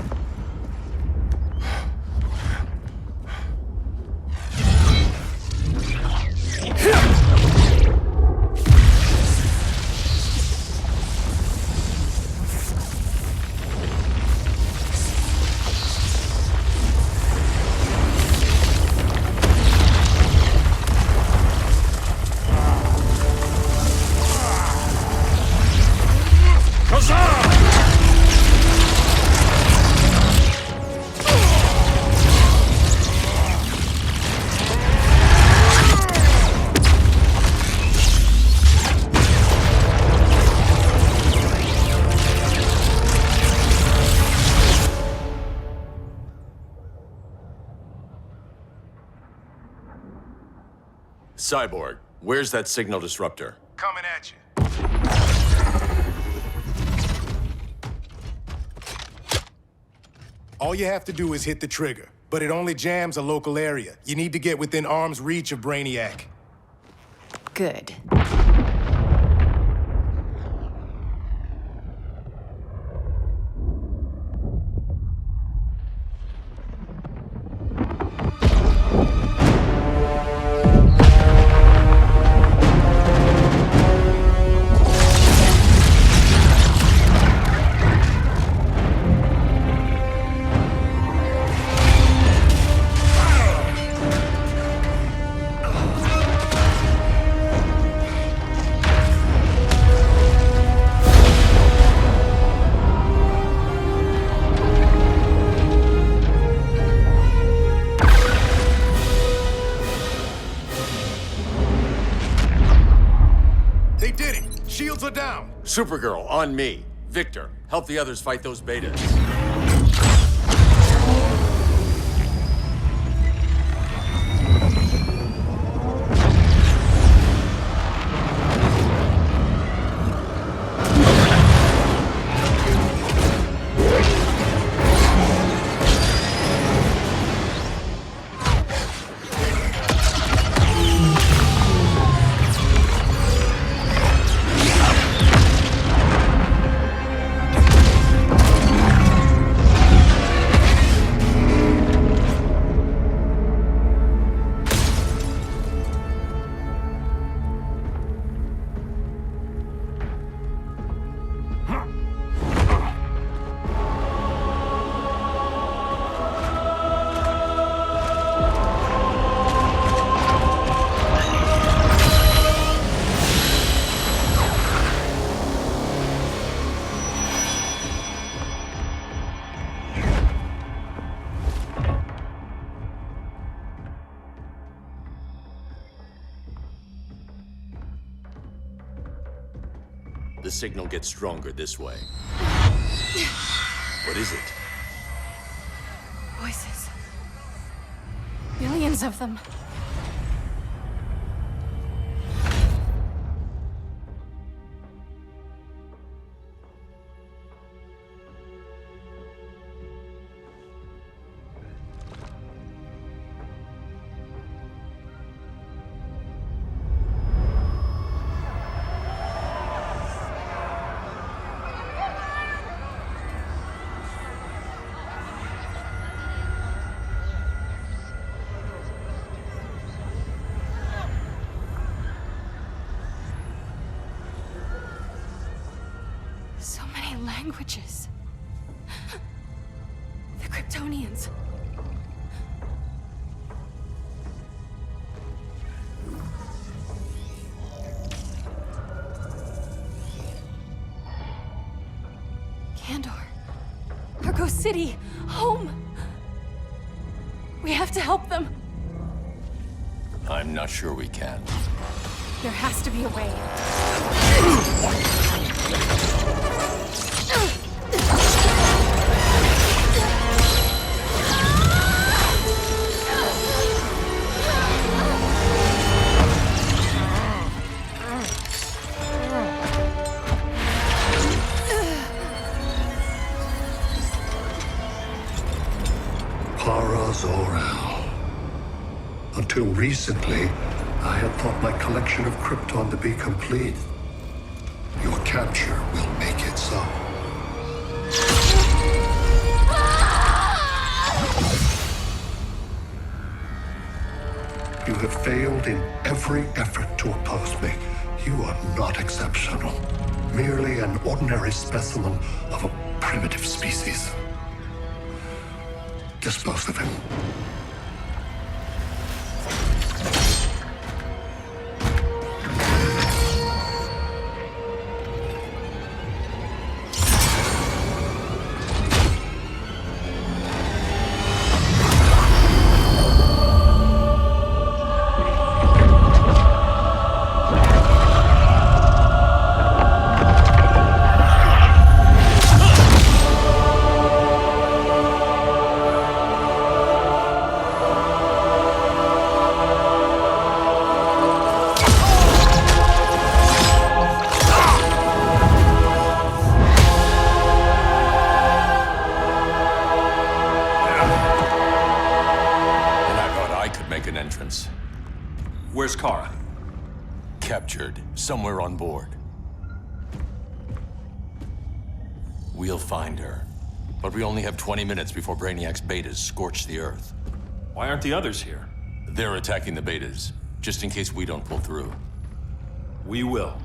Cyborg, where's that signal disruptor? Coming at you. All you have to do is hit the trigger, but it only jams a local area. You need to get within arm's reach of Brainiac. Good. Shields are down. Supergirl, on me. Victor, help the others fight those betas. The signal gets stronger this way. What is it? Voices. Billions of them. languages. The Kryptonians. Kandor. Argo City. Home. We have to help them. I'm not sure we can. There has to be a way. Until recently, I had thought my collection of Krypton to be complete. Your capture will make it so. You have failed in every effort to oppose me. You are not exceptional. Merely an ordinary specimen of a primitive species. Dispose of him. Where's Kara? Captured, somewhere on board. We'll find her. But we only have 20 minutes before Brainiac's betas scorch the Earth. Why aren't the others here? They're attacking the betas, just in case we don't pull through. We will.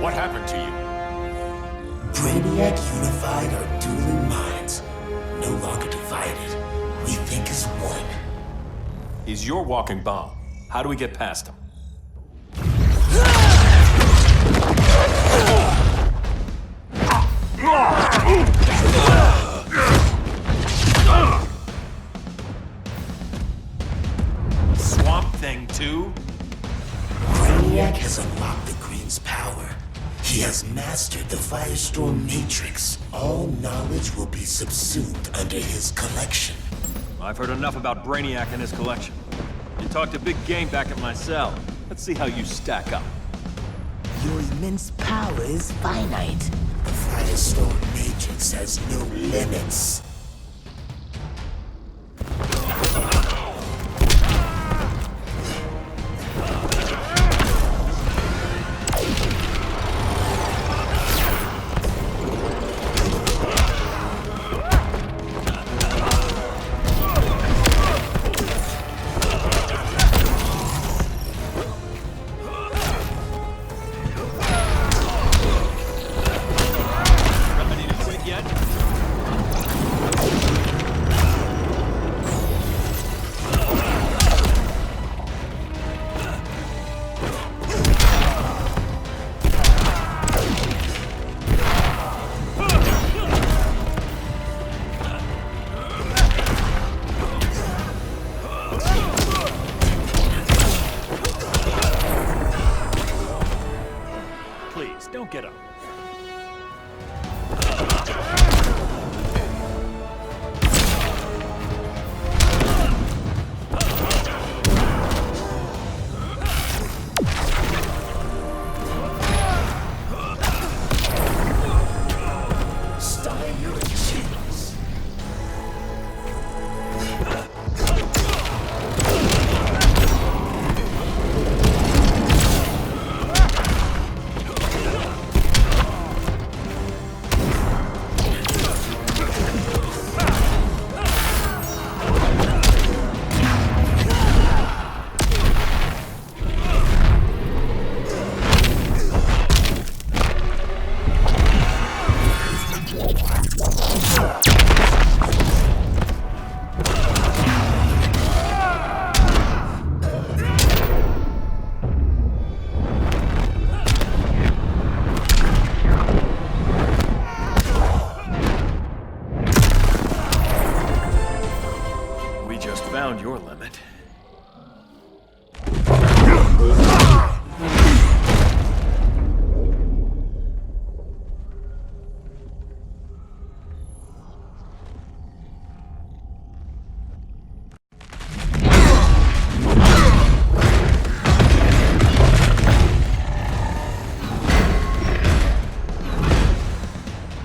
What happened to you? Brainiac unified our dueling minds. No longer divided. We think as one. He's your walking bomb. How do we get past him? Swamp Thing 2? Brainiac has unlocked the Green's power. He has mastered the Firestorm Matrix. All knowledge will be subsumed under his collection. I've heard enough about Brainiac and his collection. You talked a big game back at my cell. Let's see how you stack up. Your immense power is finite. The Firestorm Matrix has no limits. Don't get up.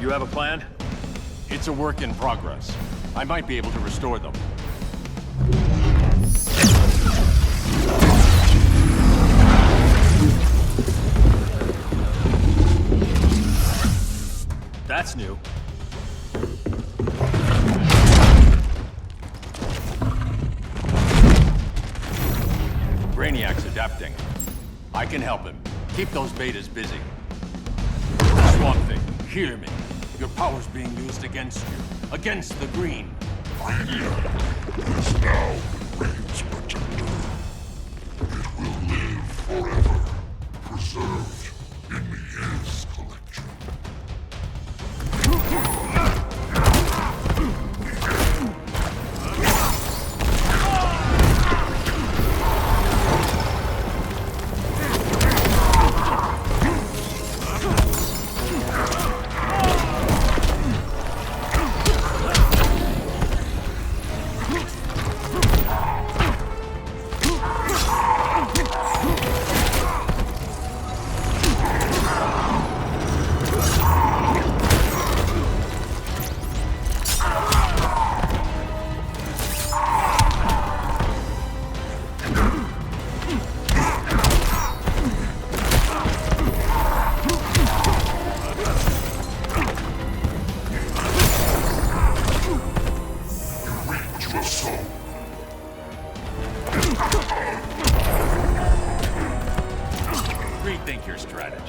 You have a plan? It's a work in progress. I might be able to restore them. That's new. Brainiac's adapting. I can help him. Keep those betas busy. Swamp Thing, hear me. Your power's being used against you. Against the Green. Brainiac is now Rain's protector. It will live forever, preserved in his collection. Rethink your strategy.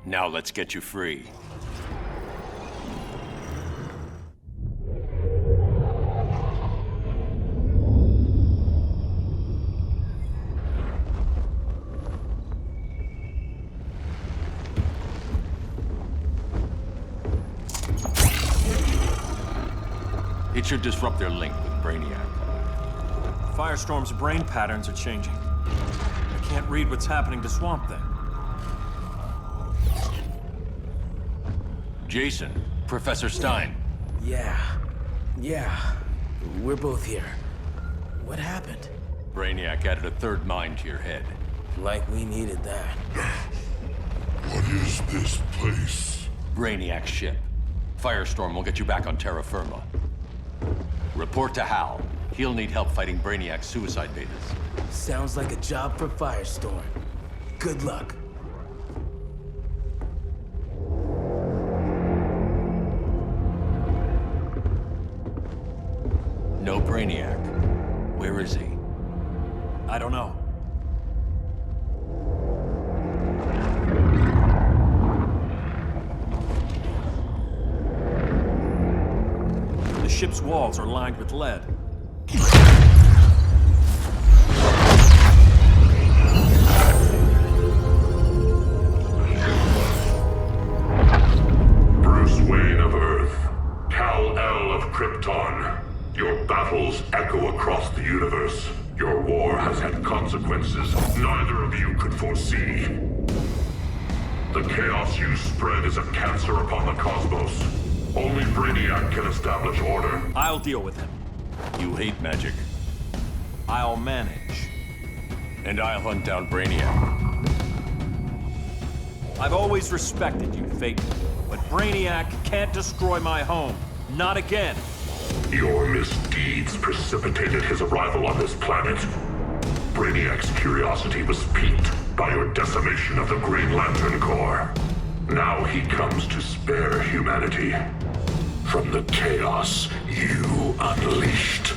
Now let's get you free. It should disrupt their link with Brainiac. Firestorm's brain patterns are changing. I can't read what's happening to Swamp Thing. Jason, Professor Stein. Yeah. We're both here. What happened? Brainiac added a third mind to your head. Like we needed that. What is this place? Brainiac's ship. Firestorm will get you back on terra firma. Report to Hal. He'll need help fighting Brainiac's suicide betas. Sounds like a job for Firestorm. Good luck. No Brainiac. Where is he? I don't know. The ship's walls are lined with lead. Bruce Wayne of Earth, Kal-El of Krypton. Your battles echo across the universe. Your war has had consequences neither of you could foresee. The chaos you spread is a cancer upon the cosmos. Only Brainiac can establish order. I'll deal with him. You hate magic. I'll manage. And I'll hunt down Brainiac. I've always respected you, Phaeton. But Brainiac can't destroy my home. Not again. Your misdeeds precipitated his arrival on this planet. Brainiac's curiosity was piqued by your decimation of the Green Lantern Corps. Now he comes to spare humanity from the chaos you unleashed.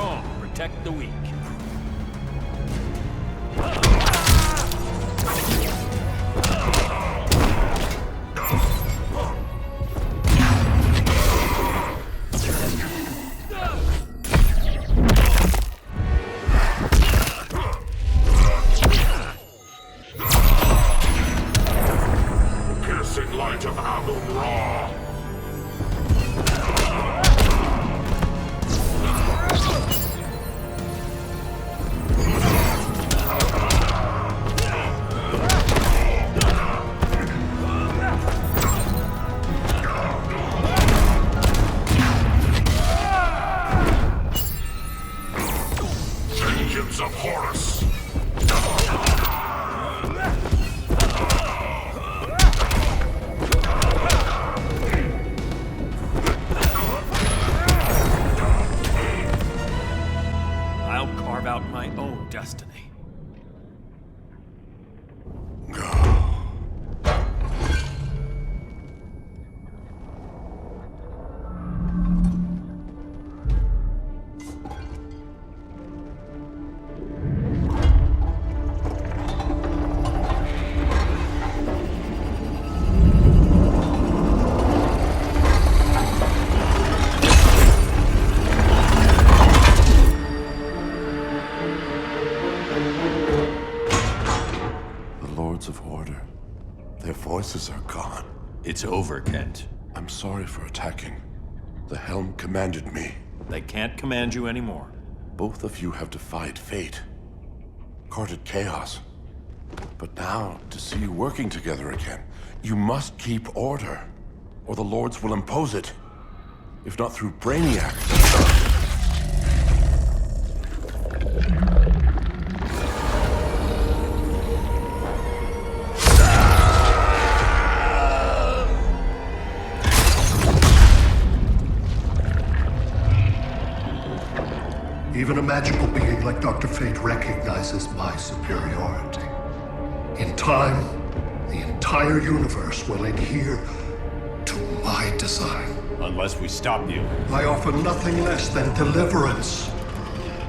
strong protect the weak. Piercing light of Amun-Ra. Vengeance of Horus. I'll carve out my own destiny. Voices are gone. It's over, Kent. I'm sorry for attacking. The Helm commanded me. They can't command you anymore. Both of you have defied fate, courted chaos. But now, to see you working together again, you must keep order, or the Lords will impose it. If not through Brainiac. Even a magical being like Dr. Fate recognizes my superiority. In time, the entire universe will adhere to my design. Unless we stop you. I offer nothing less than deliverance.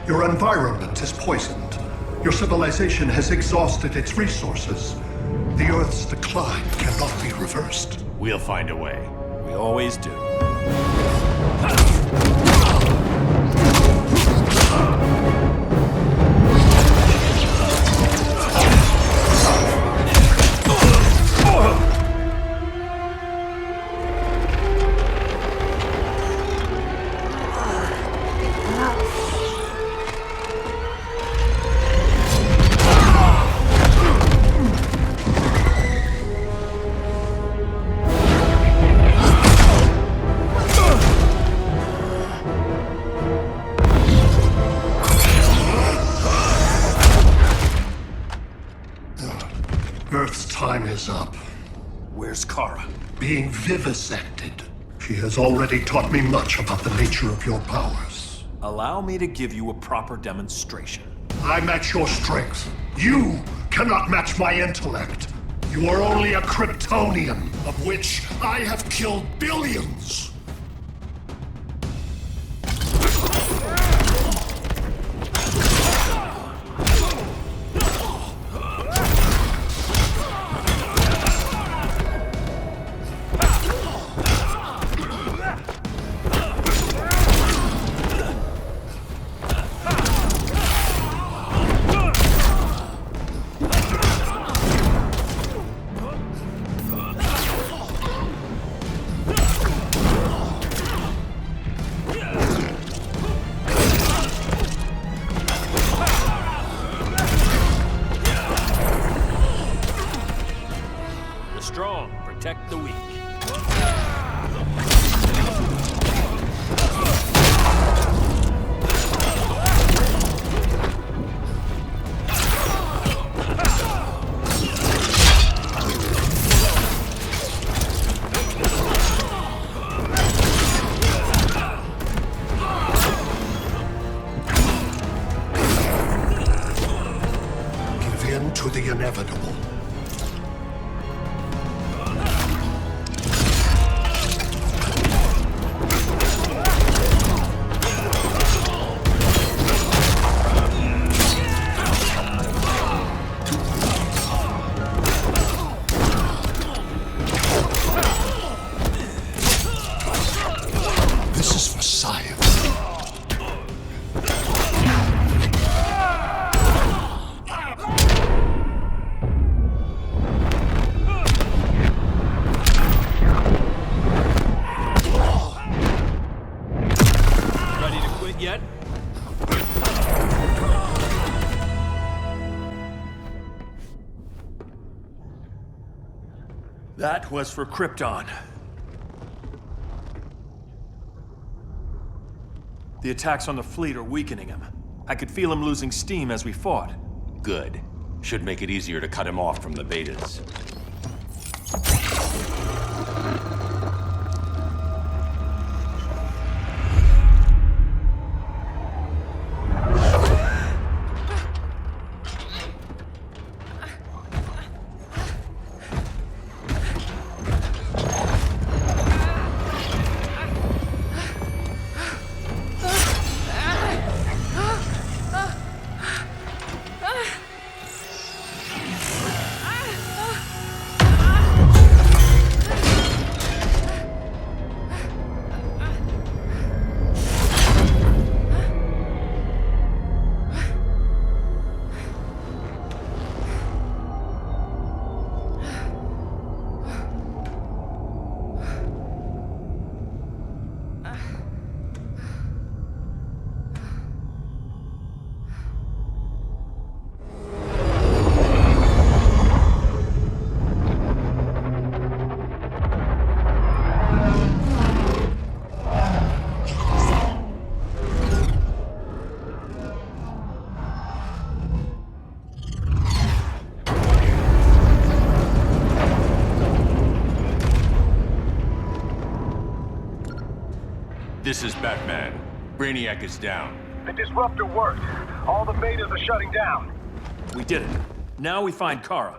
Your environment is poisoned. Your civilization has exhausted its resources. The Earth's decline cannot be reversed. We'll find a way. We always do. Earth's time is up. Where's Kara? Being vivisected. She has already taught me much about the nature of your powers. Allow me to give you a proper demonstration. I match your strength. You cannot match my intellect. You are only a Kryptonian, of which I have killed billions. Protect the weak. Give in to the inevitable. That was for Krypton. The attacks on the fleet are weakening him. I could feel him losing steam as we fought. Good. Should make it easier to cut him off from the betas. This is Batman. Brainiac is down. The disruptor worked. All the betas are shutting down. We did it. Now we find Kara.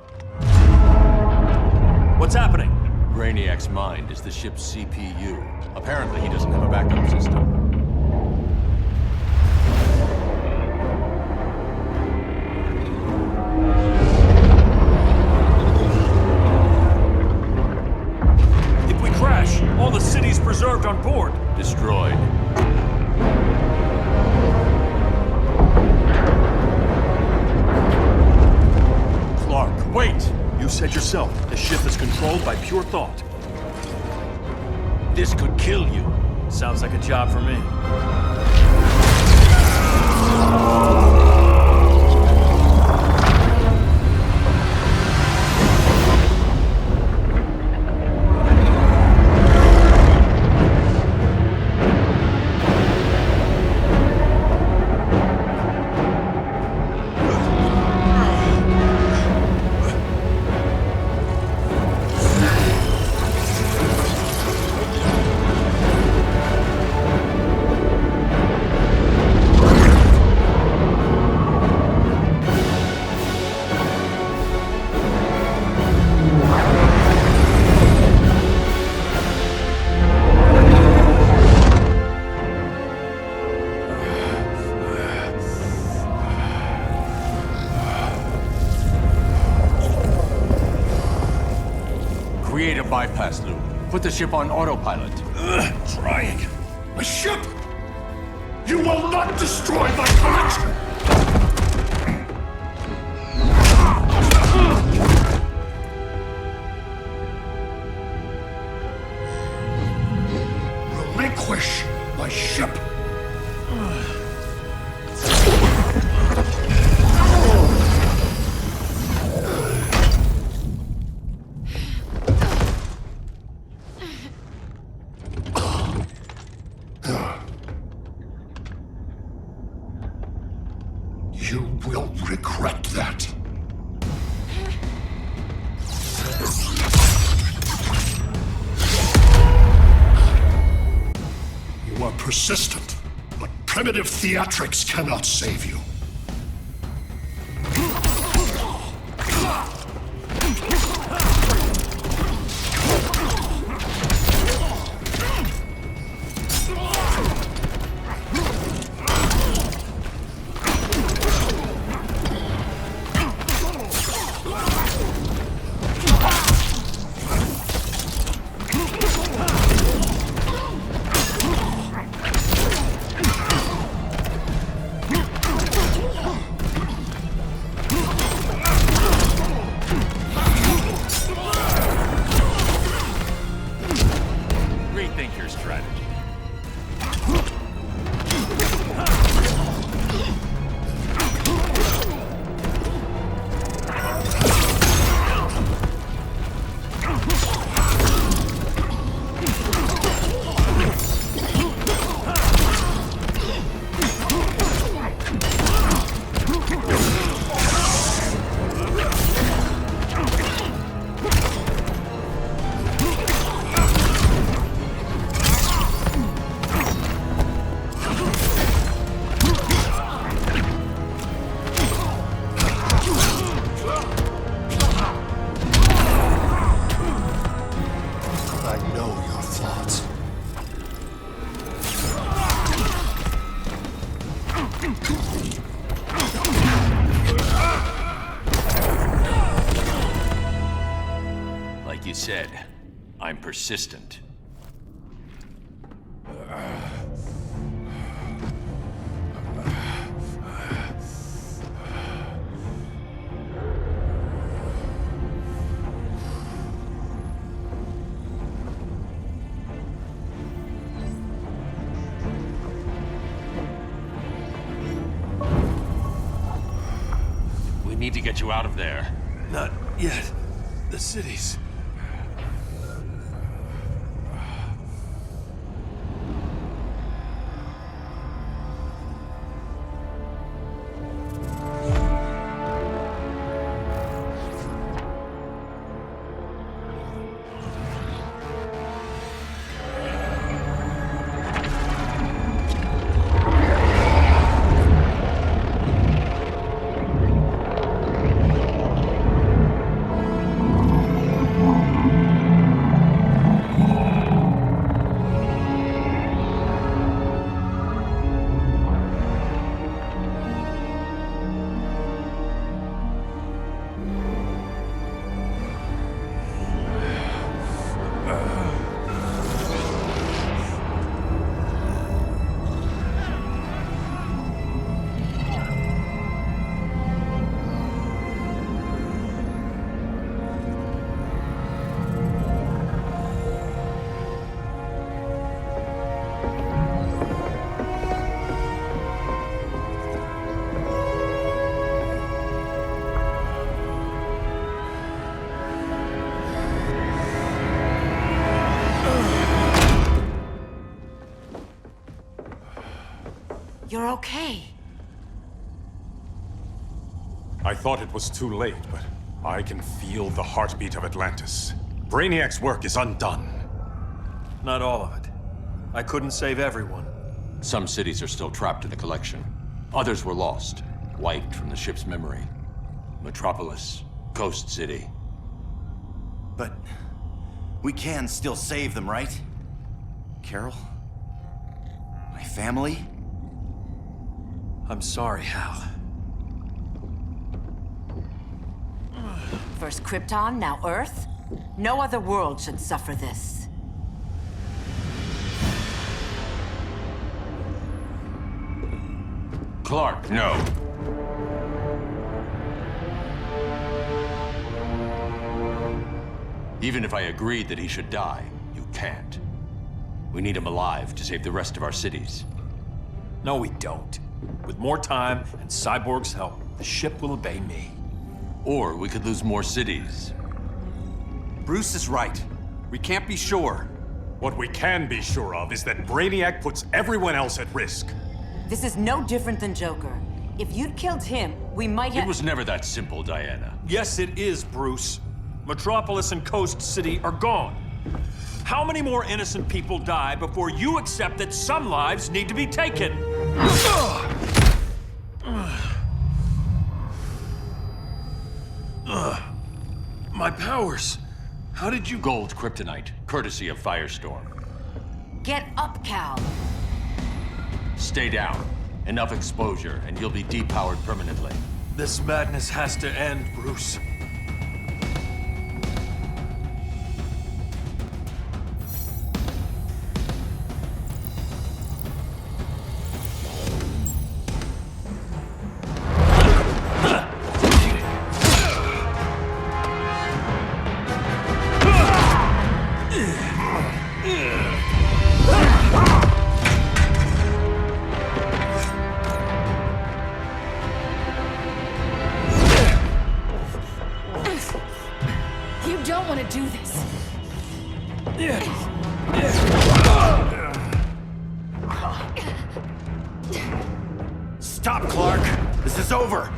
What's happening? Brainiac's mind is the ship's CPU. Apparently he doesn't have a backup system. If we crash, all the city's preserved on board. Destroyed. Clark, wait! You said yourself, the ship is controlled by pure thought. This could kill you. Sounds like a job for me. Create a bypass loop. Put the ship on autopilot. Trying. My ship! You will not destroy my collection! Relinquish my ship! You will regret that. You are persistent, but primitive theatrics cannot save you. said, I'm persistent. We need to get you out of there. Not yet. The cities. You're okay. I thought it was too late, but I can feel the heartbeat of Atlantis. Brainiac's work is undone. Not all of it. I couldn't save everyone. Some cities are still trapped in the collection. Others were lost, wiped from the ship's memory. Metropolis, Ghost City. But we can still save them, right? Carol? My family? I'm sorry, Hal. First Krypton, now Earth? No other world should suffer this. Clark, no. Even if I agreed that he should die, you can't. We need him alive to save the rest of our cities. No, we don't. With more time and Cyborg's help, the ship will obey me. Or we could lose more cities. Bruce is right. We can't be sure. What we can be sure of is that Brainiac puts everyone else at risk. This is no different than Joker. If you'd killed him, we might have— It was never that simple, Diana. Yes, it is, Bruce. Metropolis and Coast City are gone. How many more innocent people die before you accept that some lives need to be taken? My powers. How did you— Gold kryptonite, courtesy of Firestorm. Get up, Cal. Stay down. Enough exposure, and you'll be depowered permanently. This madness has to end, Bruce. Stop, Clark! This is over!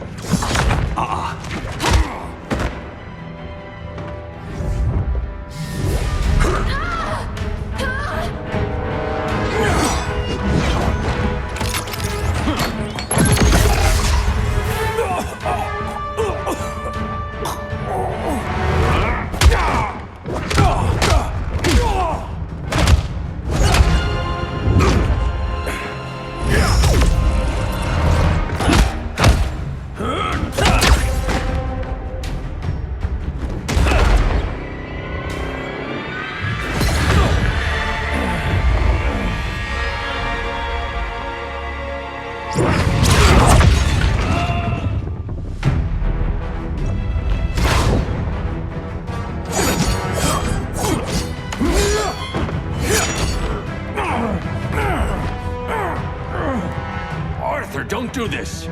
do this.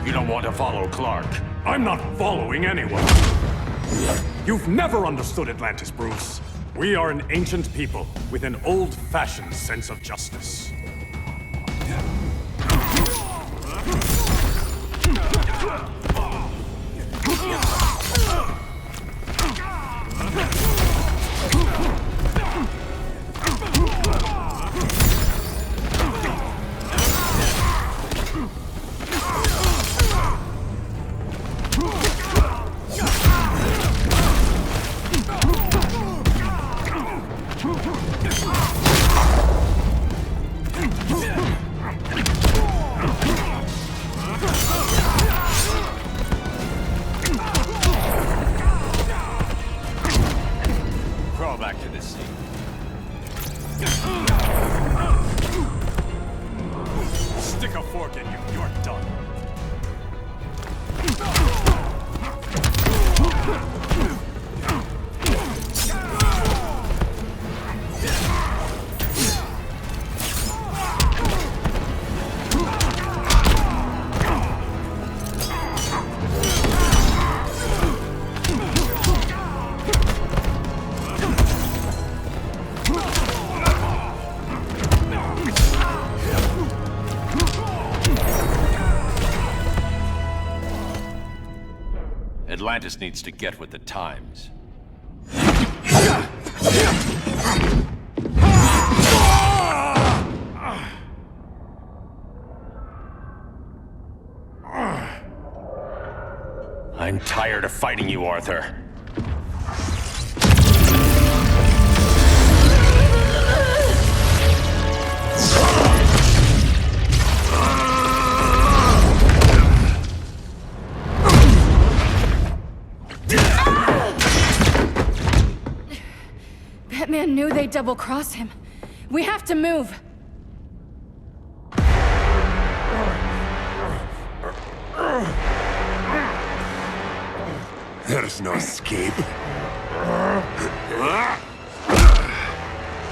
You don't want to follow Clark. I'm not following anyone. You've never understood Atlantis, Bruce. We are an ancient people with an old-fashioned sense of justice. Atlantis needs to get with the times. I'm tired of fighting you, Arthur. Batman knew they'd double-cross him. We have to move. There's no escape.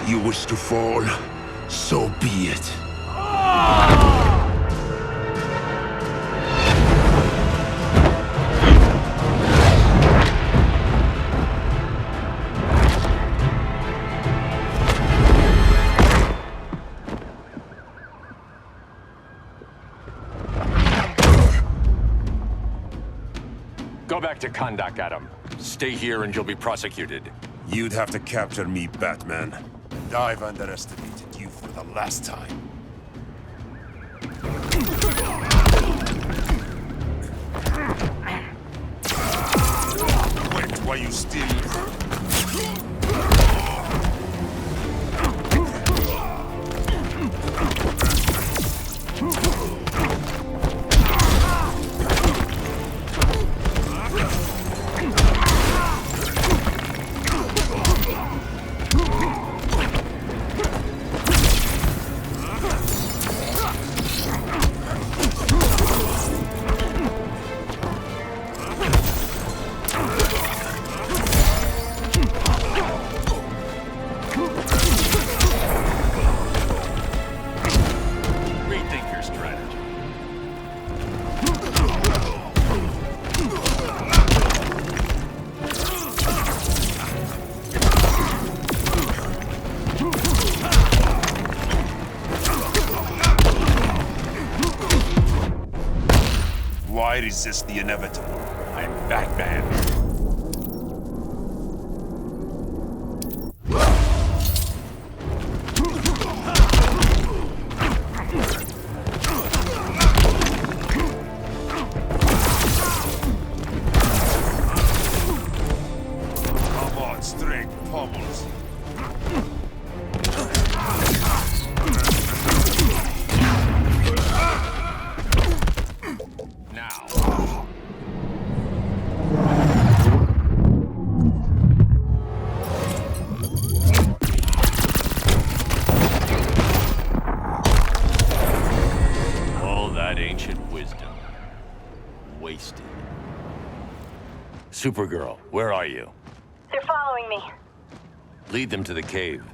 You wish to fall, so be it. Go back to Kondak, Adam. Stay here and you'll be prosecuted. You'd have to capture me, Batman. I've underestimated you for the last time. Wait, why you still... Why resist the inevitable? I'm Batman. Come on, strength pummels. Supergirl, where are you? They're following me. Lead them to the cave.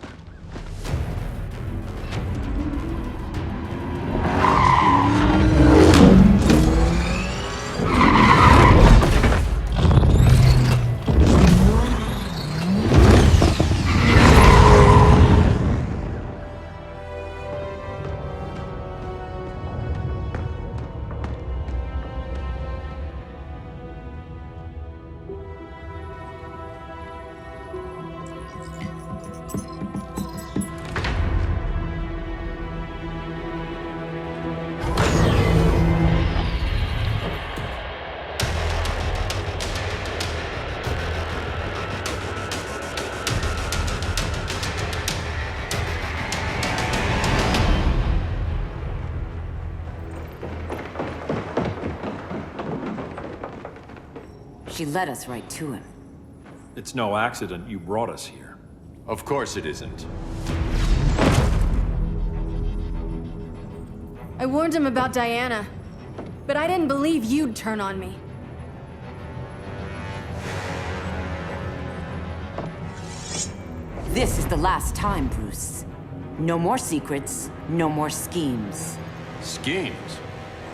She led us right to him. It's no accident you brought us here. Of course it isn't. I warned him about Diana, but I didn't believe you'd turn on me. This is the last time, Bruce. No more secrets, no more schemes. Schemes?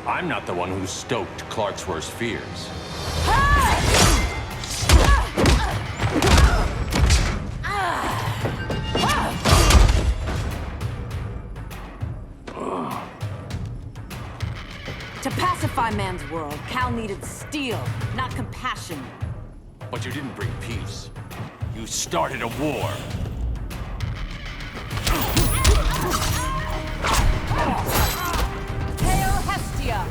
I'm not the one who stoked Clark's worst fears. To pacify man's world, Cal needed steel, not compassion. But you didn't bring peace. You started a war. Hail Hestia!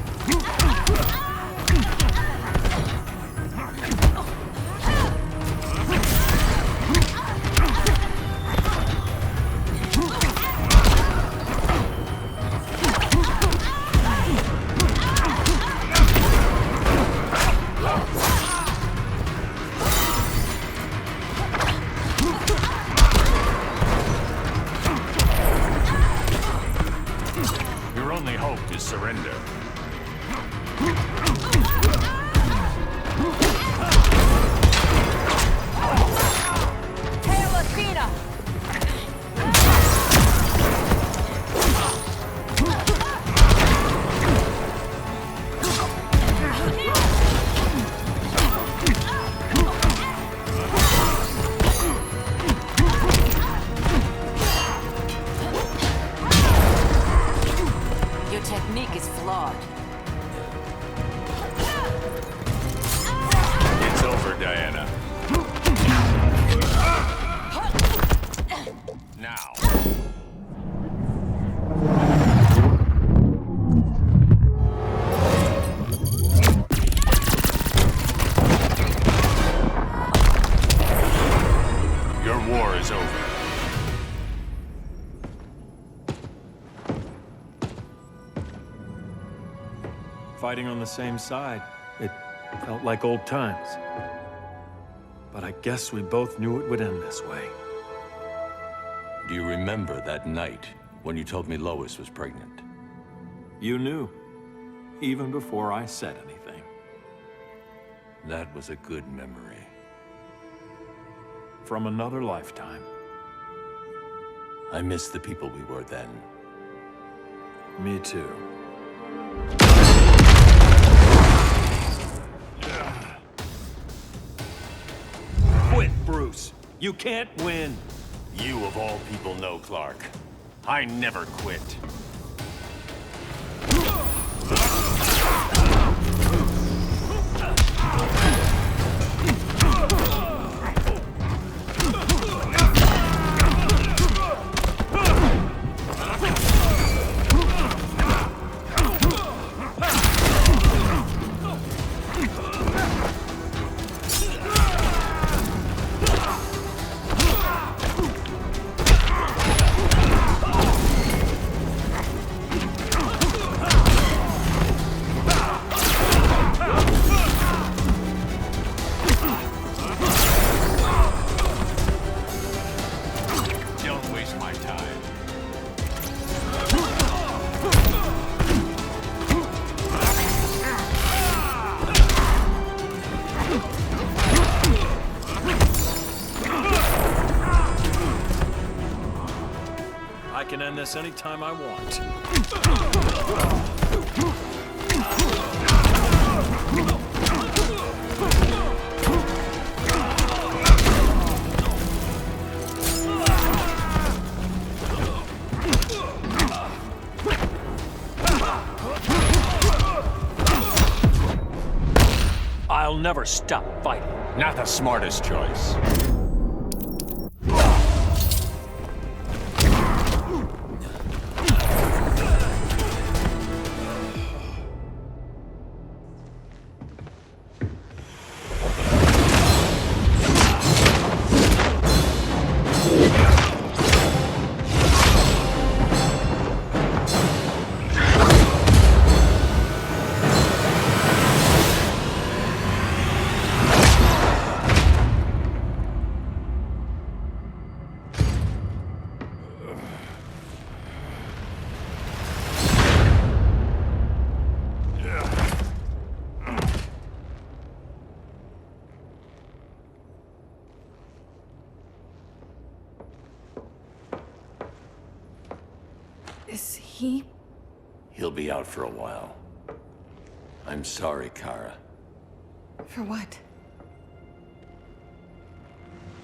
Your only hope is surrender. Hail Athena! Your technique is flawed. It's over, Diana. Now. Your war is over. Fighting on the same side, it felt like old times. But I guess we both knew it would end this way. Do you remember that night when you told me Lois was pregnant? You knew, even before I said anything. That was a good memory. From another lifetime. I miss the people we were then. Me too. Quit, Bruce. You can't win. You of all people know, Clark. I never quit. Don't waste my time. I can end this anytime I want. I'll never stop fighting. Not the smartest choice. He'll be out for a while. I'm sorry, Kara. For what?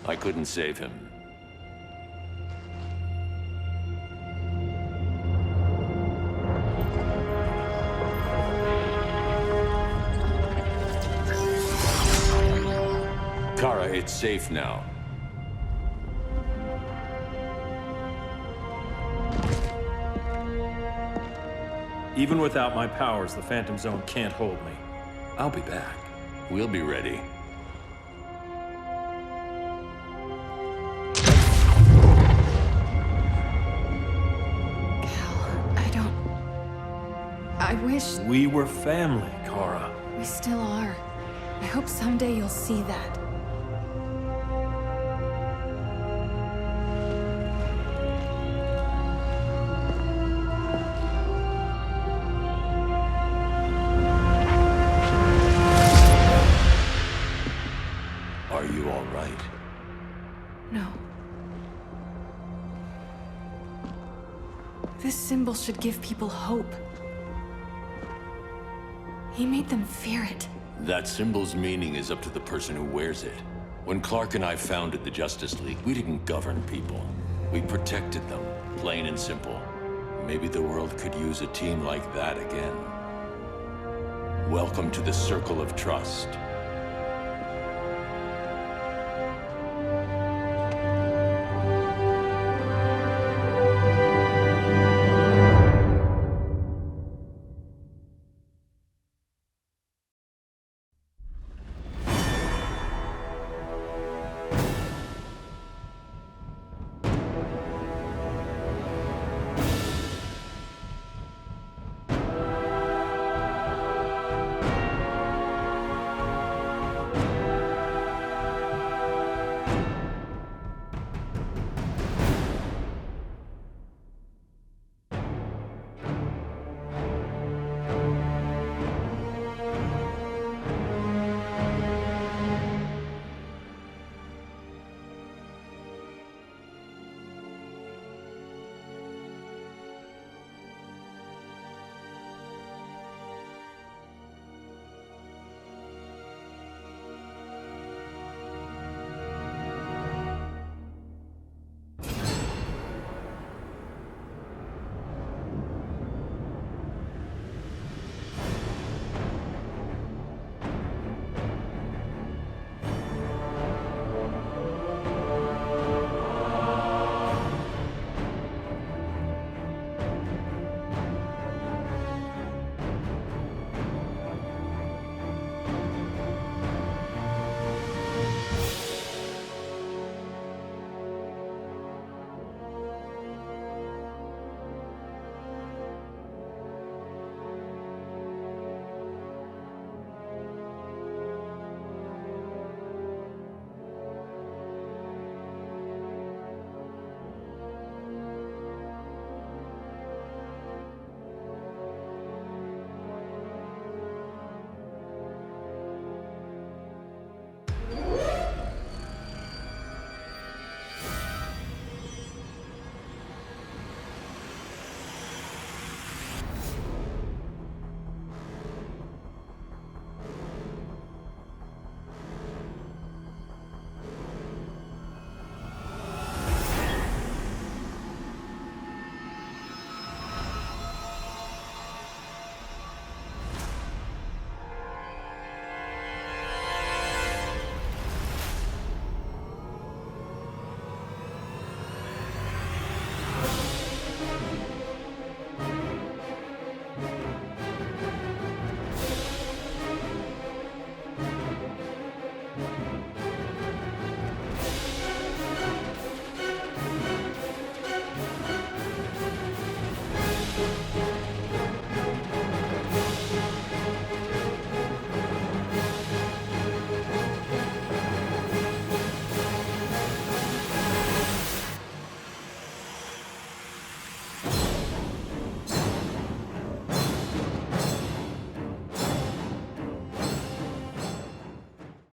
I couldn't save him. Kara, it's safe now. Even without my powers, the Phantom Zone can't hold me. I'll be back. We'll be ready. I wish... We were family, Kara. We still are. I hope someday you'll see that. Are you all right? No. This symbol should give people hope. He made them fear it. That symbol's meaning is up to the person who wears it. When Clark and I founded the Justice League, we didn't govern people. We protected them, plain and simple. Maybe the world could use a team like that again. Welcome to the Circle of Trust.